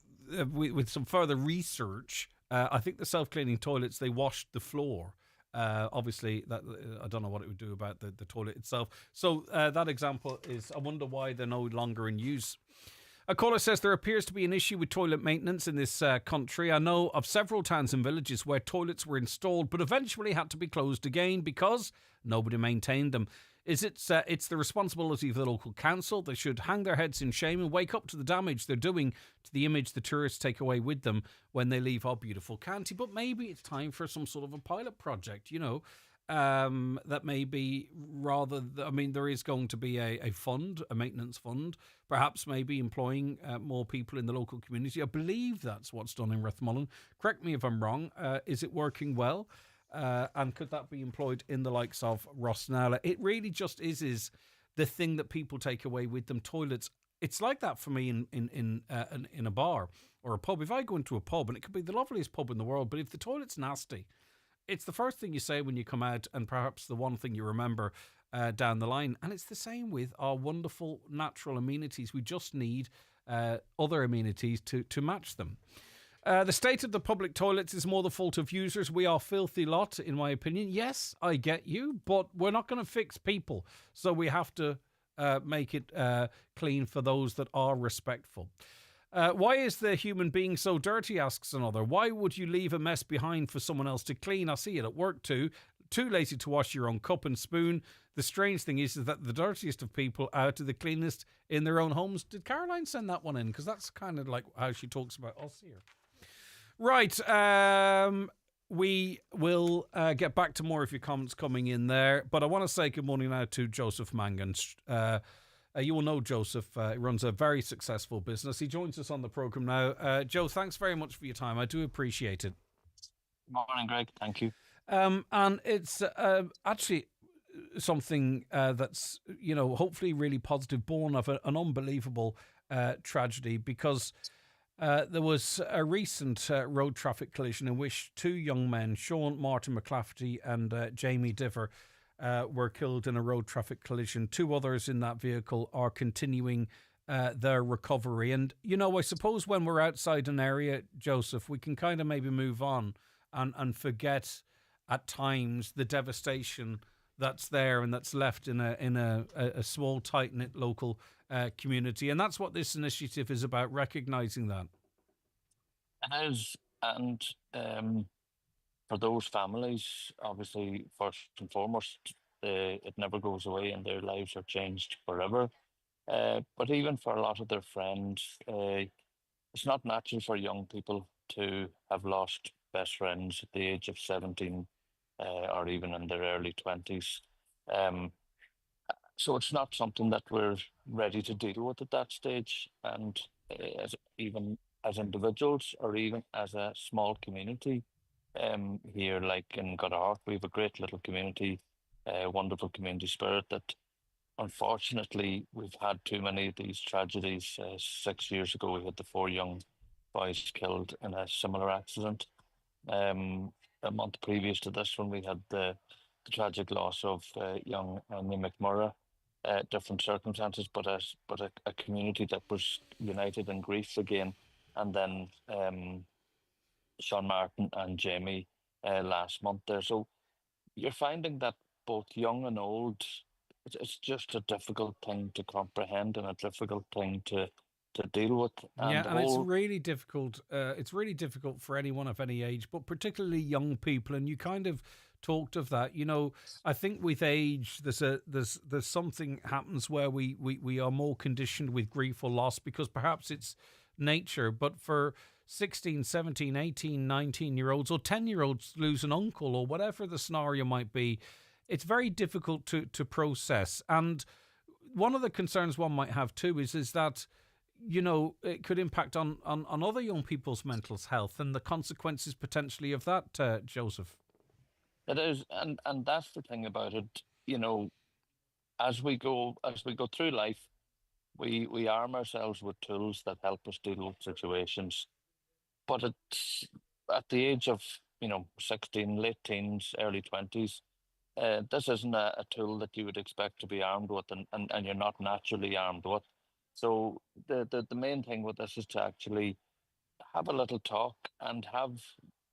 with some further research, I think the self-cleaning toilets, they washed the floor. Obviously, that I don't know what it would do about the toilet itself. So that example is, I wonder why they're no longer in use. A caller says there appears to be an issue with toilet maintenance in this country. I know of several towns and villages where toilets were installed but eventually had to be closed again because nobody maintained them. It's the responsibility of the local council. They should hang their heads in shame and wake up to the damage they're doing to the image the tourists take away with them when they leave our beautiful county. But maybe it's time for some sort of a pilot project, that may be there is going to be a fund, a maintenance fund, perhaps maybe employing more people in the local community. I believe that's what's done in Rathmullen. Correct me if I'm wrong. Is it working well? And could that be employed in the likes of Rosnala? It really just is the thing that people take away with them. Toilets. It's like that for me in a bar or a pub. If I go into a pub, and it could be the loveliest pub in the world, but if the toilet's nasty, it's the first thing you say when you come out, and perhaps the one thing you remember down the line. And it's the same with our wonderful natural amenities. We just need other amenities to match them. The state of the public toilets is more the fault of users. We are a filthy lot, in my opinion. Yes, I get you, but we're not going to fix people. So we have to make it clean for those that are respectful. Why is the human being so dirty, asks another. Why would you leave a mess behind for someone else to clean? I see it at work too. too lazy to wash your own cup and spoon. The strange thing is that the dirtiest of people are to the cleanest in their own homes. Did Caroline send that one in? Because that's kind of like how she talks about us here. Right. We will get back to more of your comments coming in there. But I want to say good morning now to Joseph Mangan. You will know Joseph. He runs a very successful business. He joins us on the programme now. Joe, thanks very much for your time. I do appreciate it. Good morning, Greg. Thank you. And it's actually something that's, hopefully really positive, born of an unbelievable tragedy, because there was a recent road traffic collision in which two young men, Sean Martin McClafferty and Jamie Diver, were killed in a road traffic collision. Two others in that vehicle are continuing their recovery. And, I suppose when we're outside an area, Joseph, we can kind of maybe move on and forget at times the devastation that's there and that's left in a small, tight-knit local community. And that's what this initiative is about, recognising that. It is. And for those families, obviously, first and foremost, it never goes away and their lives are changed forever. But even for a lot of their friends, it's not natural for young people to have lost best friends at the age of 17 or even in their early 20s. So it's not something that we're ready to deal with at that stage. And even as individuals or even as a small community, here, like in Goodhart, we have a great little community, wonderful community spirit that unfortunately we've had too many of these tragedies. 6 years ago, we had the 4 young boys killed in a similar accident. A month previous to this one, we had the tragic loss of young Anya McMurray. Different circumstances, but a community that was united in grief again. And then Sean Martin and Jamie last month there. So you're finding that both young and old, it's just a difficult thing to comprehend and a difficult thing to deal with. And it's really difficult. It's really difficult for anyone of any age, but particularly young people. And you kind of talked of that. I think with age, there's something happens where we are more conditioned with grief or loss because perhaps it's nature. But for 16, 17, 18, 19-year-olds or 10-year-olds lose an uncle or whatever the scenario might be, it's very difficult to process. And one of the concerns one might have too is that, it could impact on other young people's mental health and the consequences potentially of that, Joseph. It is, and that's the thing about it. As we go through life, we arm ourselves with tools that help us deal with situations. But it's at the age of 16, late teens, early 20s. This isn't a tool that you would expect to be armed with, and you're not naturally armed with. So the main thing with this is to actually have a little talk and have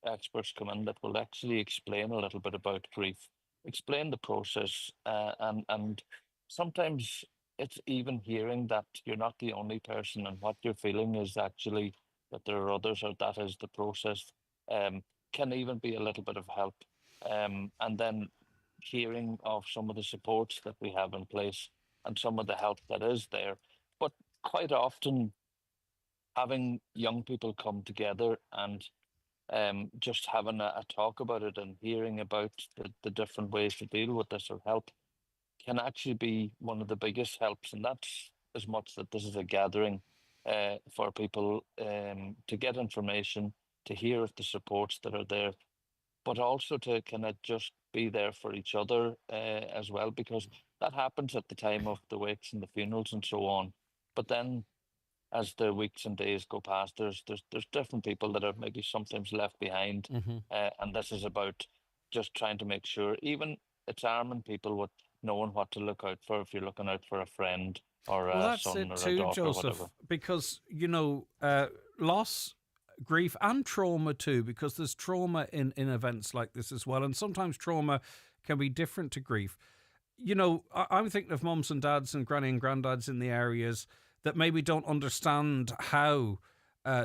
experts come in that will actually explain a little bit about grief, explain the process, and sometimes it's even hearing that you're not the only person and what you're feeling is actually that there are others or that is the process, can even be a little bit of help. And then hearing of some of the supports that we have in place and some of the help that is there. But quite often having young people come together and just having a talk about it and hearing about the different ways to deal with this or help can actually be one of the biggest helps. And that's as much that this is a gathering for people to get information, to hear of the supports that are there, but also to kind of just be there for each other as well, because that happens at the time of the wakes and the funerals and so on. But then as the weeks and days go past, there's different people that are maybe sometimes left behind. And this is about just trying to make sure, even it's arming people with knowing what to look out for if you're looking out for a friend or a son or a daughter, Joseph, or whatever. because, loss, grief and trauma too, because there's trauma in events like this as well. And sometimes trauma can be different to grief. I'm thinking of mums and dads and granny and granddads in the areas that maybe don't understand how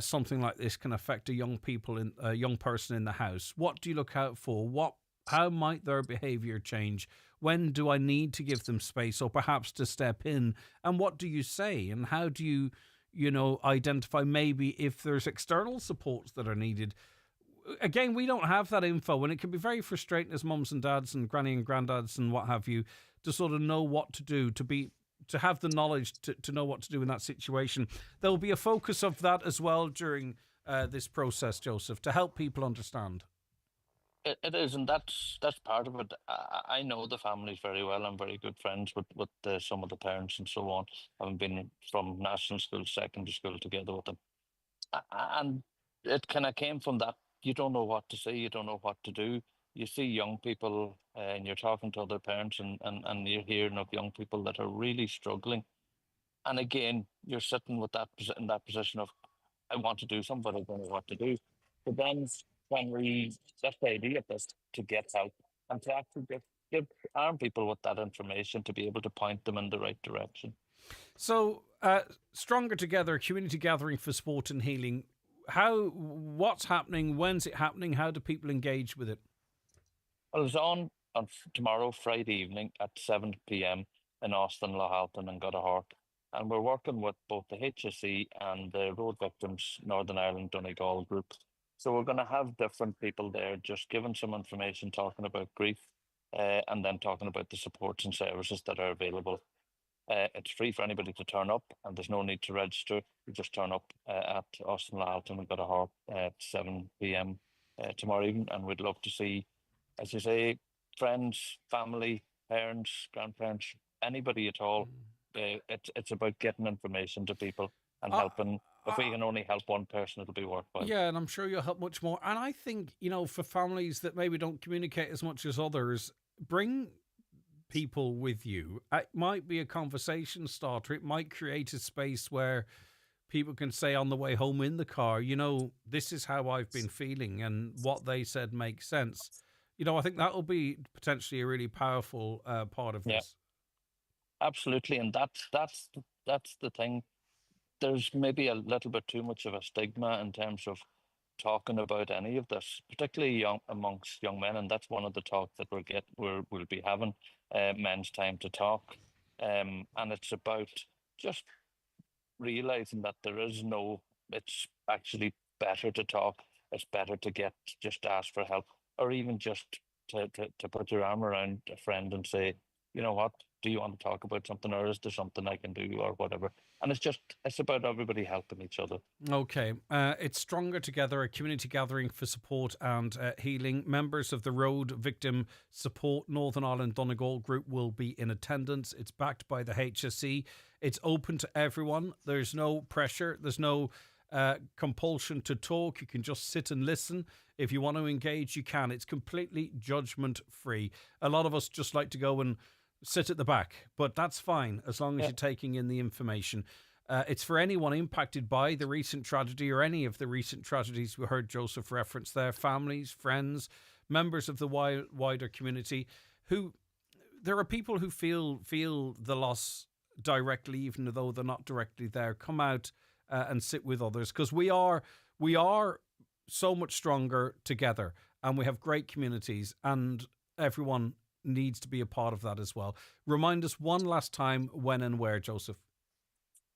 something like this can affect a young person in the house. What do you look out for? How might their behaviour change? When do I need to give them space or perhaps to step in? And what do you say? And how do you, identify maybe if there's external supports that are needed? Again, we don't have that info, and it can be very frustrating as mums and dads and granny and granddads and what have you to sort of know what to do, to have the knowledge to know what to do in that situation. There will be a focus of that as well during this process, Joseph, to help people understand. It is, and that's part of it. I know the families very well. I'm very good friends with some of the parents and so on. Having been from national school, secondary school together with them, and it kind of came from that. You don't know what to say. You don't know what to do. You see young people, and you're talking to other parents, and you're hearing of young people that are really struggling. And again, you're sitting with in that position of, I want to do something, but I don't know what to do. But then when that's the idea of this, to get help and to actually arm people with that information to be able to point them in the right direction. So, Stronger Together, community gathering for sport and healing. What's happening? When's it happening? How do people engage with it? Well, it's on tomorrow, Friday evening at 7 p.m. in Austin, Lohalton and Goodahart. And we're working with both the HSE and the Road Victims Northern Ireland Donegal group. So we're going to have different people there just giving some information, talking about grief, and then talking about the supports and services that are available. It's free for anybody to turn up, and there's no need to register. You just turn up at Austin, Lohalton and Goodahart at 7 p.m. Tomorrow evening, and we'd love to see, as you say, friends, family, parents, grandparents, anybody at all. It's about getting information to people and helping. If we can only help one person, it'll be worthwhile. Yeah, and I'm sure you'll help much more. And I think, for families that maybe don't communicate as much as others, bring people with you. It might be a conversation starter. It might create a space where people can say on the way home in the car, this is how I've been feeling, and what they said makes sense. I think that will be potentially a really powerful part of this. Absolutely, and that's the thing. There's maybe a little bit too much of a stigma in terms of talking about any of this, particularly amongst young men, and that's one of the talks that we'll be having, Men's Time to Talk, and it's about just realizing that it's actually better to talk. It's better to just ask for help, or even just to put your arm around a friend and say, you know what, do you want to talk about something, or is there something I can do, or whatever? And it's about everybody helping each other. Okay. It's Stronger Together, a community gathering for support and healing. Members of the Road Victim Support Northern Ireland Donegal group will be in attendance. It's backed by the HSE. It's open to everyone. There's no pressure. There's no compulsion to talk. You can just sit and listen. If you want to engage, you can. It's completely judgment free. A lot of us just like to go and sit at the back, but that's fine as long as you're taking in the information. It's for anyone impacted by the recent tragedy or any of the recent tragedies we heard Joseph reference there, families, friends, members of the wider community. There are people who feel the loss directly, even though they're not directly there. Come out and sit with others, because we are so much stronger together, and we have great communities, and everyone needs to be a part of that as well. Remind us one last time when and where, Joseph.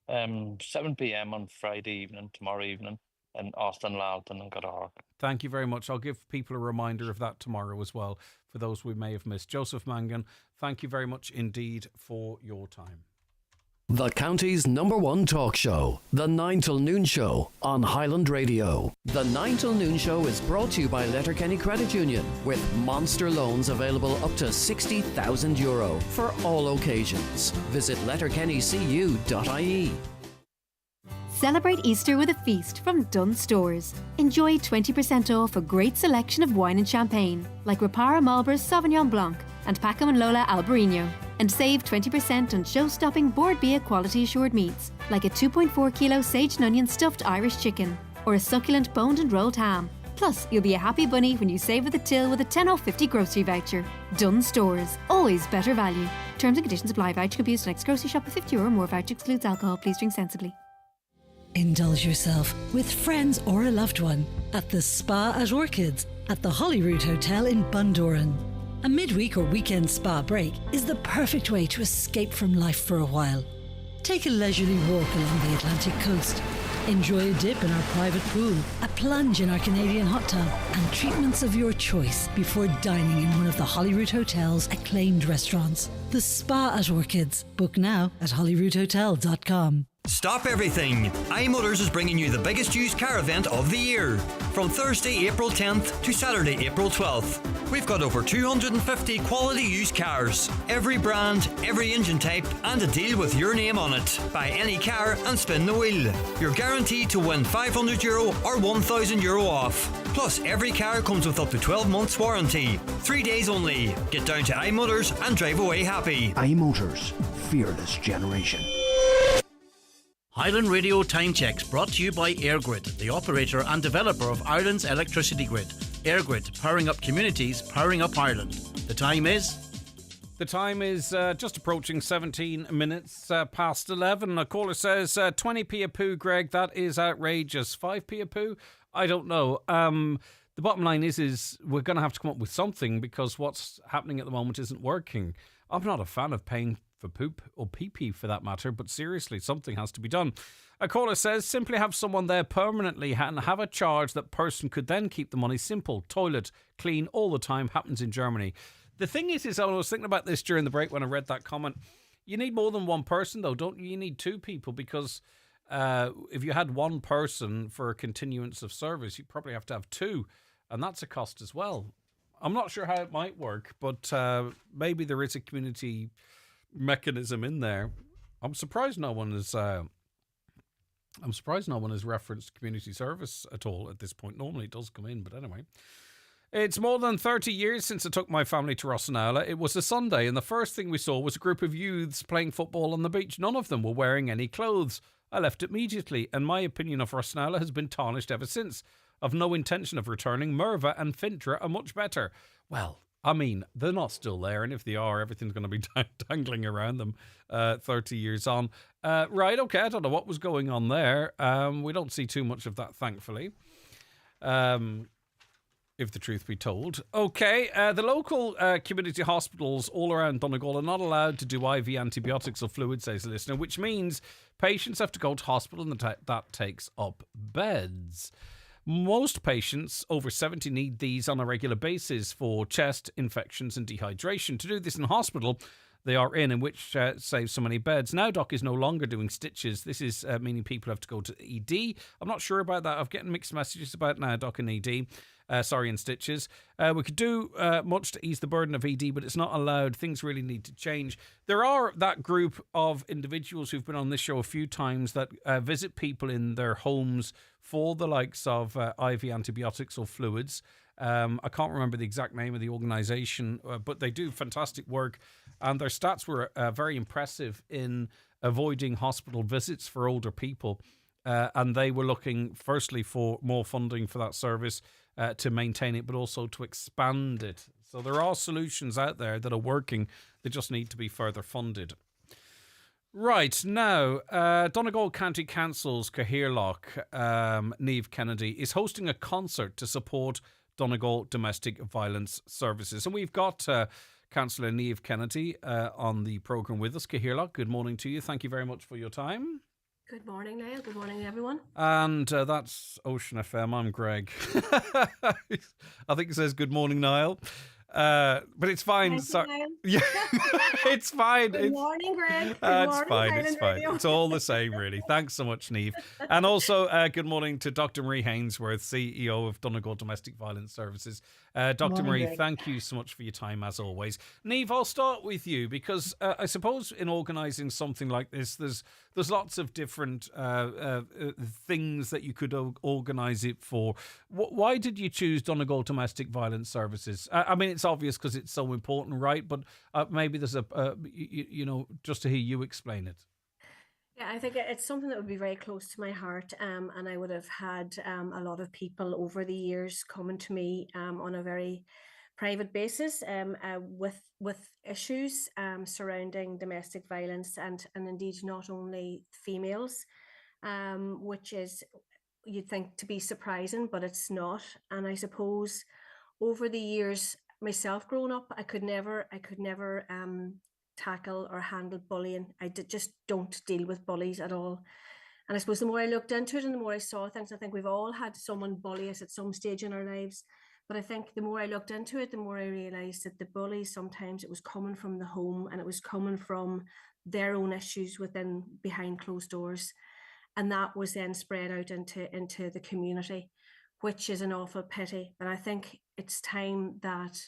7 p.m. on Friday evening, tomorrow evening, in Austin, Lohalton and Goodahart. Thank you very much. I'll give people a reminder of that tomorrow as well, for those we may have missed. Joseph Mangan, thank you very much indeed for your time. The county's #1 talk show, The 9 till Noon Show on Highland Radio. The 9 till Noon Show is brought to you by Letterkenny Credit Union, with monster loans available up to €60,000 for all occasions. Visit letterkennycu.ie. Celebrate Easter with a feast from Dunn Stores. Enjoy 20% off a great selection of wine and champagne, like Rapara Marlborough's Sauvignon Blanc and Packham and Lola Albarino. And save 20% on show-stopping Board Bia quality assured meats, like a 2.4 kilo sage and onion stuffed Irish chicken, or a succulent boned and rolled ham. Plus, you'll be a happy bunny when you save at the till with a 10 off 50 grocery voucher. Dunn Stores, always better value. Terms and conditions apply. Voucher can be used at next grocery shop. A €50 or more voucher excludes alcohol. Please drink sensibly. Indulge yourself with friends or a loved one at the Spa at Orchids at the Holyrood Hotel in Bundoran. A midweek or weekend spa break is the perfect way to escape from life for a while. Take a leisurely walk along the Atlantic coast. Enjoy a dip in our private pool, a plunge in our Canadian hot tub, and treatments of your choice before dining in one of the Holyrood Hotel's acclaimed restaurants. The Spa at Orchids. Book now at holyroodhotel.com. Stop everything! iMotors is bringing you the biggest used car event of the year. From Thursday, April 10th to Saturday, April 12th. We've got over 250 quality used cars. Every brand, every engine type, and a deal with your name on it. Buy any car and spin the wheel. You're guaranteed to win €500 or €1,000 off. Plus, every car comes with up to 12 months warranty. 3 days only. Get down to iMotors and drive away happy. iMotors. Fearless generation. Highland Radio Time Checks brought to you by EirGrid, the operator and developer of Ireland's electricity grid. EirGrid, powering up communities, powering up Ireland. The time is just approaching 17 minutes past 11. A caller says 20p a poo, Greg. That is outrageous. 5p a poo? I don't know. The bottom line is we're going to have to come up with something because what's happening at the moment isn't working. I'm not a fan of paying for poop or pee-pee for that matter, but seriously, something has to be done. A caller says simply have someone there permanently and have a charge that person could then keep the money simple. Toilet clean all the time, happens in Germany. The thing is I was thinking about this during the break when I read that comment. You need more than one person though, don't you? You need two people because if you had one person for a continuance of service, you probably have to have two, and that's a cost as well. I'm not sure how it might work, but maybe there is a community mechanism in there. I'm surprised no one has referenced community service at all at this point. Normally it does come in, but anyway. It's more than 30 years since I took my family to Rossonala. It was a Sunday, and the first thing we saw was a group of youths playing football on the beach. None of them were wearing any clothes. I left immediately, and my opinion of Rossonala has been tarnished ever since. I've no intention of returning. Merva and Fintra are much better. Well, I mean, they're not still there, and if they are, everything's going to be dangling around them 30 years on. Right, okay, I don't know what was going on there. We don't see too much of that, thankfully, if the truth be told. Okay, the local community hospitals all around Donegal are not allowed to do IV antibiotics or fluid, says a listener, which means patients have to go to hospital, and that takes up beds. Most patients over 70 need these on a regular basis for chest infections and dehydration. To do this in hospital they are in which saves so many beds. Now Doc is no longer doing stitches. This is meaning people have to go to ED. I'm not sure about that. I'm getting mixed messages about Now Doc and ED. And stitches. We could do much to ease the burden of ED, but it's not allowed. Things really need to change. There are that group of individuals who've been on this show a few times that visit people in their homes for the likes of IV antibiotics or fluids. I can't remember the exact name of the organisation, but they do fantastic work, and their stats were very impressive in avoiding hospital visits for older people. And they were looking, firstly, for more funding for that service to maintain it, but also to expand it. So there are solutions out there that are working. They just need to be further funded. Right, now, Donegal County Council's Cahirlock, Niamh Kennedy, is hosting a concert to support Donegal Domestic Violence Services. And we've got Councillor Niamh Kennedy on the programme with us. Cahirlock, good morning to you. Thank you very much for your time. Good morning, Niall. Good morning, everyone. And that's Ocean FM. I'm Greg. I think it says good morning, Niall. But it's fine. Yeah, it's fine. Good morning, Greg. Good it's morning, fine. Highland It's fine. Radio. It's all the same, really. Thanks so much, Niamh. And also, good morning to Dr. Marie Hainsworth, CEO of Donegal Domestic Violence Services. Dr. Morning, Marie, Greg. thank you so much for your time, as always. Niamh, I'll start with you because I suppose in organising something like this, there's lots of different things that you could organise it for. Why did you choose Donegal Domestic Violence Services? I mean, it's obvious because it's so important, right? But maybe there's just to hear you explain it. Yeah, I think it's something that would be very close to my heart, and I would have had a lot of people over the years coming to me on a very private basis with issues surrounding domestic violence and indeed not only females, which is, you'd think, to be surprising, but it's not. And I suppose over the years, myself growing up, I could never tackle or handle bullying. Just don't deal with bullies at all. And I suppose the more I looked into it and the more I saw things, I think we've all had someone bully us at some stage in our lives. But I think the more I looked into it, the more I realised that the bully, sometimes it was coming from the home and it was coming from their own issues behind closed doors. And that was then spread out into the community, which is an awful pity. But I think it's time that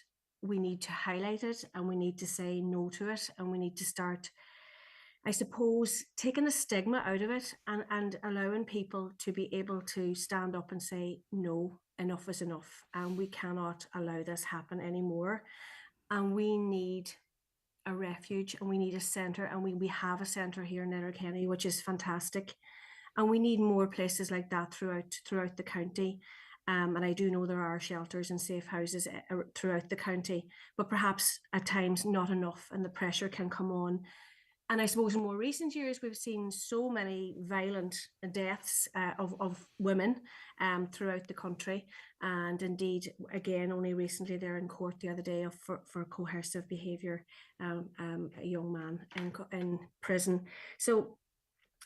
we need to highlight it and we need to say no to it, and we need to start, I suppose, taking the stigma out of it and allowing people to be able to stand up and say, no, enough is enough. And we cannot allow this happen anymore. And we need a refuge and we need a centre, and we have a centre here in Letterkenny, which is fantastic. And we need more places like that throughout the county. And I do know there are shelters and safe houses throughout the county, but perhaps at times not enough, and the pressure can come on. And I suppose in more recent years, we've seen so many violent deaths of women throughout the country. And indeed, again, only recently they're in court the other day for coercive behaviour, a young man in prison. So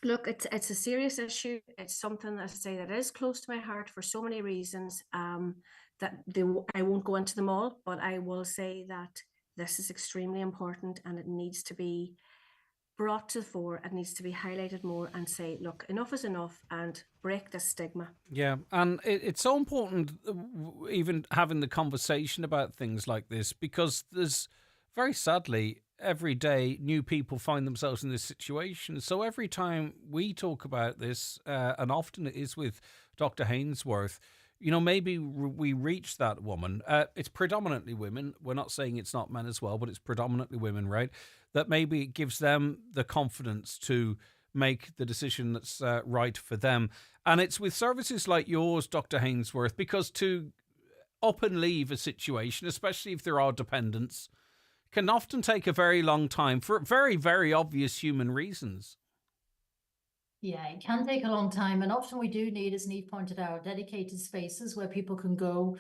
look, it's a serious issue. It's something that I say that is close to my heart for so many reasons that I won't go into them all, but I will say that this is extremely important and it needs to be brought to the fore. It needs to be highlighted more and say, look, enough is enough, and break the stigma. Yeah, and it's so important even having the conversation about things like this, because there's, very sadly, every day new people find themselves in this situation. So every time we talk about this, and often it is with Dr. Hainsworth, maybe we reach that woman. It's predominantly women. We're not saying it's not men as well, but it's predominantly women, right? That maybe it gives them the confidence to make the decision that's right for them. And it's with services like yours, Dr. Hainsworth, because to up and leave a situation, especially if there are dependents, can often take a very long time for very, very obvious human reasons. Yeah, it can take a long time. And often we do need, as Niamh pointed out, dedicated spaces where people can go,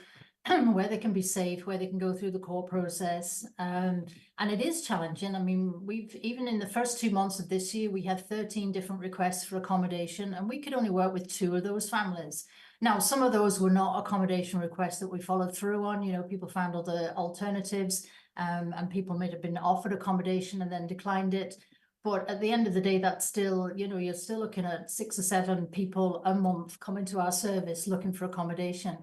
where they can be safe, where they can go through the court process. And it is challenging. I mean, even in the first 2 months of this year, we had 13 different requests for accommodation, and we could only work with 2 of those families. Now, some of those were not accommodation requests that we followed through on. People found other alternatives, and people might have been offered accommodation and then declined it. But at the end of the day, that's still, you're still looking at 6 or 7 people a month coming to our service looking for accommodation.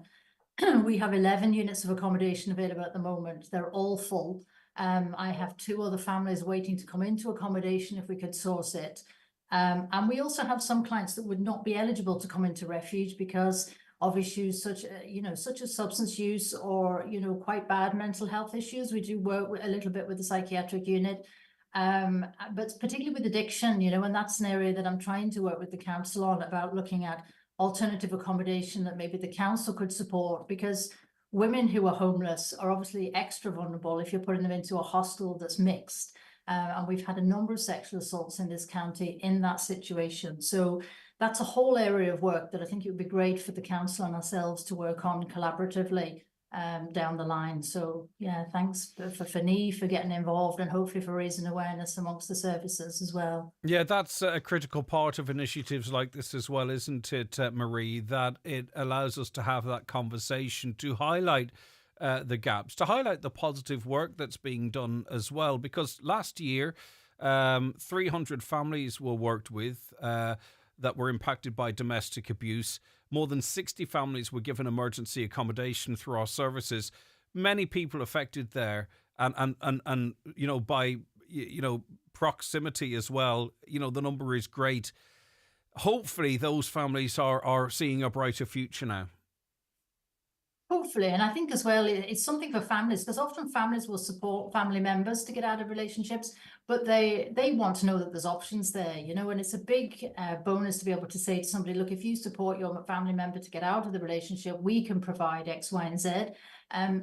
We have 11 units of accommodation available at the moment. They're all full. I have 2 other families waiting to come into accommodation if we could source it. And we also have some clients that would not be eligible to come into refuge because of issues such as substance use or, quite bad mental health issues. We do work a little bit with the psychiatric unit. But particularly with addiction, and that's an area that I'm trying to work with the council on, about looking at alternative accommodation that maybe the council could support, because women who are homeless are obviously extra vulnerable if you're putting them into a hostel that's mixed. And we've had a number of sexual assaults in this county in that situation. So that's a whole area of work that I think it would be great for the council and ourselves to work on collaboratively down the line. So yeah, thanks for Niamh for getting involved, and hopefully for raising awareness amongst the services as well. Yeah, that's a critical part of initiatives like this as well, isn't it, Marie? That it allows us to have that conversation, to highlight the gaps, to highlight the positive work that's being done as well. Because last year, 300 families were worked with that were impacted by domestic abuse. More than 60 families were given emergency accommodation through our services. Many people affected there, and by proximity as well. The number is great. Hopefully, those families are seeing a brighter future now. Hopefully, and I think as well, it's something for families, because often families will support family members to get out of relationships, but they want to know that there's options there, you know, and it's a big bonus to be able to say to somebody, look, if you support your family member to get out of the relationship, we can provide X, Y, and Z.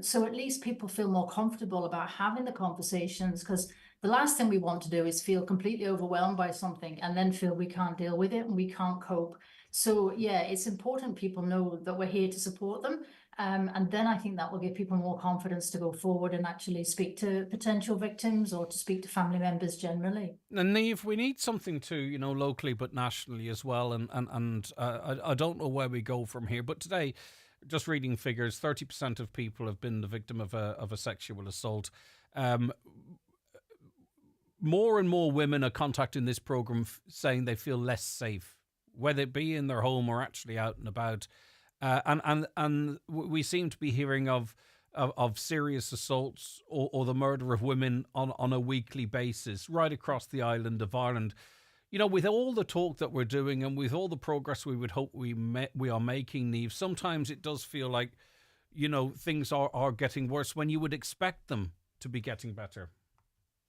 So at least people feel more comfortable about having the conversations, because the last thing we want to do is feel completely overwhelmed by something and then feel we can't deal with it and we can't cope. So yeah, it's important people know that we're here to support them. And then I think that will give people more confidence to go forward and actually speak to potential victims or to speak to family members generally. And Niamh, we need something too, you know, locally but nationally as well. And I don't know where we go from here. But today, just reading figures, 30% of people have been the victim of a sexual assault. More and more women are contacting this programme saying they feel less safe, whether it be in their home or actually out and about. And we seem to be hearing of serious assaults or the murder of women on a weekly basis right across the island of Ireland. You know, with all the talk that we're doing and with all the progress we would hope we are making, Niamh, sometimes it does feel like, you know, things are getting worse when you would expect them to be getting better.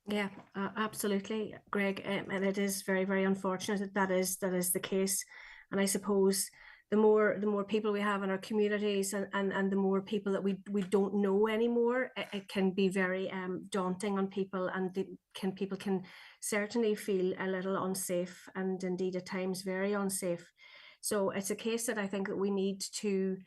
Yeah, absolutely, Greg, and it is very, very unfortunate that is the case. And I suppose the more people we have in our communities and the more people that we don't know anymore, it can be very daunting on people, and people can certainly feel a little unsafe, and indeed at times very unsafe. So it's a case that I think that we need to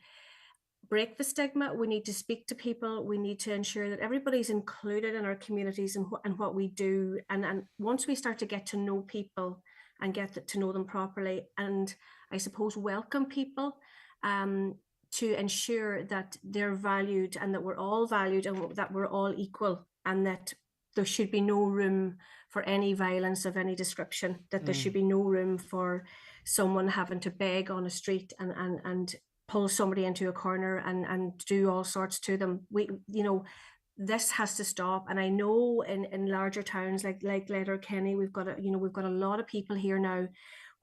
break the stigma. We need to speak to people. We need to ensure that everybody's included in our communities and what we do. And once we start to get to know people and get to know them properly, and I suppose welcome people, to ensure that they're valued and that we're all valued and that we're all equal, and that there should be no room for any violence of any description, that there should be no room for someone having to beg on a street and pull somebody into a corner and do all sorts to them. This has to stop. And I know in larger towns like Letterkenny, we've got a lot of people here now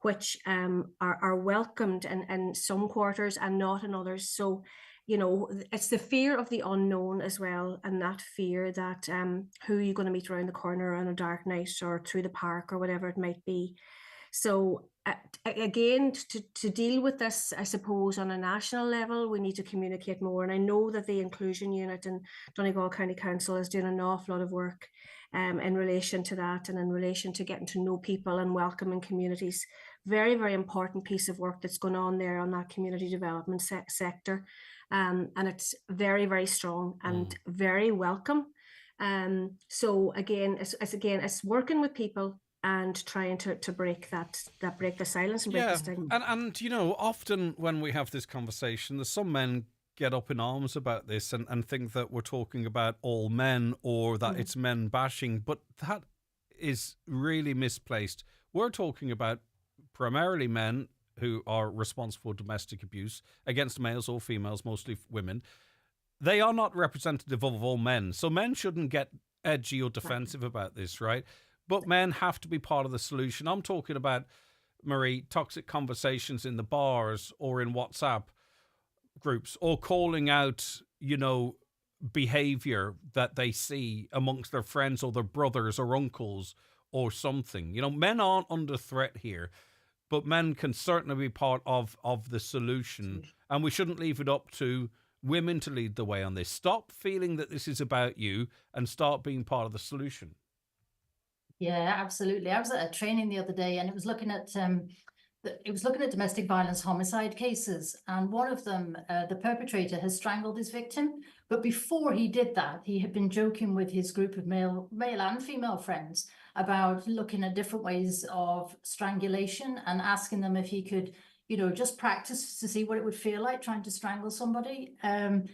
which are welcomed in some quarters and not in others. So, it's the fear of the unknown as well, and that fear that who are you going to meet around the corner on a dark night or through the park or whatever it might be. So again, to deal with this, I suppose, on a national level, we need to communicate more. And I know that the Inclusion Unit in Donegal County Council is doing an awful lot of work in relation to that, and in relation to getting to know people and welcoming communities. Very, very important piece of work that's going on there on that community development sector. And it's very, very strong and very welcome. So again, it's working with people and trying to break the silence and break the stigma. And often when we have this conversation, there's some men get up in arms about this and think that we're talking about all men, or that it's men bashing, but that is really misplaced. We're talking about primarily men who are responsible for domestic abuse against males or females, mostly women. They are not representative of all men. So men shouldn't get edgy or defensive about this, right? But men have to be part of the solution. I'm talking about, Marie, toxic conversations in the bars or in WhatsApp groups, or calling out, behavior that they see amongst their friends or their brothers or uncles or something. Men aren't under threat here, but men can certainly be part of the solution. And we shouldn't leave it up to women to lead the way on this. Stop feeling that this is about you and start being part of the solution. Yeah, absolutely. I was at a training the other day, and it was looking at domestic violence homicide cases, and one of them, the perpetrator has strangled his victim. But before he did that, he had been joking with his group of male and female friends about looking at different ways of strangulation and asking them if he could, just practice to see what it would feel like trying to strangle somebody. And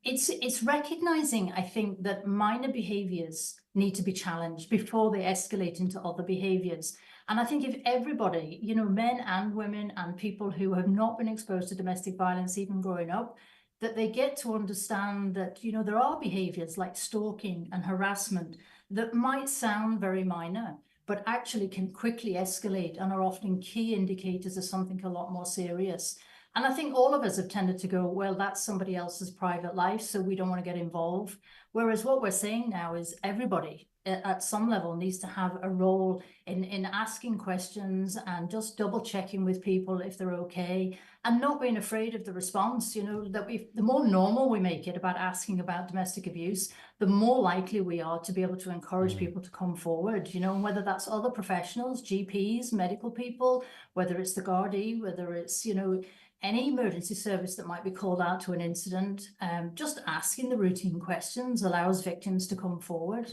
it's recognizing, I think, that minor behaviors need to be challenged before they escalate into other behaviors. And I think if everybody, men and women and people who have not been exposed to domestic violence even growing up, that they get to understand that, there are behaviors like stalking and harassment that might sound very minor, but actually can quickly escalate and are often key indicators of something a lot more serious. And I think all of us have tended to go, well, that's somebody else's private life, so we don't want to get involved. Whereas what we're saying now is everybody at some level needs to have a role in asking questions and just double checking with people if they're okay, and not being afraid of the response. You know, that the more normal we make it about asking about domestic abuse, the more likely we are to be able to encourage people to come forward, you know, and whether that's other professionals, GPs, medical people, whether it's the Gardaí, whether it's, you know, any emergency service that might be called out to an incident, just asking the routine questions allows victims to come forward.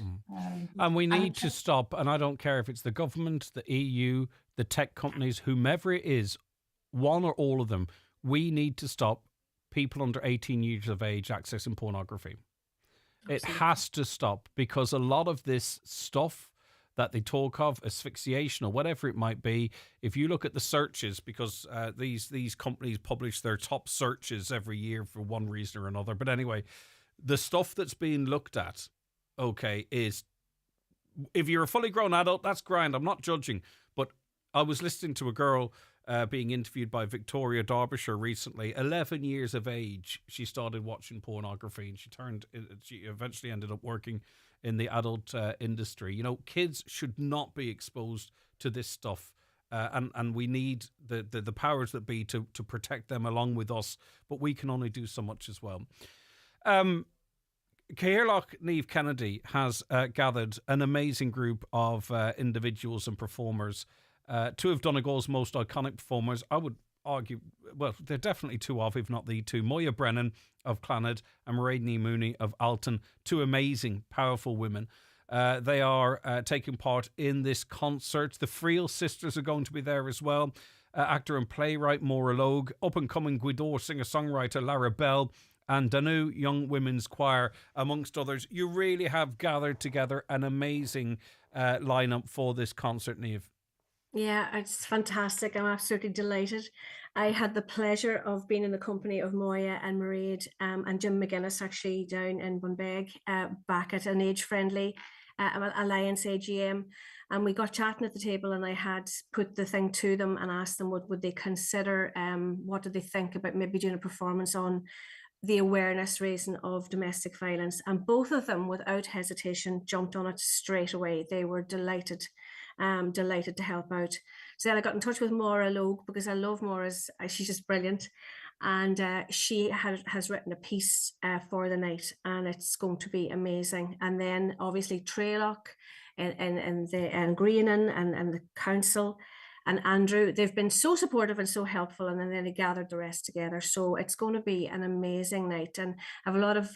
And we need to stop, and I don't care if it's the government, the EU, the tech companies, whomever it is, one or all of them, we need to stop people under 18 years of age accessing pornography. It has to stop, because a lot of this stuff that they talk of, asphyxiation or whatever it might be, if you look at the searches, because these companies publish their top searches every year for one reason or another. But anyway, the stuff that's being looked at, okay, is, if you're a fully grown adult, that's grand. I'm not judging. But I was listening to a girl being interviewed by Victoria Derbyshire recently. 11 years of age, she started watching pornography, and she eventually ended up working in the adult industry. You know, kids should not be exposed to this stuff, and we need the powers that be to protect them along with us, but we can only do so much as well. Caherloch Niamh Kennedy has gathered an amazing group of individuals and performers, two of Donegal's most iconic performers. I would argue, well, they're definitely two of, if not the two, Moya Brennan of Clannad and Mairead Mooney of Alton, two amazing, powerful women. They are taking part in this concert. The Friel sisters are going to be there as well. Actor and playwright Maura Logue, up-and-coming Gweedore singer-songwriter Lara Bell, and Danu Young Women's Choir, amongst others. You really have gathered together an amazing lineup for this concert, Niamh. Yeah, it's fantastic. I'm absolutely delighted. I had the pleasure of being in the company of Moya and Mairead and Jim McGuinness, actually down in Bunbeg, back at an age-friendly Alliance AGM. And we got chatting at the table, and I had put the thing to them and asked them what would they consider, what did they think about maybe doing a performance on the awareness raising of domestic violence. And both of them, without hesitation, jumped on it straight away. They were delighted to help out. So then I got in touch with Maura Logue, because I love Maura's, she's just brilliant. And she has written a piece for the night, and it's going to be amazing. And then obviously Trailoch and Greenan and the council and Andrew, they've been so supportive and so helpful, and then they gathered the rest together. So it's going to be an amazing night, and I have a lot of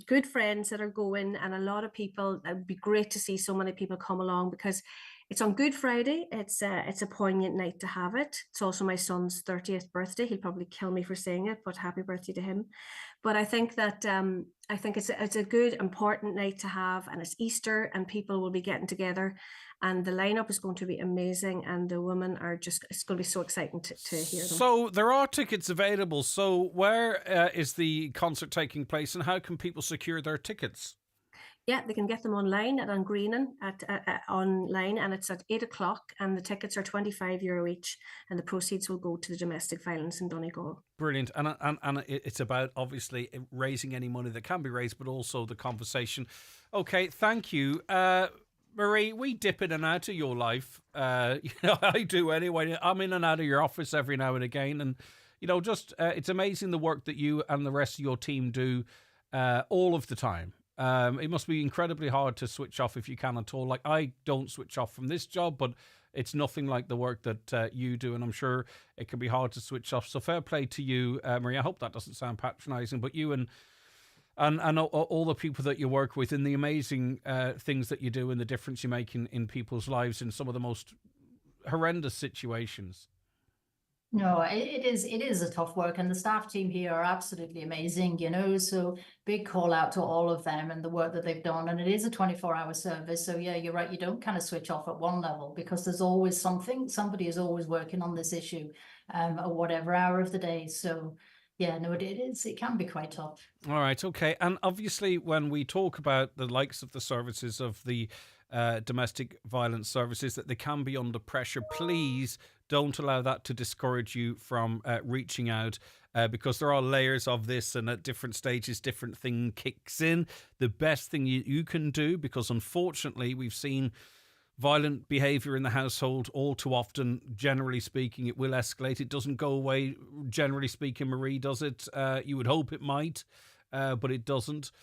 good friends that are going, and a lot of people. It would be great to see so many people come along, because it's on Good Friday. It's a poignant night to have it. It's also my son's 30th birthday. He'll probably kill me for saying it, but happy birthday to him. But I think that it's a good, important night to have, and it's Easter, and people will be getting together, and the lineup is going to be amazing, and the women are just, it's going to be so exciting to hear them. So there are tickets available. So where is the concert taking place, and how can people secure their tickets? Yeah, they can get them online at Greenan online, and it's at 8 o'clock, and the tickets are €25 each, and the proceeds will go to the domestic violence in Donegal. Brilliant. And it's about obviously raising any money that can be raised, but also the conversation. Okay, thank you. Marie, we dip in and out of your life. I do anyway. I'm in and out of your office every now and again, and just it's amazing the work that you and the rest of your team do all of the time. It must be incredibly hard to switch off if you can at all. Like, I don't switch off from this job, but it's nothing like the work that you do, and I'm sure it can be hard to switch off. So fair play to you, Marie. I hope that doesn't sound patronising, but you and all the people that you work with, and the amazing things that you do, and the difference you make in people's lives in some of the most horrendous situations. No, it is a tough work, and the staff team here are absolutely amazing, so big call out to all of them and the work that they've done. And it is a 24-hour service. So yeah, you're right. You don't kind of switch off at one level, because there's always somebody is always working on this issue at whatever hour of the day. So yeah, no, it can be quite tough. All right. Okay. And obviously when we talk about the likes of the services of the domestic violence services, that they can be under pressure, please Don't allow that to discourage you from reaching out. Because there are layers of this, and at different stages, different thing kicks in. The best thing you can do, because unfortunately we've seen violent behaviour in the household all too often. Generally speaking, it will escalate. It doesn't go away, generally speaking, Marie, does it? You would hope it might, but it doesn't.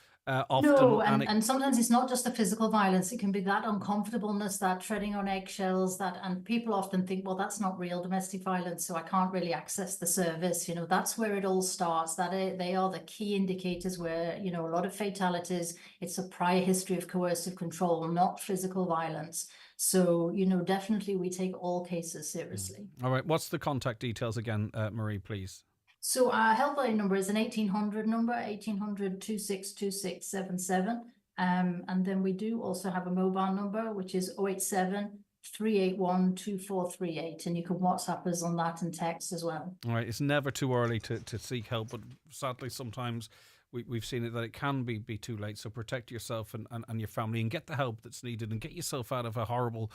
Often, no, and sometimes it's not just the physical violence. It can be that uncomfortableness, that treading on eggshells, and people often think, well, that's not real domestic violence, so I can't really access the service. That's where it all starts. They are the key indicators where, a lot of fatalities, it's a prior history of coercive control, not physical violence. So, definitely we take all cases seriously. All right. What's the contact details again, Marie, please? So our helpline number is an 1800 number, 1800 262677. And then we do also have a mobile number, which is 087 381 2438. And you can WhatsApp us on that and text as well. All right. It's never too early to seek help, but sadly sometimes we've seen it that it can be too late. So protect yourself and your family, and get the help that's needed, and get yourself out of a horrible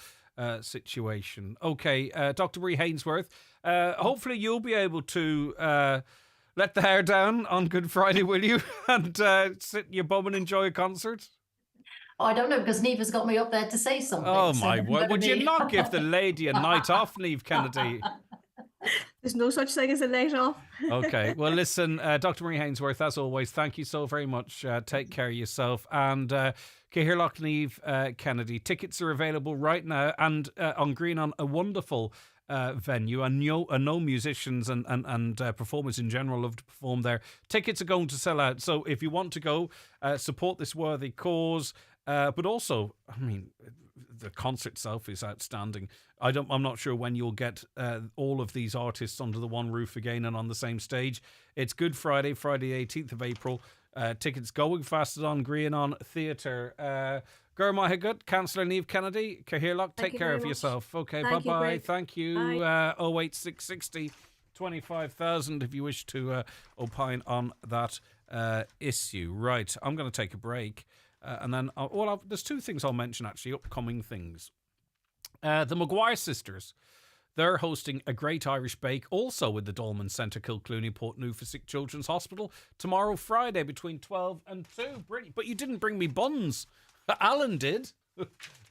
situation. Okay, Dr. Marie Hainsworth, hopefully you'll be able to let the hair down on Good Friday, will you? And sit in your bum and enjoy a concert? Oh, I don't know, because Niamh has got me up there to say something. Oh, my word. Would you not give the lady a night off, Niamh Kennedy? There's no such thing as a night off. Okay. Well, listen, Dr. Marie Hainsworth, as always, thank you so very much. Take care of yourself. And Cathaoirleach Niamh Kennedy. Tickets are available right now, and on Greenon, a wonderful venue. I know musicians and performers in general love to perform there. Tickets are going to sell out. So if you want to go, support this worthy cause. But also, I mean, the concert itself is outstanding. I'm not sure when you'll get all of these artists under the one roof again and on the same stage. It's Good Friday, Friday 18th of April. Tickets going fast on Greenon Theatre. Gurma Higut, Councillor Niamh Kennedy, Cathaoirleach, take care of yourself. Okay, bye-bye. Thank you. 08660 25,000 if you wish to opine on that issue. Right, I'm going to take a break. And then, there's two things I'll mention, actually, upcoming things. The Maguire sisters, they're hosting a Great Irish Bake, also with the Dolman Centre, Kilclooney, Portneuf for Sick Children's Hospital, tomorrow, Friday, between 12 and 2. Brilliant. But you didn't bring me buns. Alan did.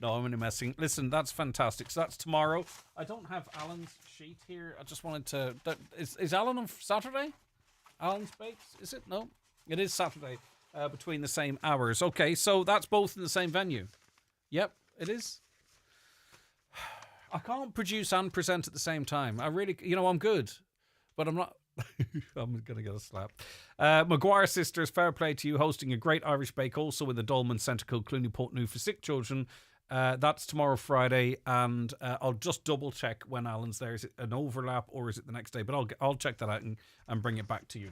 No, I'm only messing. Listen, that's fantastic. So that's tomorrow. I don't have Alan's sheet here. I just wanted to... Is Alan on Saturday? Alan's Bakes? Is it? No. It is Saturday. Between the same hours. Okay, so that's both in the same venue. Yep, it is. I can't produce and present at the same time. I really, I'm good, but I'm not. I'm going to get a slap. Maguire Sisters, fair play to you, hosting a Great Irish Bake, also in the Dolman Centre, Kilclooney, Portneuf for Sick Children. That's tomorrow, Friday, and I'll just double check when Alan's there. Is it an overlap or is it the next day? But I'll check that out and bring it back to you.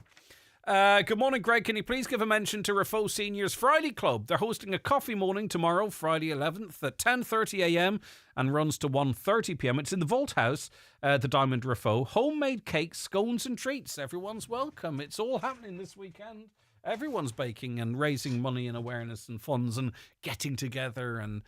Good morning, Greg. Can you please give a mention to Raffo Seniors Friday Club? They're hosting a coffee morning tomorrow, Friday 11th at 10:30 a.m. and runs to 1:30 p.m. It's in the Vault House, the Diamond Raffo. Homemade cakes, scones and treats. Everyone's welcome. It's all happening this weekend. Everyone's baking and raising money and awareness and funds and getting together and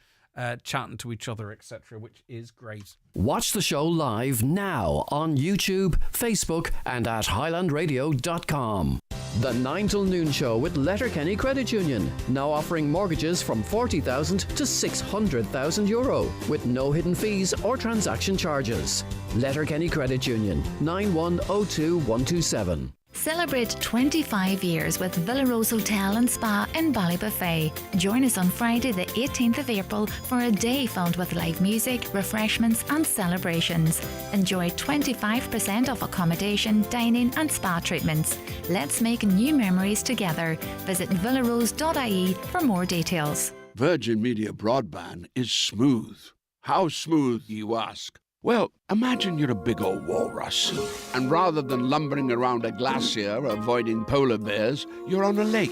chatting to each other, etc., which is great. Watch the show live now on YouTube, Facebook and at highlandradio.com. The 9 till noon show with Letterkenny Credit Union, now offering mortgages from 40,000 to 600,000 euro with no hidden fees or transaction charges. Letterkenny Credit Union, 9102127. Celebrate 25 years with Villa Rose Hotel and Spa in Ballybuffet. Join us on Friday the 18th of April for a day filled with live music, refreshments and celebrations. Enjoy 25% off accommodation, dining and spa treatments. Let's make new memories together. Visit villarose.ie for more details. Virgin Media Broadband is smooth. How smooth, you ask? Well, imagine you're a big old walrus, and rather than lumbering around a glacier avoiding polar bears, you're on a lake,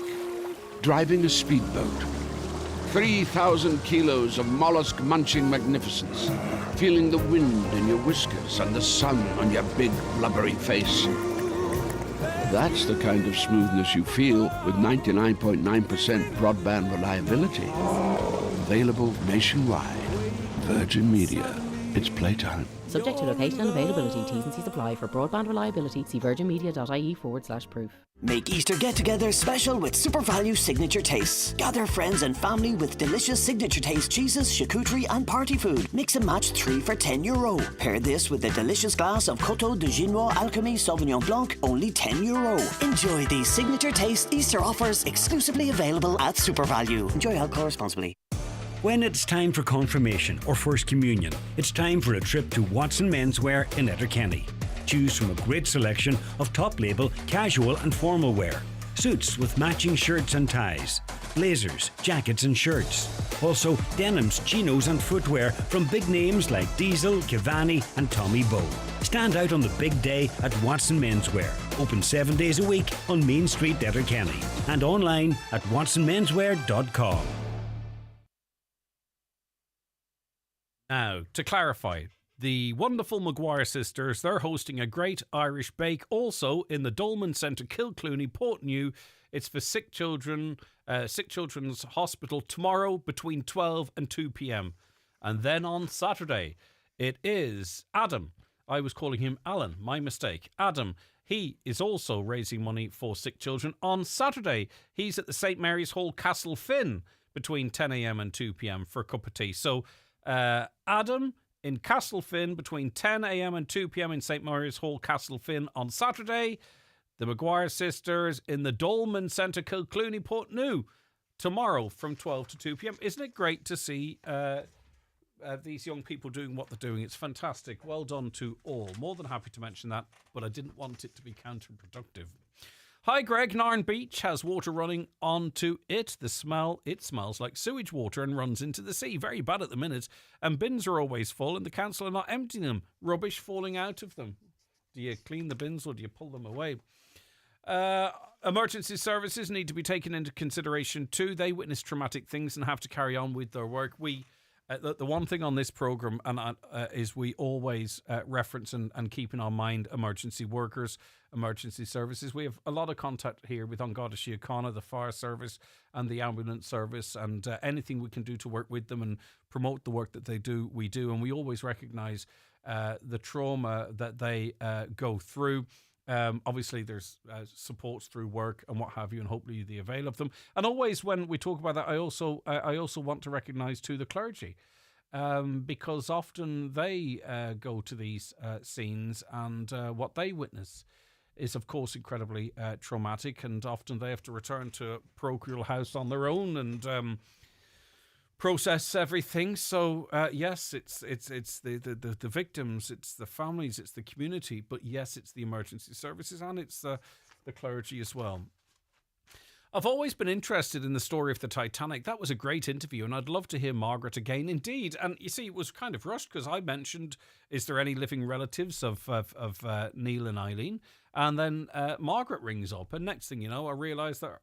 driving a speedboat. 3,000 kilos of mollusk-munching magnificence, feeling the wind in your whiskers and the sun on your big, blubbery face. That's the kind of smoothness you feel with 99.9% broadband reliability. Available nationwide. Virgin Media. It's playtime. Subject to location and availability, T's and C's apply. For broadband reliability, see virginmedia.ie/proof. Make Easter get-togethers special with Super Value Signature Tastes. Gather friends and family with delicious Signature Taste cheeses, charcuterie and party food. Mix and match 3 for €10. Pair this with a delicious glass of Coteau de Ginois Alchemy Sauvignon Blanc, only €10. Enjoy these Signature Taste Easter offers exclusively available at Super Value. Enjoy alcohol responsibly. When it's time for confirmation or first communion, it's time for a trip to Watson Menswear in Letterkenny. Choose from a great selection of top label, casual and formal wear. Suits with matching shirts and ties. Blazers, jackets and shirts. Also denims, chinos and footwear from big names like Diesel, Cavani and Tommy Bow. Stand out on the big day at Watson Menswear. Open 7 days a week on Main Street, Letterkenny. And online at watsonmenswear.com. Now, to clarify, the wonderful Maguire sisters, they're hosting a great Irish bake also in the Dolman Centre, Kilclooney, Portnew. It's for Sick Children's Hospital tomorrow between 12 and 2 p.m. And then on Saturday, it is Adam. I was calling him Alan, my mistake. Adam, he is also raising money for sick children. On Saturday, he's at the St. Mary's Hall, Castlefin, between 10 a.m. and 2 p.m. for a cup of tea. So, Adam in Castlefin between 10 a.m. and 2 p.m. in St. Mary's Hall, Castlefin on Saturday. The Maguire sisters in the Dolman Centre, Kilclooney, Portnew tomorrow from 12 to 2 p.m. Isn't it great to see these young people doing what they're doing? It's fantastic. Well done to all. More than happy to mention that, but I didn't want it to be counterproductive. Hi, Greg. Narn Beach has water running onto it. It smells like sewage water and runs into the sea. Very bad at the minute. And bins are always full and the council are not emptying them. Rubbish falling out of them. Do you clean the bins or do you pull them away? Emergency services need to be taken into consideration too. They witness traumatic things and have to carry on with their work. The one thing on this programme is we always reference and keep in our mind emergency workers, emergency services. We have a lot of contact here with An Garda Síochána, the fire service and the ambulance service, and anything we can do to work with them and promote the work that they do, we do. And we always recognise the trauma that they go through. Obviously, there's supports through work and what have you, and hopefully the avail of them. And always when we talk about that, I also want to recognise too the clergy, because often they go to these scenes and what they witness is, of course, incredibly traumatic, and often they have to return to a parochial house on their own and process everything. So yes, it's the victims, it's the families, it's the community, but yes, it's the emergency services and it's the clergy as well. I've always been interested in the story of the Titanic. That was a great interview, and I'd love to hear Margaret again. Indeed, and you see, it was kind of rushed because I mentioned, is there any living relatives of Neil and Eileen? And then Margaret rings up, and next thing you know, I realise that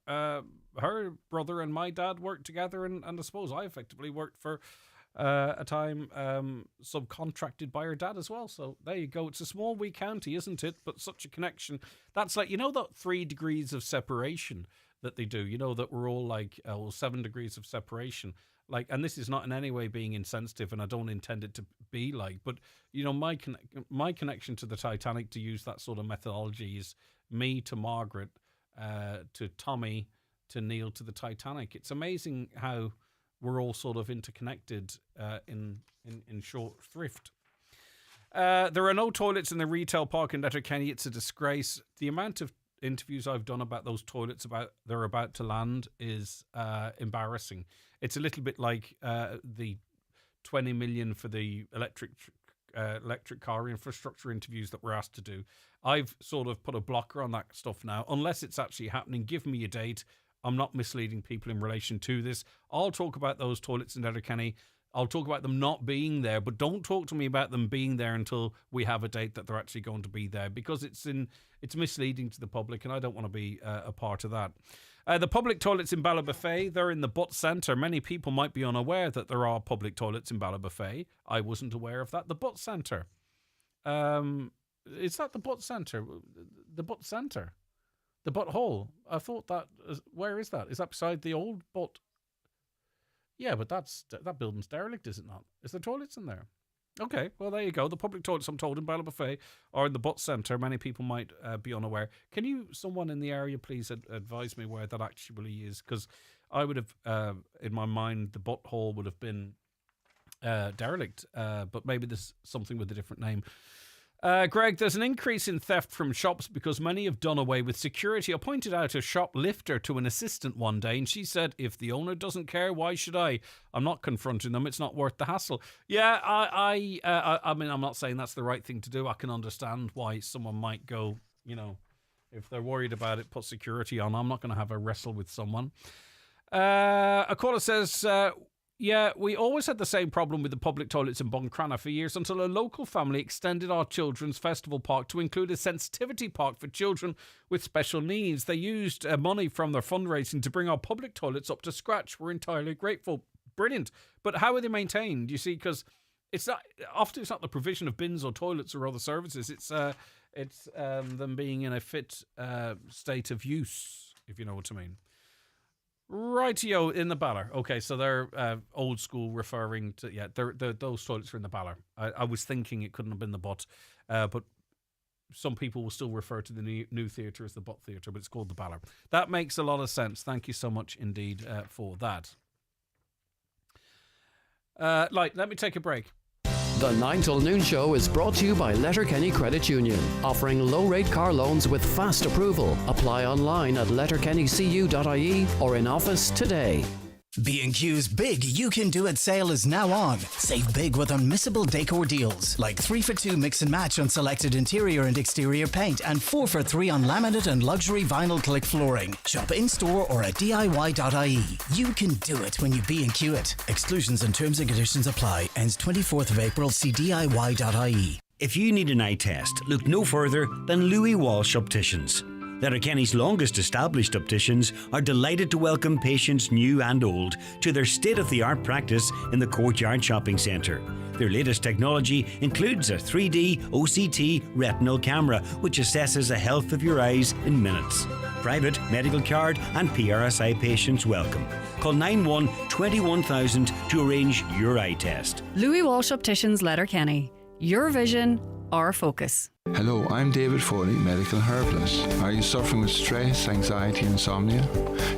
her brother and my dad worked together, and I suppose I effectively worked for a time subcontracted by her dad as well. So there you go. It's a small wee county, isn't it? But such a connection. That's like, that 3 degrees of separation that they do, that we're all like 7 degrees of separation, like, and this is not in any way being insensitive, and I don't intend it to be like, but my connection to the Titanic, to use that sort of methodology, is me to Margaret, to Tommy, to Neil, to the Titanic. It's amazing how we're all sort of interconnected in short thrift. There are no toilets in the retail park in Letterkenny. It's a disgrace. The amount of interviews I've done about those toilets they're about to land is embarrassing. It's a little bit like the 20 million for the electric car infrastructure interviews that we're asked to do. I've sort of put a blocker on that stuff now, unless it's actually happening. Give me a date. I'm not misleading people in relation to this. I'll talk about those toilets in Letterkenny. I'll talk about them not being there, but don't talk to me about them being there until we have a date that they're actually going to be there, because it's misleading to the public, and I don't want to be a part of that. The public toilets in Ballybofey, they're in the Butt Centre. Many people might be unaware that there are public toilets in Ballybofey. I wasn't aware of that. The Butt Centre. Is that the Butt Centre? The Butt Centre? The Butt Hole? I thought that... Where is that? Is that beside the old Butt... Yeah, but that building's derelict, is it not? Is there toilets in there? Okay, well, there you go. The public toilets, I'm told, in Ballybofey are in the Butt Centre. Many people might be unaware. Can someone in the area, please advise me where that actually is? Because I would have, in my mind, the Butt Hall would have been derelict, but maybe there's something with a different name. Greg, there's an increase in theft from shops because many have done away with security. I pointed out a shoplifter to an assistant one day, and she said, if the owner doesn't care, why should I? I'm not confronting them. It's not worth the hassle. Yeah, I mean, I'm not saying that's the right thing to do. I can understand why someone might go, if they're worried about it, put security on. I'm not going to have a wrestle with someone. A caller says... yeah, we always had the same problem with the public toilets in Buncrana for years until a local family extended our children's festival park to include a sensitivity park for children with special needs. They used money from their fundraising to bring our public toilets up to scratch. We're entirely grateful. Brilliant. But how are they maintained? You see, because it's not the provision of bins or toilets or other services. It's them being in a fit state of use, if you know what I mean. Rightio, in the Ballard. Okay, so they're old school referring to, those toilets are in the Ballard. I was thinking it couldn't have been the Butt, but some people will still refer to the new theatre as the Butt Theatre, but it's called the Ballard. That makes a lot of sense. Thank you so much indeed for that. Let me take a break. The 9 till noon show is brought to you by Letterkenny Credit Union, offering low-rate car loans with fast approval. Apply online at letterkennycu.ie or in office today. B&Q's Big You Can Do It sale is now on. Save big with unmissable decor deals, like 3 for 2 mix and match on selected interior and exterior paint and 4 for 3 on laminate and luxury vinyl click flooring. Shop in-store or at DIY.ie. You can do it when you B&Q it. Exclusions and terms and conditions apply. Ends 24th of April. See DIY.ie. If you need an eye test, look no further than Louis Walsh Opticians. Letterkenny's longest established opticians are delighted to welcome patients new and old to their state-of-the-art practice in the Courtyard Shopping Centre. Their latest technology includes a 3D OCT retinal camera, which assesses the health of your eyes in minutes. Private, medical card and PRSI patients welcome. Call 91 21000 to arrange your eye test. Louis Walsh Opticians, Letterkenny. Your vision, our focus. Hello, I'm David Foley, medical herbalist. Are you suffering with stress, anxiety, insomnia?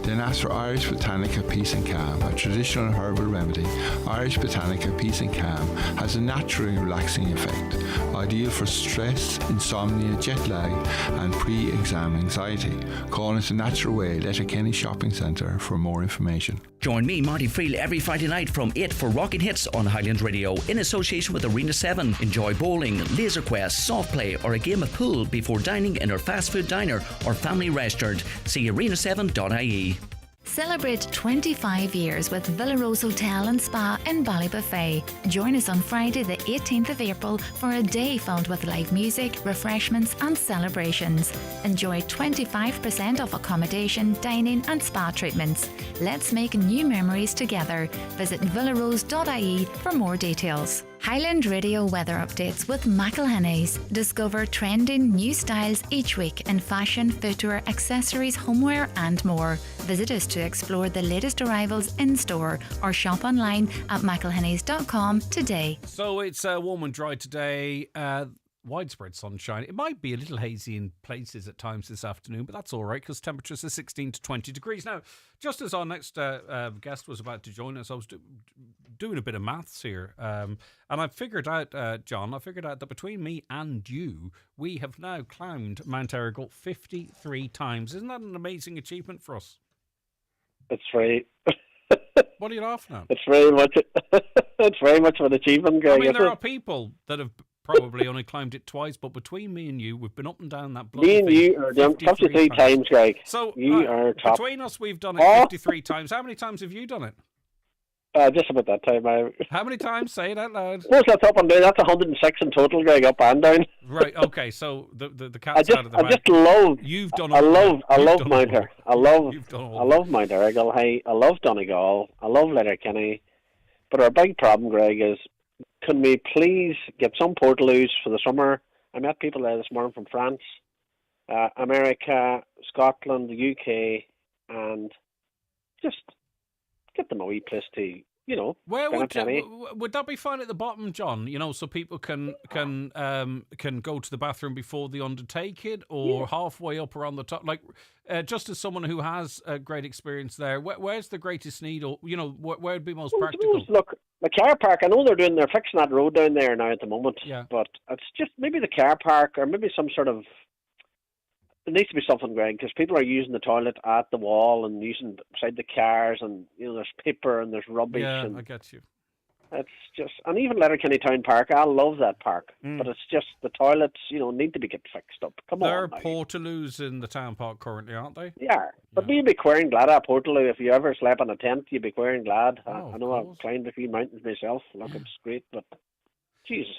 Then ask for Irish Botanica Peace and Calm, a traditional herbal remedy. Irish Botanica Peace and Calm has a naturally relaxing effect, ideal for stress, insomnia, jet lag, and pre-exam anxiety. Call us a natural way, Letterkenny Shopping Centre for more information. Join me, Marty Friel, every Friday night from 8 for Rockin' Hits on Highland Radio in association with Arena 7. Enjoy bowling, laser quest, soft play, or a game of pool before dining in our fast food diner or family restaurant. See arena7.ie. Celebrate 25 years with Villa Rose Hotel and Spa in Ballybofey. Join us on Friday the 18th of April for a day filled with live music, refreshments and celebrations. Enjoy 25% off accommodation, dining and spa treatments. Let's make new memories together. Visit villarose.ie for more details. Highland Radio weather updates with McElhenney's. Discover trending new styles each week in fashion, footwear, accessories, homeware and more. Visit us to explore the latest arrivals in store or shop online at mcelhenneys.com today. So it's warm and dry today. Widespread sunshine. It might be a little hazy in places at times this afternoon, but that's all right because temperatures are 16 to 20 degrees. Now, just as our next guest was about to join us, I was doing a bit of maths here. And I figured out, John, that between me and you, we have now climbed Mount Errigal 53 times. Isn't that an amazing achievement for us? It's very... What are you laughing at? It's very much of an achievement, Greg. I mean, there are people that have probably only climbed it twice, but between me and you, we've been up and down that bloody Me and you are done 53 times, Greg. So you are top. Between us, we've done it 53 times. How many times have you done it? Just about that time. How many times? Say it out loud. What's that up and down? That's 106 in total, Greg, up and down. Right. Okay. So the cat's out of the bag. I just love. You've done. I love Mount Errigal. I love Mount Errigal. I love Donegal. I love Letterkenny. But our big problem, Greg, is can we please get some portaloos for the summer? I met people there this morning from France, America, Scotland, the UK, and just get them a wee place to, Where spend a would penny. would that be fine at the bottom, John? So people can go to the bathroom before they undertake it, or halfway up or on the top. Like, just as someone who has a great experience there, where's the greatest need, or where would be most practical? Look, the car park. I know they're fixing that road down there now at the moment. Yeah. But it's just maybe the car park, or maybe some sort of. It needs to be something, Greg, because people are using the toilet at the wall and using beside the cars, and there's paper and there's rubbish. Yeah, and I get you. It's just, and even Letterkenny Town Park, I love that park, but it's just the toilets, need to be get fixed up. Come There are on, now. Portaloos in the town park currently, aren't they? Yeah, but we'd be querying glad at Portaloo. If you ever slept in a tent, you'd be querying glad. I know I've climbed a few mountains myself. Look, it's great, but Jesus,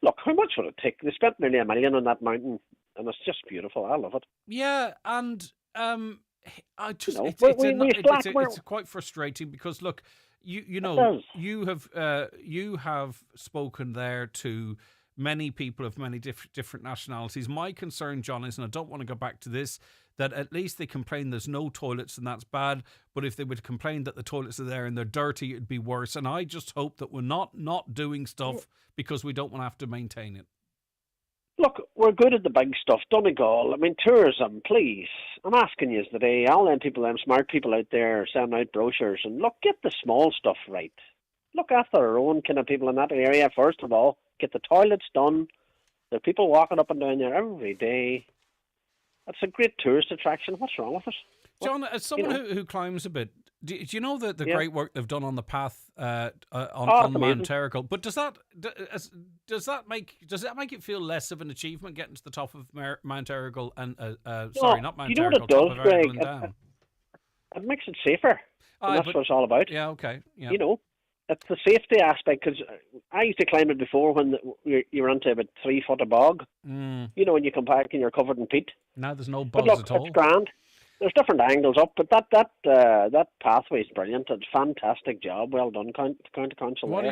look, how much would it take? They spent nearly $1 million on that mountain, and it's just beautiful. I love it. Yeah, and I just it's quite frustrating because look, you have spoken there to many people of many different nationalities. My concern, John, is, and I don't want to go back to this, that at least they complain there's no toilets and that's bad, but if they would complain that the toilets are there and they're dirty, it'd be worse. And I just hope that we're not doing stuff because we don't want to have to maintain it. Look, we're good at the big stuff. Donegal, I mean, tourism, please. I'm asking you today, all them people, them smart people out there sending out brochures, and look, get the small stuff right. Look after our own kind of people in that area, first of all. Get the toilets done. There are people walking up and down there every day. That's a great tourist attraction. What's wrong with it? John, as someone who climbs a bit, do you know the great work they've done on the path on Mount Terrigal? But does that make it feel less of an achievement getting to the top of Mount Terrigal and not Mount Terrigal, top of Errigal Dam? It makes it safer. That's what it's all about. Yeah, okay. Yeah. It's the safety aspect, because I used to climb it before when you were into about 3 foot of bog. When you come back and you're covered in peat. Now there's no but bugs look, at all. It's grand. There's different angles up, but that pathway is brilliant. It's a fantastic job. Well done, County Council. What are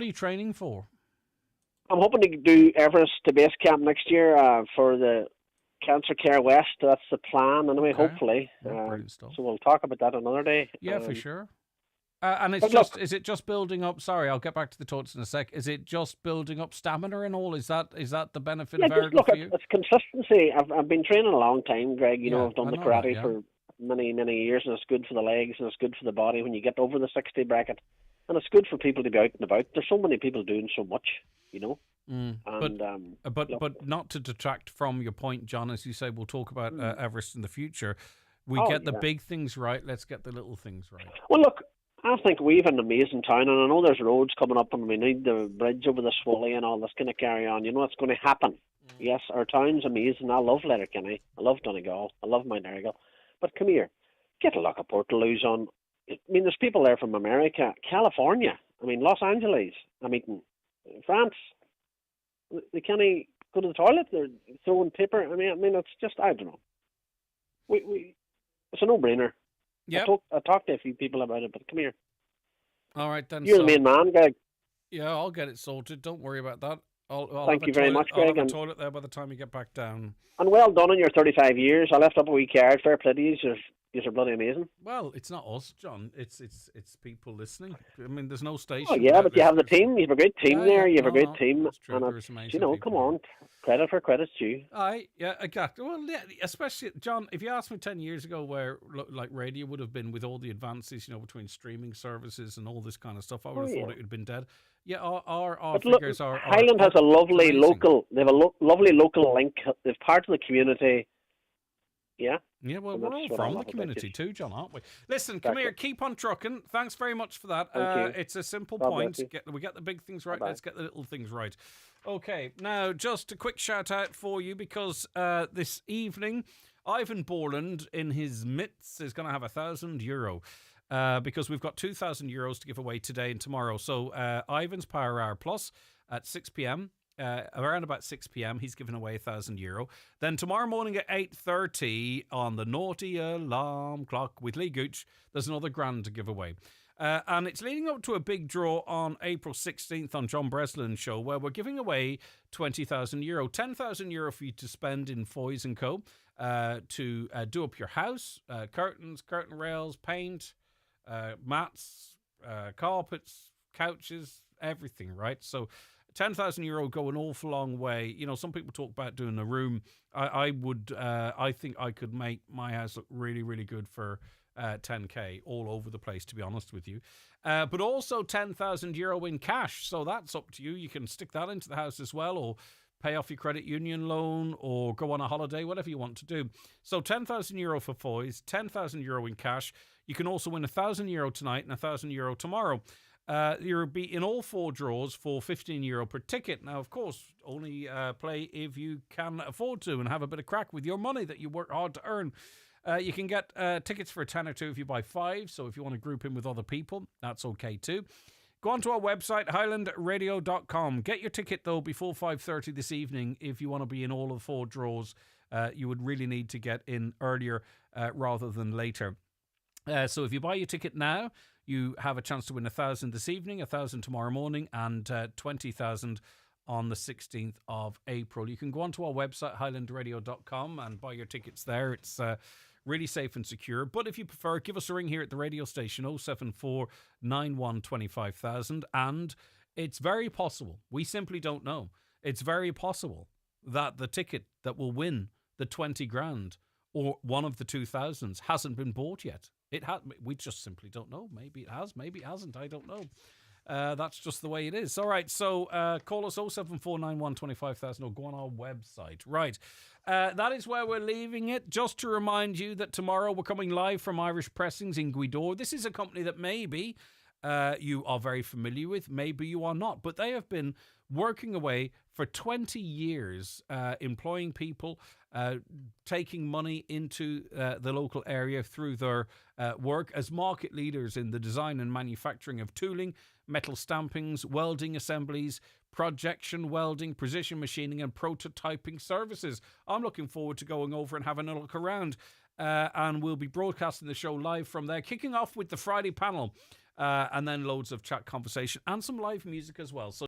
you training for? I'm hoping to do Everest to base camp next year for the Cancer Care West. That's the plan, anyway. Okay. Hopefully. Brilliant stuff. So we'll talk about that another day. Yeah, for sure. And is it just building up? Sorry, I'll get back to the toilets in a sec. Is it just building up stamina and all? Is that the benefit of Errigal for you? It's consistency. I've been training a long time, Greg. I've done the karate for many years, and it's good for the legs and it's good for the body when you get over the 60 bracket, and it's good for people to be out and about. There's so many people doing so much, And, but not to detract from your point, John. As you say, we'll talk about Everest in the future. We get the big things right. Let's get the little things right. Well, look. I think we have an amazing town, and I know there's roads coming up, and we need the bridge over the Swilly and all this going to carry on. It's going to happen. Yes, our town's amazing. I love Letterkenny. I love Donegal. I love Mount Errigal. But come here, get a look at Portaloos on. I mean, there's people there from America, California. I mean, Los Angeles. I mean, France. They can't go to the toilet. They're throwing paper. I mean, it's just, I don't know. It's a no-brainer. Yeah, I talked to a few people about it, but come here. All right, then. You're the main man, Greg. Yeah, I'll get it sorted. Don't worry about that. Thank you very much, Greg. I'll have a toilet there by the time you get back down. And well done in your 35 years. I left up a wee card. Fair play to you. You're bloody amazing. Well, it's not us, John. It's people listening. I mean, there's no station. Oh yeah, but you have the team. You have a great team there. You have a great team. And come on, credit for credit's due. Exactly. Well, yeah, especially John. If you asked me 10 years ago where like radio would have been with all the advances, between streaming services and all this kind of stuff, I would have thought it would have been dead. Yeah, our figures are. Highland has a lovely local. They have a lovely local link. They're part of the community. Yeah. Yeah, well, we're all from the community too, John, aren't we? Listen, come here, keep on trucking. Thanks very much for that. It's a simple point. We get the big things right. Let's get the little things right. Okay, now just a quick shout out for you because this evening, Ivan Borland in his midst is going to have €1,000 because we've got €2,000 to give away today and tomorrow. So Ivan's Power Hour Plus at 6 p.m. Around about 6 p.m, he's giving away €1,000. Then tomorrow morning at 8:30 on the Naughty Alarm Clock with Lee Gooch, there's another grand to give away. And it's leading up to a big draw on April 16th on John Breslin's show, where we're giving away €20,000, €10,000 for you to spend in Foy's & Co. To do up your house, curtains, curtain rails, paint, mats, carpets, couches, everything, right? So €10,000 go an awful long way. You know, some people talk about doing a room. I think I could make my house look really, really good for 10k all over the place, to be honest with you. But also €10,000 in cash. So that's up to you. You can stick that into the house as well, or pay off your credit union loan, or go on a holiday, whatever you want to do. So €10,000 for foys, €10,000 in cash. You can also win €1,000 tonight and €1,000 tomorrow. You'll be in all 4 draws for €15 per ticket. Now, of course, only play if you can afford to and have a bit of crack with your money that you work hard to earn. You can get tickets for a tenner too if you buy 5. So if you want to group in with other people, that's okay too. Go on to our website, highlandradio.com. Get your ticket, though, before 5:30 this evening if you want to be in all of the 4 draws. You would really need to get in earlier rather than later. So if you buy your ticket now, you have a chance to win 1,000 this evening, 1,000 tomorrow morning, and 20,000 on the 16th of April. You can go onto our website, highlandradio.com, and buy your tickets there. It's really safe and secure. But if you prefer, give us a ring here at the radio station, 074 91 25,000. And it's very possible, we simply don't know, it's very possible that the ticket that will win the 20 grand or one of the 2,000s hasn't been bought yet. We just simply don't know. Maybe it has, maybe it hasn't. I don't know. That's just the way it is. All right, so call us 07491 25,000 or go on our website. Right, that is where we're leaving it. Just to remind you that tomorrow we're coming live from Irish Pressings in Gweedore. This is a company that maybe you are very familiar with, maybe you are not, but they have been working away for 20 years, employing people, taking money into the local area through their work as market leaders in the design and manufacturing of tooling, metal stampings, welding assemblies, projection welding, precision machining and prototyping services. I'm looking forward to going over and having a look around, and we'll be broadcasting the show live from there, kicking off with the Friday panel, and then loads of chat conversation and some live music as well. So